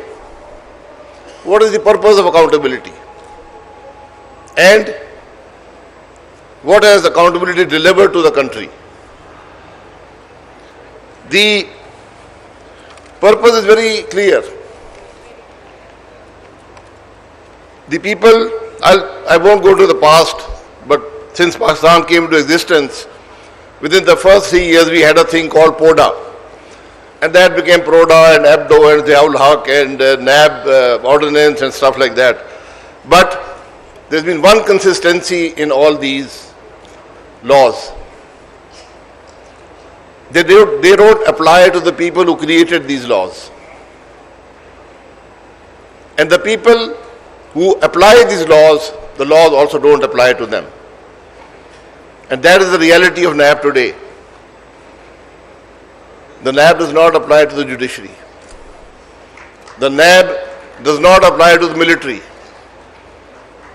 What is the purpose of accountability? And what has accountability delivered to the country? The purpose is very clear. The people, I won't go to the past, but since Pakistan came into existence, within the first 3 years we had a thing called PODA. And that became PRODA and ABDO and Ziaul Haq and NAB ordinance and stuff like that. But there's been one consistency in all these laws. They don't apply to the people who created these laws. And the people who apply these laws, the laws also don't apply to them. And that is the reality of NAB today. The NAB does not apply to the judiciary. The NAB does not apply to the military.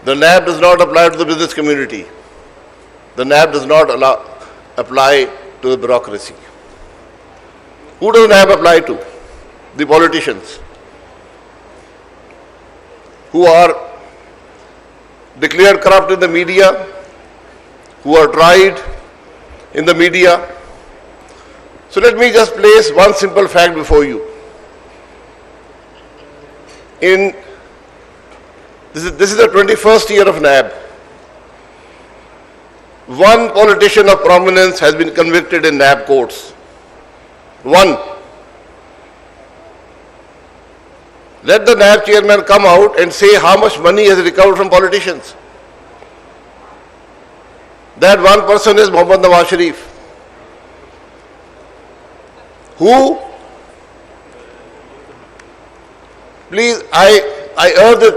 The NAB does not apply to the business community. The NAB does not apply to the bureaucracy. Who does NAB apply to? The politicians, who are declared corrupt in the media, who are tried in the media. So let me just place one simple fact before you. This is the 21st year of NAB. One politician of prominence has been convicted in NAB courts. One. Let the NAB chairman come out and say how much money has recovered from politicians. That one person is Mohammad Nawaz Sharif, who, please, I urge the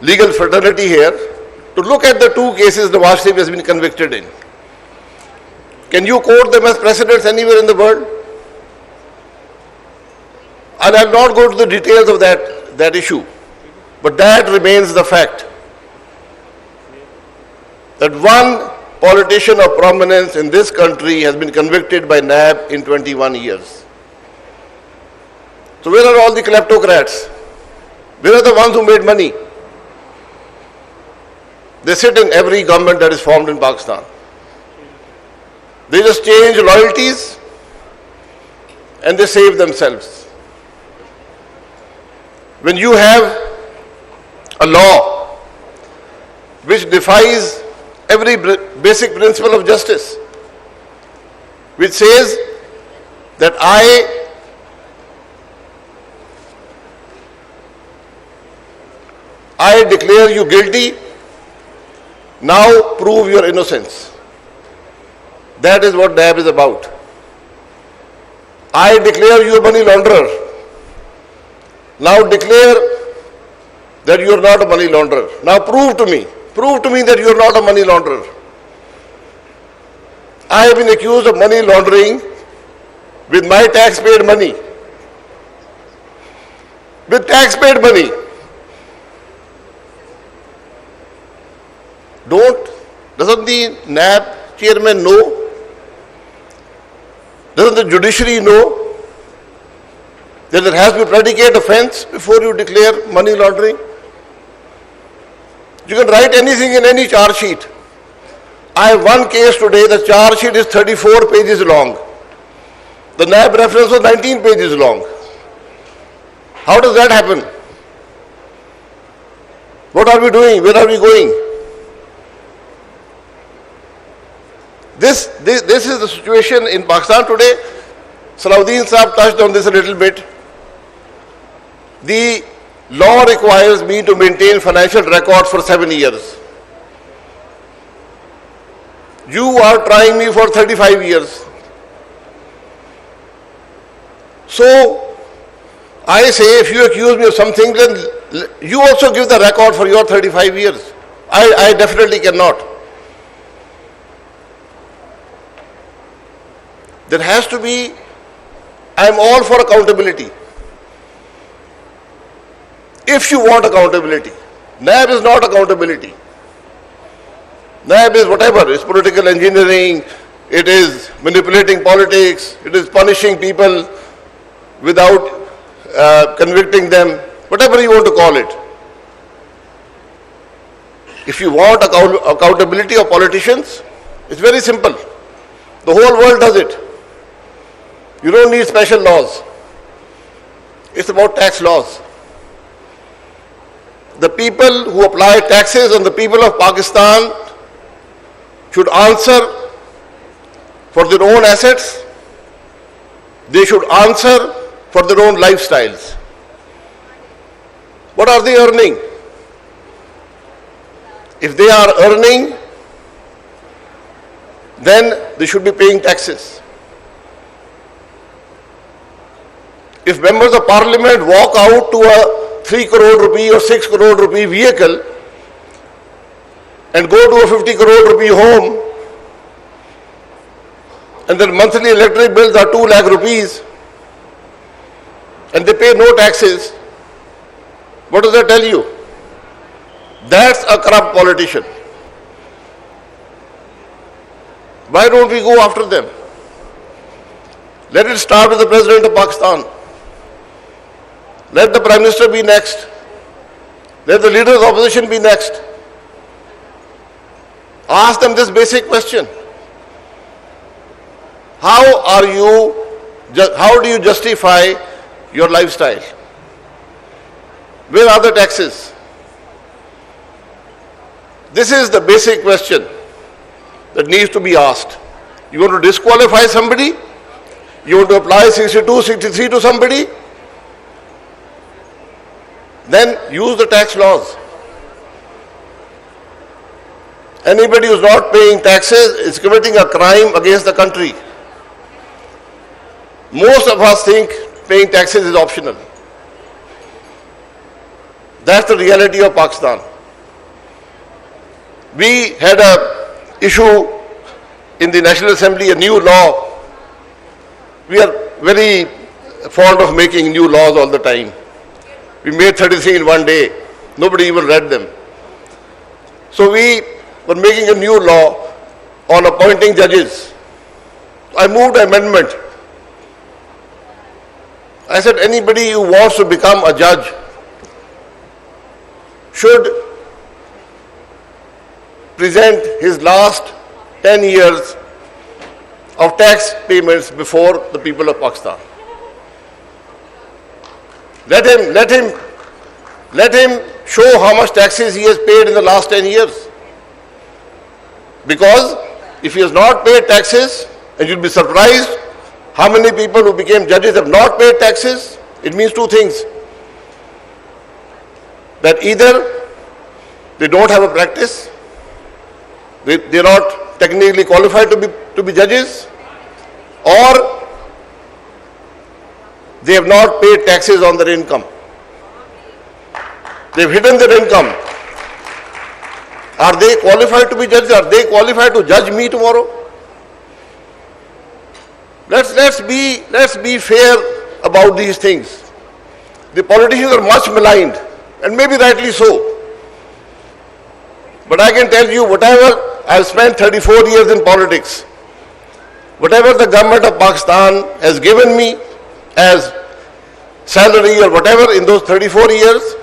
legal fraternity here to look at the two cases Nawaz Sharif has been convicted in. Can you quote them as precedents anywhere in the world? And I'll not go to the details of that issue, but that remains the fact, that one politician of prominence in this country has been convicted by NAB in 21 years. So where are all the kleptocrats? Where are the ones who made money? They sit in every government that is formed in Pakistan. They just change loyalties and they save themselves. When you have a law which defies every basic principle of justice, which says that I declare you guilty, now prove your innocence. That is what NAB is about. I declare you a money launderer. Now declare that you are not a money launderer. Now prove to me that you are not a money launderer. I have been accused of money laundering with my tax-paid money. With tax-paid money. Doesn't the NAB chairman know? Doesn't the judiciary know that there has to be predicate offense before you declare money laundering? You can write anything in any charge sheet. I have one case today, the charge sheet is 34 pages long. The NAB reference was 19 pages long. How does that happen? What are we doing? Where are we going? This is the situation in Pakistan today. Salahuddin Saab touched on this a little bit. The law requires me to maintain financial records for 7 years. You are trying me for 35 years. So, I say if you accuse me of something, then you also give the record for your 35 years. I definitely cannot. There has to be, I am all for accountability. If you want accountability, NAB is not accountability. NAB is whatever, it's political engineering, it is manipulating politics, it is punishing people without convicting them, whatever you want to call it. If you want accountability of politicians, it's very simple. The whole world does it. You don't need special laws. It's about tax laws. The people who apply taxes on the people of Pakistan should answer for their own assets. They should answer for their own lifestyles. What are they earning? If they are earning, then they should be paying taxes. If members of parliament walk out to a 3 crore rupee or 6 crore rupee vehicle and go to a 50 crore rupee home, and their monthly electric bills are 2 lakh rupees, and they pay no taxes, what does that tell you? That's a corrupt politician. Why don't we go after them? Let it start with the President of Pakistan. Let the Prime Minister be next. Let the leader of the opposition be next. Ask them this basic question. How do you justify your lifestyle? Where are the taxes? This is the basic question that needs to be asked. You want to disqualify somebody? You want to apply 62, 63 to somebody? Then use the tax laws. Anybody who is not paying taxes is committing a crime against the country. Most of us think paying taxes is optional. That's the reality of Pakistan. We had an issue in the National Assembly, a new law. We are very fond of making new laws all the time. We made 33 in one day. Nobody even read them. So we were making a new law on appointing judges. I moved an amendment. I said anybody who wants to become a judge should present his last 10 years of tax payments before the people of Pakistan. Let him show how much taxes he has paid in the last 10 years. Because if he has not paid taxes, and you'll be surprised how many people who became judges have not paid taxes, it means two things. That either they don't have a practice, they're not technically qualified to be judges, or they have not paid taxes on their income. They've hidden their income. Are they qualified to be judges? Are they qualified to judge me tomorrow? Let's be fair about these things. The politicians are much maligned, and maybe rightly so. But I can tell you, whatever I've spent 34 years in politics, whatever the government of Pakistan has given me as salary or whatever in those 34 years,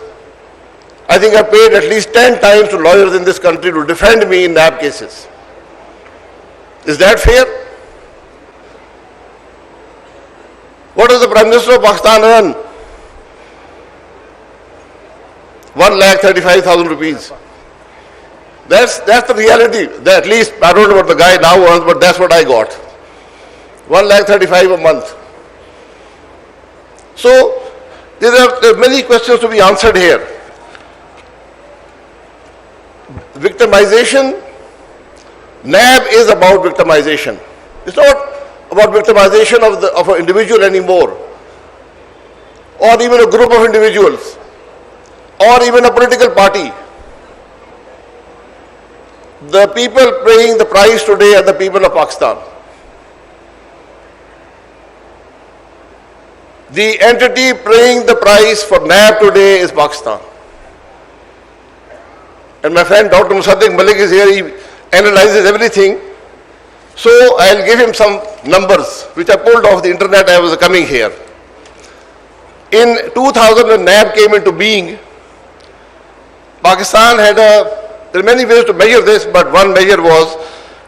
I think I paid at least 10 times to lawyers in this country to defend me in NAB cases. Is that fair? What does the Prime Minister of Pakistan earn? 1,35,000 rupees. That's the reality. At least, I don't know what the guy now earns, but that's what I got. 1,35,000 a month. So, there are many questions to be answered here. Victimization, NAB is about victimization. It's not about victimization of an individual anymore, or even a group of individuals, or even a political party. The people paying the price today are the people of Pakistan. The entity paying the price for NAB today is Pakistan. And my friend Dr. Musaddiq Malik is here, he analyzes everything. So I'll give him some numbers which I pulled off the internet as I was coming here. In 2000 when NAB came into being, Pakistan had there are many ways to measure this, but one measure was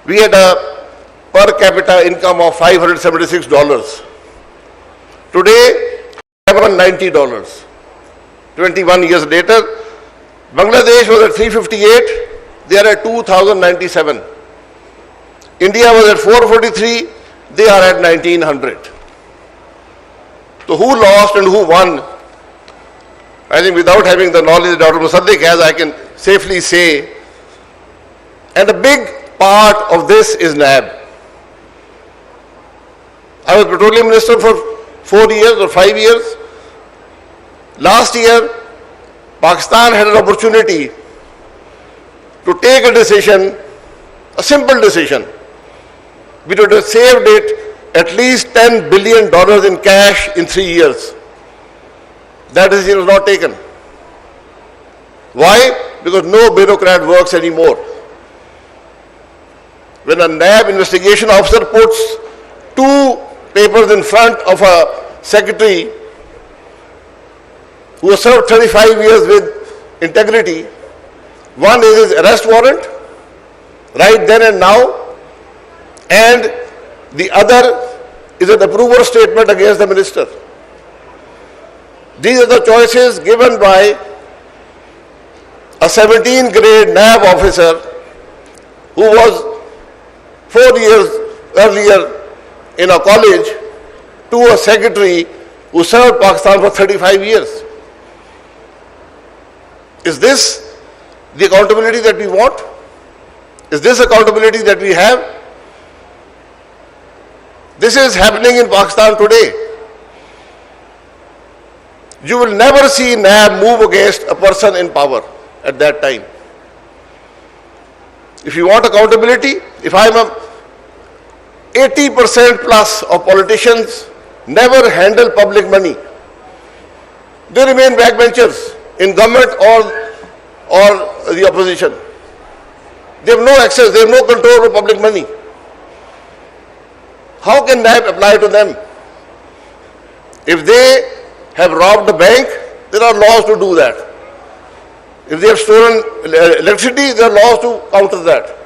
we had a per capita income of $576. Today, $790. 21 years later, Bangladesh was at 358, they are at 2097. India was at 443, they are at 1900. So who lost and who won? I think without having the knowledge that Dr. Musaddiq has, I can safely say, and a big part of this is NAB. I was Petroleum Minister for 4 years or 5 years. Last year, Pakistan had an opportunity to take a decision, a simple decision. We would have saved it at least $10 billion in cash in 3 years. That decision was not taken. Why? Because no bureaucrat works anymore. when a NAB investigation officer puts 2 papers in front of a secretary who has served 35 years with integrity. One is his arrest warrant, right then and now, and the other is an approval statement against the minister. These are the choices given by a 17th grade NAB officer who was 4 years earlier in a college to a secretary who served Pakistan for 35 years. Is this the accountability that we want? Is this accountability that we have? This is happening in Pakistan today. You will never see NAB move against a person in power at that time. If you want accountability, if I am a 80% plus of politicians never handle public money. They remain backbenchers in government or the opposition. They have no access, they have no control over public money. How can NAB apply to them? If they have robbed a bank, there are laws to do that. If they have stolen electricity, there are laws to counter that.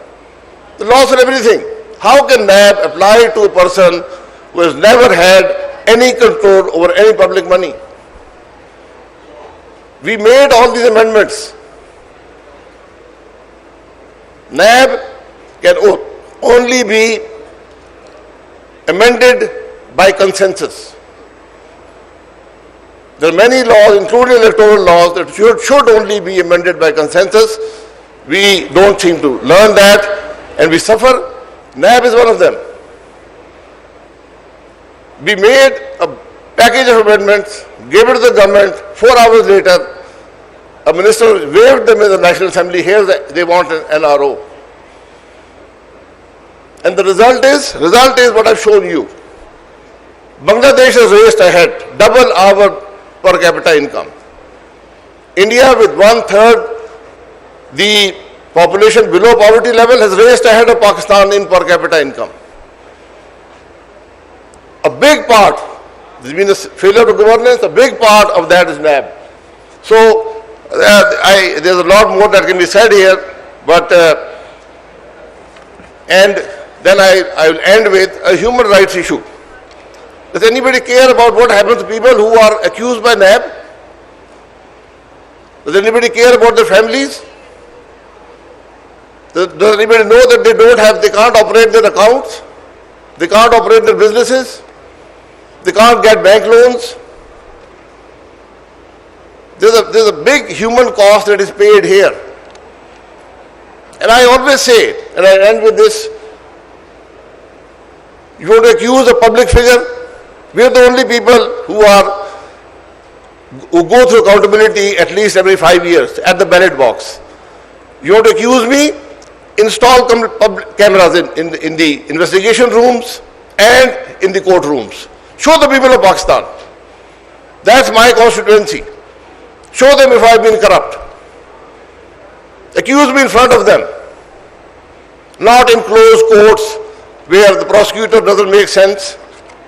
The laws are everything. How can NAB apply to a person who has never had any control over any public money? We made all these amendments. NAB can only be amended by consensus. There are many laws, including electoral laws, that should only be amended by consensus. We don't seem to learn that, and we suffer. NAB is one of them. We made a package of amendments, gave it to the government. 4 hours later, a minister waved them in the National Assembly. Here they want an NRO. And the result is what I've shown you. Bangladesh has raced ahead, double our per capita income. India, with 1/3 the population below poverty level, has raced ahead of Pakistan in per capita income. A big part, there's been a failure of governance, a big part of that is NAB. So there's a lot more that can be said here, but and then I will end with a human rights issue. Does anybody care about what happens to people who are accused by NAB? Does anybody care about their families? Does anybody know that they can't operate their accounts? They can't operate their businesses? They can't get bank loans? There's a big human cost that is paid here. And I always say, and I end with this, you want to accuse a public figure? We are the only people who go through accountability at least every 5 years at the ballot box. You want to accuse me? Install cameras in the investigation rooms and in the courtrooms. Show the people of Pakistan. That's my constituency. Show them if I've been corrupt. Accuse me in front of them. Not in closed courts where the prosecutor doesn't make sense,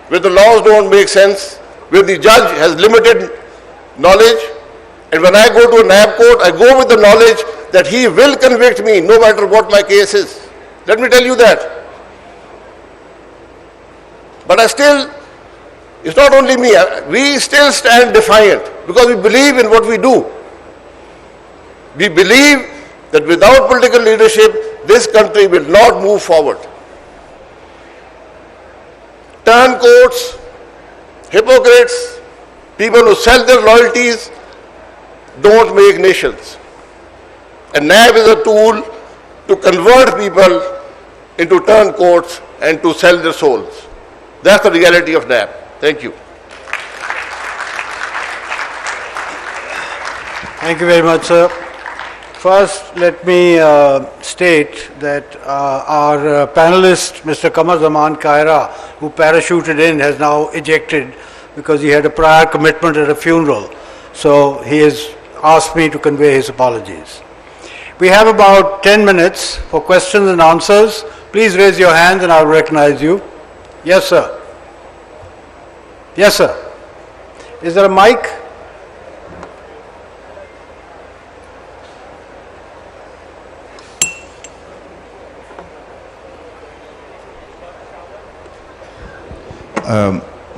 where the laws don't make sense, where the judge has limited knowledge. And when I go to a NAB court, I go with the knowledge that he will convict me no matter what my case is. Let me tell you that. But it's not only me, we still stand defiant because we believe in what we do. We believe that without political leadership, this country will not move forward. Turncoats, hypocrites, people who sell their loyalties don't make nations. And NAB is a tool to convert people into turncoats and to sell their souls. That's the reality of NAB. Thank you.
Thank you very much, sir. First, let me state that our panelist, Mr. Qamar Zaman Kaira, who parachuted in, has now ejected because he had a prior commitment at a funeral. So he has asked me to convey his apologies. We have about 10 minutes for questions and answers Please raise your hands and I'll recognize you. Yes, sir. Yes, sir. Is there a mic?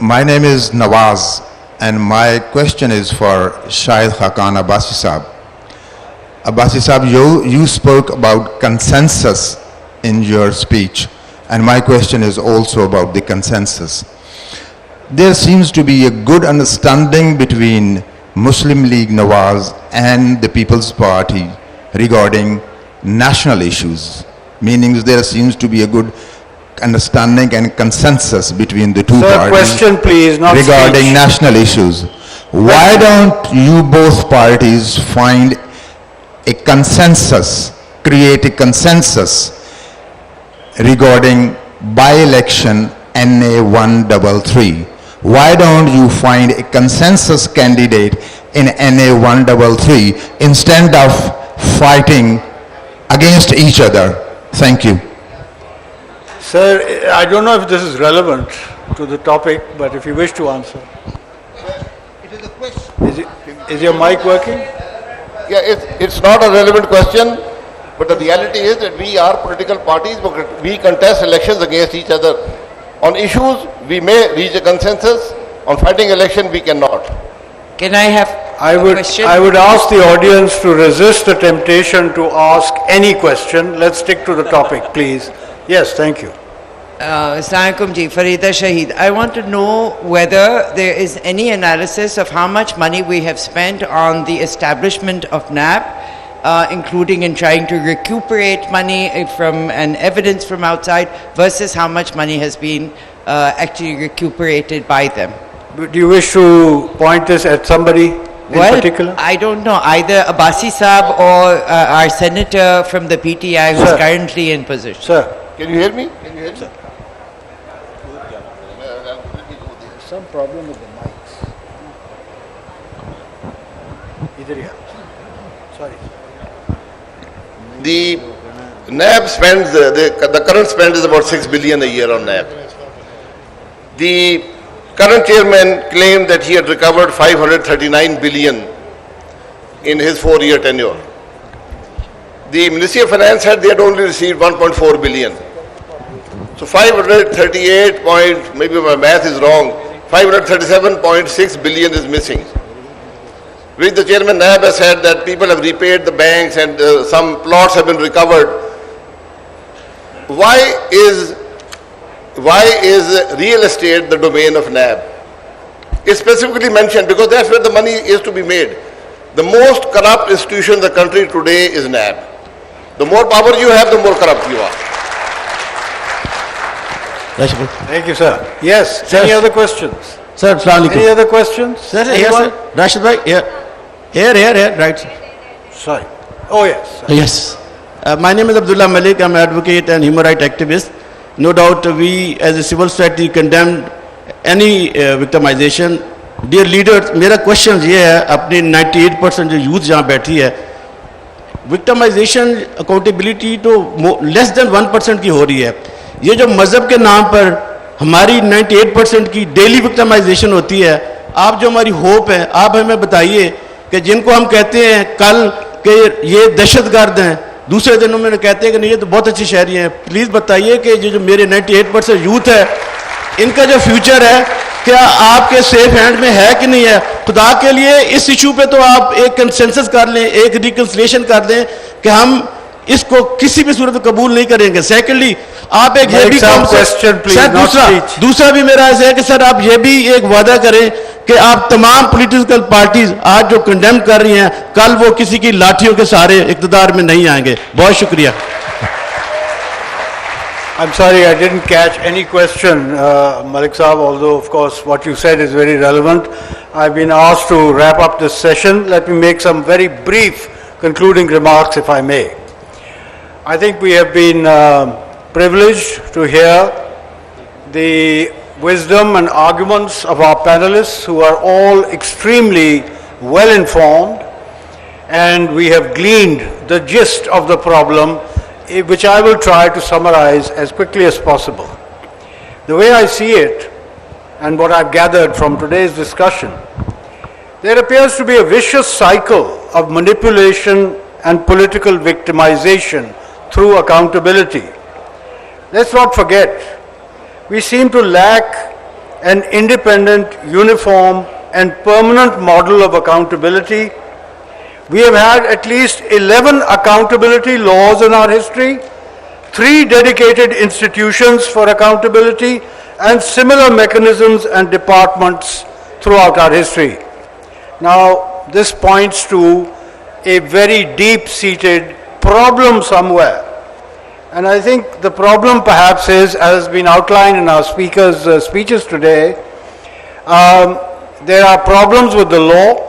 My name is Nawaz, and my question is for Shahid Khakan Abbasi Saab. Abbasi Saab, you spoke about consensus in your speech, and my question is also about the consensus. There seems to be a good understanding between Muslim League Nawaz and the People's Party regarding national issues, meaning there seems to be a good understanding and consensus between the two parties
question please, not
regarding
speech.
National issues. Why don't you both parties find a consensus, create a consensus regarding by-election NA 133? Why don't you find a consensus candidate in NA 133 instead of fighting against each other? Thank you.
Sir, I don't know if this is relevant to the topic, but if you wish to answer. Is your mic working?
Yeah, it's not a relevant question, but the reality is that we are political parties, but we contest elections against each other. On issues, we may reach a consensus. On fighting election, we cannot.
Can I have
I would ask the audience to resist the temptation to ask any question. Let's stick to the topic, please. Yes, thank you.
Assalamualaikum ji, Farida Shaheed. I want to know whether there is any analysis of how much money we have spent on the establishment of NAB, including in trying to recuperate money from and evidence from outside, versus how much money has been actually recuperated by them.
Do you wish to point this at somebody in particular?
I don't know, either Abbasi Saab or our senator from the PTI who's currently in position.
Sir.
Can you hear me? Can you hear me?
Some problem with the mics. Sorry.
The NAB spends, the current spend is about 6 billion a year on NAB. The current chairman claimed that he had recovered 539 billion in his 4-year tenure. The Ministry of Finance said they had only received 1.4 billion. So 538 point, maybe my math is wrong, 537.6 billion is missing. Which the chairman NAB has said that people have repaid the banks and some plots have been recovered. Why is real estate the domain of NAB? It's specifically mentioned because that's where the money is to be made. The most corrupt institution in the country today is NAB. The more power you have, the more corrupt you are.
Thank you, sir. Yes,
Sir.
any other questions?
Sir, Assalamu
Any
alaikum.
other questions?
Sir, yes, sir. Rashid bhai, here, right, sir.
Sorry. Oh, yes.
Yes. My name is Abdullah Malik. I'm an advocate and human rights activist. No doubt we as a civil society condemn any victimization. Dear leaders, मेरा question ये है, अपनी 98% जो youth जहाँ बैठी है, victimization accountability तो less than 1% की हो रही है. ये जो मजहब के नाम पर हमारी 98% की डेली विक्टिमाइजेशन होती है, आप जो हमारी होप है, आप हमें बताइए कि जिनको हम कहते हैं कल कि ये दहशतगर्द हैं, दूसरे दिनों में कहते हैं कि नहीं ये तो बहुत अच्छे शहरी हैं. प्लीज़ बताइए कि ये जो मेरे 98% यूथ है, इनका जो फ्यूचर है क्या आपके सेफ हैंड में है कि नहीं है? खुदा के लिए इस इशू पे तो आप एक कंसेंसस कर लें, एक रिकंसिलिएशन कर दें कि हम इसको किसी भी सूरत में कबूल नहीं करेंगे. सेकेंडली आप एक ये भी दूसरा भी मेरा ऐसा है कि सर आप ये भी एक वादा करें कि आप तमाम पॉलिटिकल पार्टीज आज जो कंडेम कर रही हैं, कल वो किसी की लाठियों के सहारे इक़्तिदार में नहीं आएंगे. बहुत शुक्रिया.
I'm sorry, I didn't catch any question, Malik Saab, although of course what you said is very relevant. I've been asked to wrap up this session. Let me make some very brief concluding remarks, if I may. I think we have been privileged to hear the wisdom and arguments of our panelists, who are all extremely well informed, and we have gleaned the gist of the problem which I will try to summarize as quickly as possible. The way I see it, and what I've gathered from today's discussion, there appears to be a vicious cycle of manipulation and political victimization through accountability. Let's not forget, we seem to lack an independent, uniform, and permanent model of accountability. We have had at least 11 accountability laws in our history, 3 dedicated institutions for accountability, and similar mechanisms and departments throughout our history. Now, this points to a very deep-seated problem somewhere. And I think the problem perhaps is, as has been outlined in our speakers' speeches today, there are problems with the law,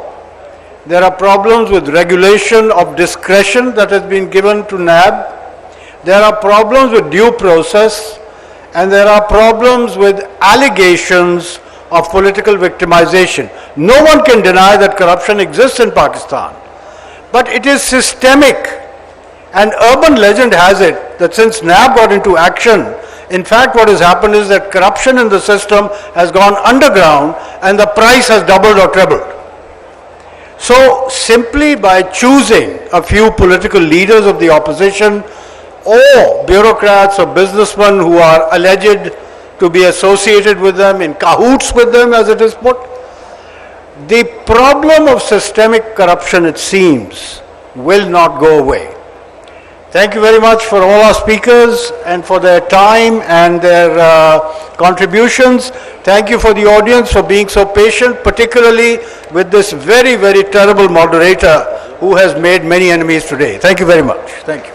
there are problems with regulation of discretion that has been given to NAB, there are problems with due process, and there are problems with allegations of political victimization. No one can deny that corruption exists in Pakistan, but it is systemic. And urban legend has it that since NAB got into action, in fact what has happened is that corruption in the system has gone underground and the price has doubled or trebled. So simply by choosing a few political leaders of the opposition or bureaucrats or businessmen who are alleged to be associated with them, in cahoots with them as it is put, the problem of systemic corruption, it seems, will not go away. Thank you very much for all our speakers and for their time and their contributions. Thank you for the audience for being so patient, particularly with this very, very terrible moderator who has made many enemies today. Thank you very much. Thank you.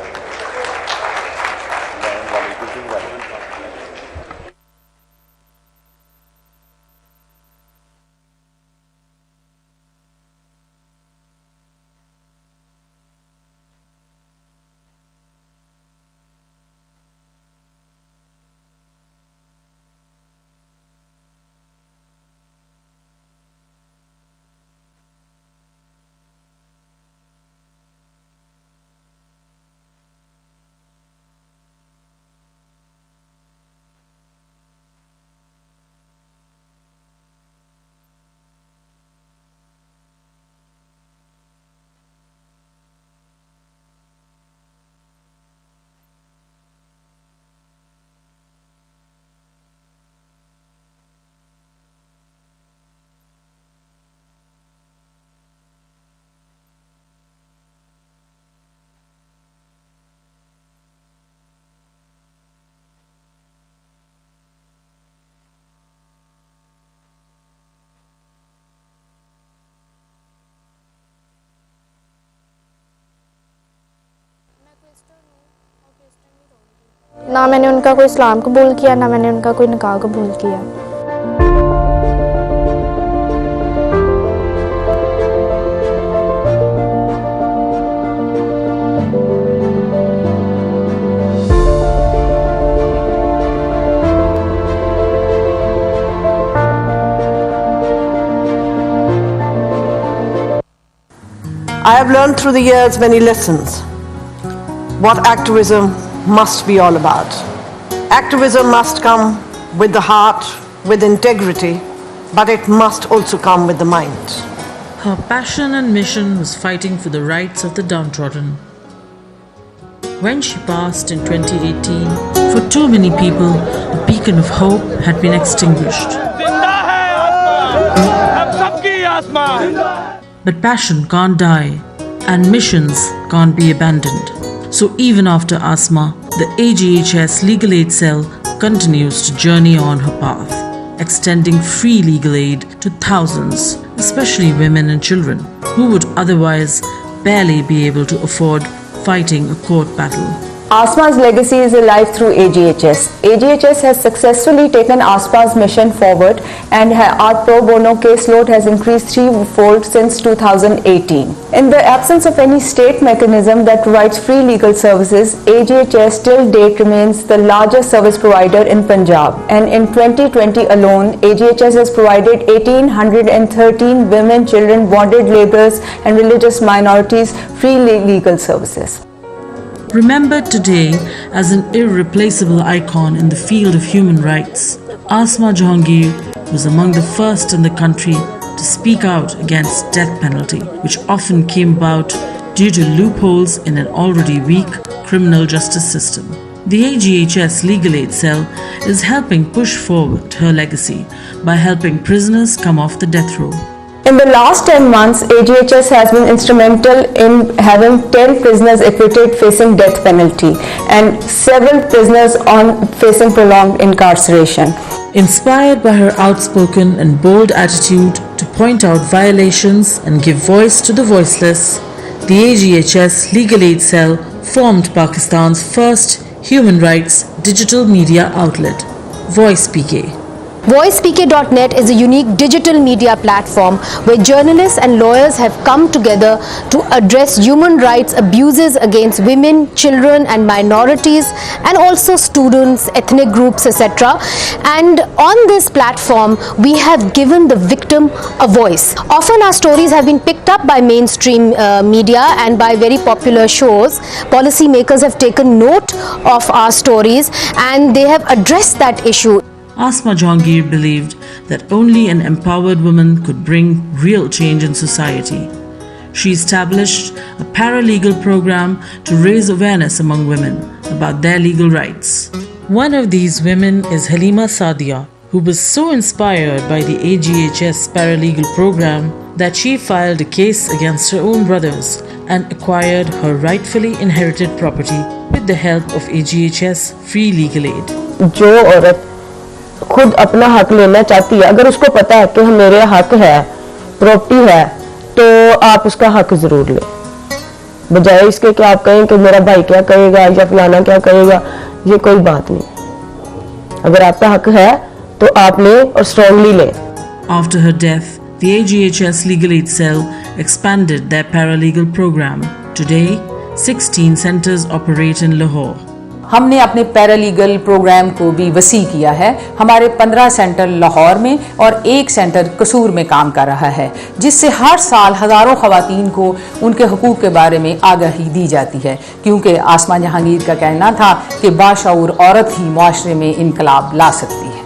ना मैंने उनका कोई इस्लाम कबूल किया, ना मैंने उनका कोई निकाह कबूल किया।
I have learned through the years many lessons what activism must be all about. Activism must come with the heart, with integrity, but it must also come with the mind.
Her passion and mission was fighting for the rights of the downtrodden. When she passed in 2018, for too many people, a beacon of hope had been extinguished. But passion can't die, and missions can't be abandoned. So even after Asma, the AGHS Legal Aid Cell continues to journey on her path, extending free legal aid to thousands, especially women and children, who would otherwise barely be able to afford fighting a court battle.
Asma's legacy is alive through AGHS. AGHS has successfully taken Asma's mission forward, and our pro bono caseload has increased threefold since 2018. In the absence of any state mechanism that provides free legal services, AGHS till date remains the largest service provider in Punjab. And in 2020 alone, AGHS has provided 1,813 women, children, bonded laborers and religious minorities free legal services.
Remembered today as an irreplaceable icon in the field of human rights, Asma Jahangir was among the first in the country to speak out against death penalty, which often came about due to loopholes in an already weak criminal justice system. The AGHS Legal Aid Cell is helping push forward her legacy by helping prisoners come off the death row.
In the last 10 months, AGHS has been instrumental in having 10 prisoners acquitted facing death penalty and several prisoners facing prolonged incarceration.
Inspired by her outspoken and bold attitude to point out violations and give voice to the voiceless, the AGHS Legal Aid Cell formed Pakistan's first human rights digital media outlet, Voice PK.
VoicePK.net is a unique digital media platform where journalists and lawyers have come together to address human rights abuses against women, children and minorities, and also students, ethnic groups, etc. And on this platform, we have given the victim a voice. Often our stories have been picked up by mainstream media and by very popular shows. Policymakers have taken note of our stories and they have addressed that issue.
Asma Jahangir believed that only an empowered woman could bring real change in society. She established a paralegal program to raise awareness among women about their legal rights. One of these women is Halima Sadia, who was so inspired by the AGHS paralegal program that she filed a case against her own brothers and acquired her rightfully inherited property with the help of AGHS free legal aid.
जो औरत खुद अपना हक लेना चाहती है, अगर उसको पता है कि मेरे हक है, प्रॉपर्टी है, तो आप उसका हक जरूर लें, बजाय इसके कि आप कहें कि मेरा भाई क्या कहेगा या फलाना क्या कहेगा. ये कोई बात नहीं. अगर आपका हक है तो आप लें और स्ट्रांगली लें.
After her death, the AGHS Legal Aid Cell expanded their paralegal program. Today, 16 centers operate in Lahore.
हमने अपने पैरालीगल प्रोग्राम को भी वसी किया है. हमारे 15 सेंटर लाहौर में और एक सेंटर कसूर में काम कर रहा है, जिससे हर साल हज़ारों ख़वातीन को उनके हुकूक के बारे में आगाही दी जाती है, क्योंकि आसमा जहांगीर का कहना था कि बाशऊर औरत ही मुआशरे में इनकलाब ला सकती है.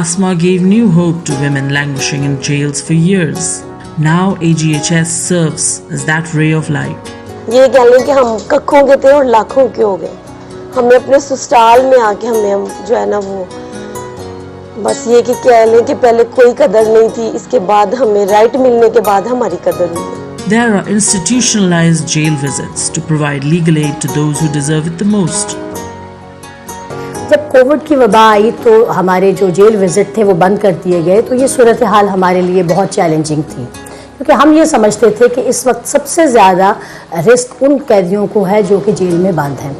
Asma gave new hope to women languishing in jails for years. Now AGHS serves as that ray of light.
ये कह लें कि हम कखों के थे और लाखों के हो गए. हमें अपने ससुराल में आके हम जो है ना वो बस ये कि कह लें कि पहले कोई कदर नहीं थी, इसके बाद हमें राइट मिलने के बाद हमारी कदर हुई.
There are institutionalized jail visits to provide legal aid to those who deserve it the most.
जब कोविड की वबा आई तो हमारे जो जेल विजिट थे वो बंद कर दिए गए, तो ये सूरत हाल हमारे लिए बहुत चैलेंजिंग थी, क्योंकि हम ये समझते थे कि इस वक्त सबसे ज़्यादा रिस्क उन कैदियों को है जो कि जेल में बंद हैं.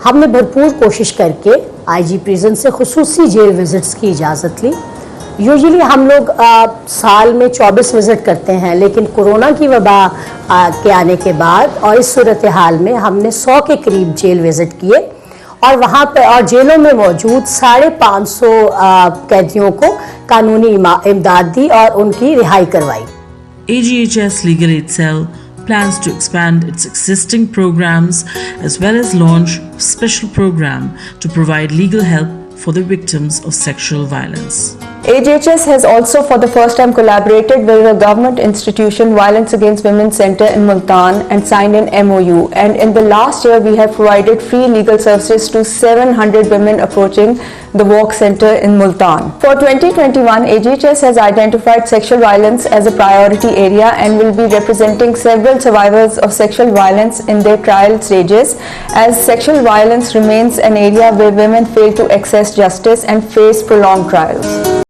हमने भरपूर कोशिश करके आईजी प्रिजन से खुसूसी जेल विजिट्स की इजाज़त ली. यूजुअली हम लोग साल में 24 विज़िट करते हैं, लेकिन कोरोना की वबा के आने के बाद और इस सूरत हाल में हमने 100 के करीब जेल विज़िट किए और वहाँ पे और जेलों में मौजूद 550 कैदियों को कानूनी इमदाद दी और उनकी रिहाई करवाई.
AGHS Legal Aid Cell plans to expand its existing programs as well as launch a special program to provide legal help for the victims of sexual violence.
AGHS has also for the first time collaborated with a government institution, Violence Against Women Center in Multan, and signed an MOU. And in the last year, we have provided free legal services to 700 women approaching the Walk Center in Multan. For 2021, AGHS has identified sexual violence as a priority area and will be representing several survivors of sexual violence in their trial stages, as sexual violence remains an area where women fail to access justice and face prolonged trials.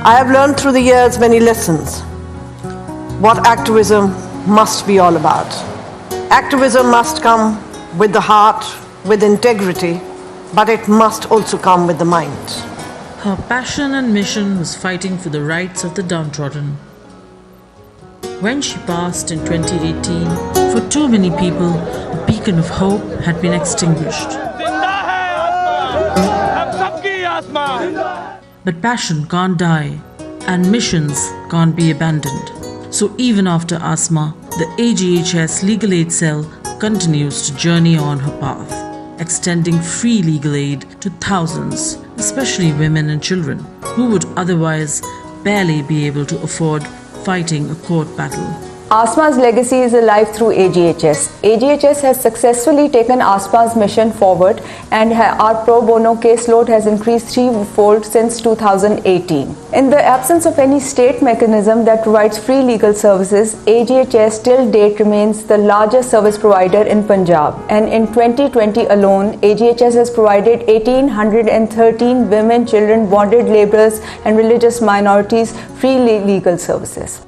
I have learned through the years many lessons what activism must be all about. Activism must come with the heart, with integrity, but it must also come with the mind.
Her passion and mission was fighting for the rights of the downtrodden. When she passed in 2018, for too many people, a beacon of hope had been extinguished. But passion can't die, and missions can't be abandoned. So even after Asma, the AGHS Legal Aid Cell continues to journey on her path, extending free legal aid to thousands, especially women and children, who would otherwise barely be able to afford fighting a court battle.
Asma's legacy is alive through AGHS. AGHS has successfully taken Asma's mission forward, and our pro bono caseload has increased threefold since 2018. In the absence of any state mechanism that provides free legal services, AGHS till date remains the largest service provider in Punjab. And in 2020 alone, AGHS has provided 1,813 women, children, bonded laborers, and religious minorities free legal services.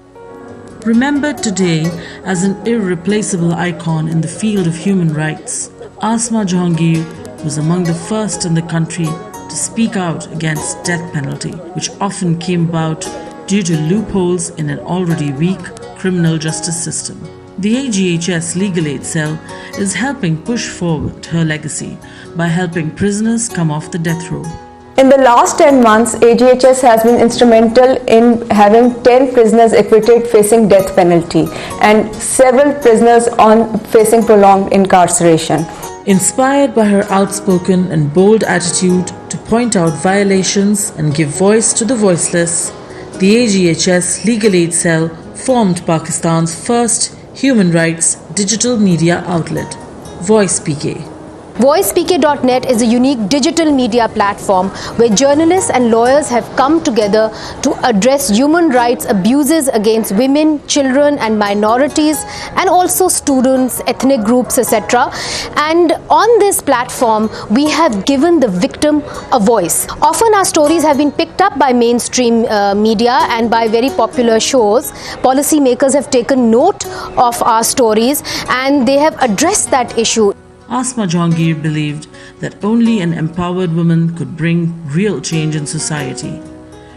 Remembered today as an irreplaceable icon in the field of human rights, Asma Jahangir was among the first in the country to speak out against death penalty, which often came about due to loopholes in an already weak criminal justice system. The AGHS Legal Aid Cell is helping push forward her legacy by helping prisoners come off the death row.
In the last 10 months, AGHS has been instrumental in having 10 prisoners acquitted facing death penalty and several prisoners facing prolonged incarceration.
Inspired by her outspoken and bold attitude to point out violations and give voice to the voiceless, the AGHS Legal Aid Cell formed Pakistan's first human rights digital media outlet, Voice PK.
VoicePK.net is a unique digital media platform where journalists and lawyers have come together to address human rights abuses against women, children and minorities, and also students, ethnic groups, etc. And on this platform, we have given the victim a voice. Often our stories have been picked up by mainstream media and by very popular shows. Policymakers have taken note of our stories and they have addressed that issue.
Asma Jahangir believed that only an empowered woman could bring real change in society.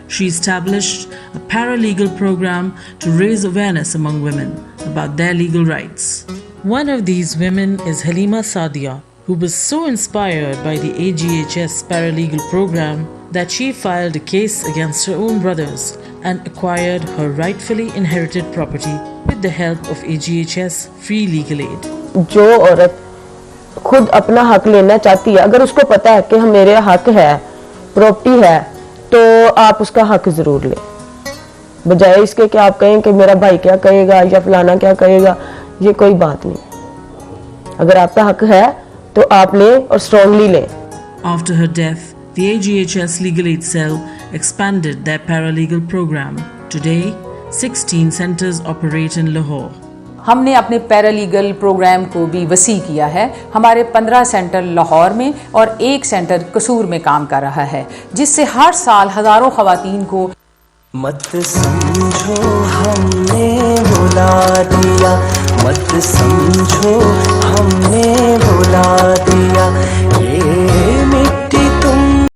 She established a paralegal program to raise awareness among women about their legal rights. One of these women is Halima Sadia, who was so inspired by the AGHS paralegal program that she filed a case against her own brothers and acquired her rightfully inherited property with the help of AGHS free legal aid.
जो औरत खुद अपना हक लेना चाहती है, अगर उसको पता है कि मेरे हक है, प्रॉपर्टी है, तो आप उसका हक ज़रूर लें, बजाय इसके कि आप कहें कि मेरा भाई क्या कहेगा या फलाना क्या कहेगा. ये कोई बात नहीं. अगर आपका हक है तो आप लें और स्ट्रांगली लें.
After her death, the AGHS Legal Aid Cell expanded their paralegal program. Today, 16 centers operate in Lahore.
हमने अपने पैरालीगल प्रोग्राम को भी वसी किया है. हमारे 15 सेंटर लाहौर में और 1 सेंटर कसूर में काम कर रहा है, जिससे हर साल हजारों खवातीन को
मत समझो हमने भुला दिया, मत समझो हमने भुला दिया.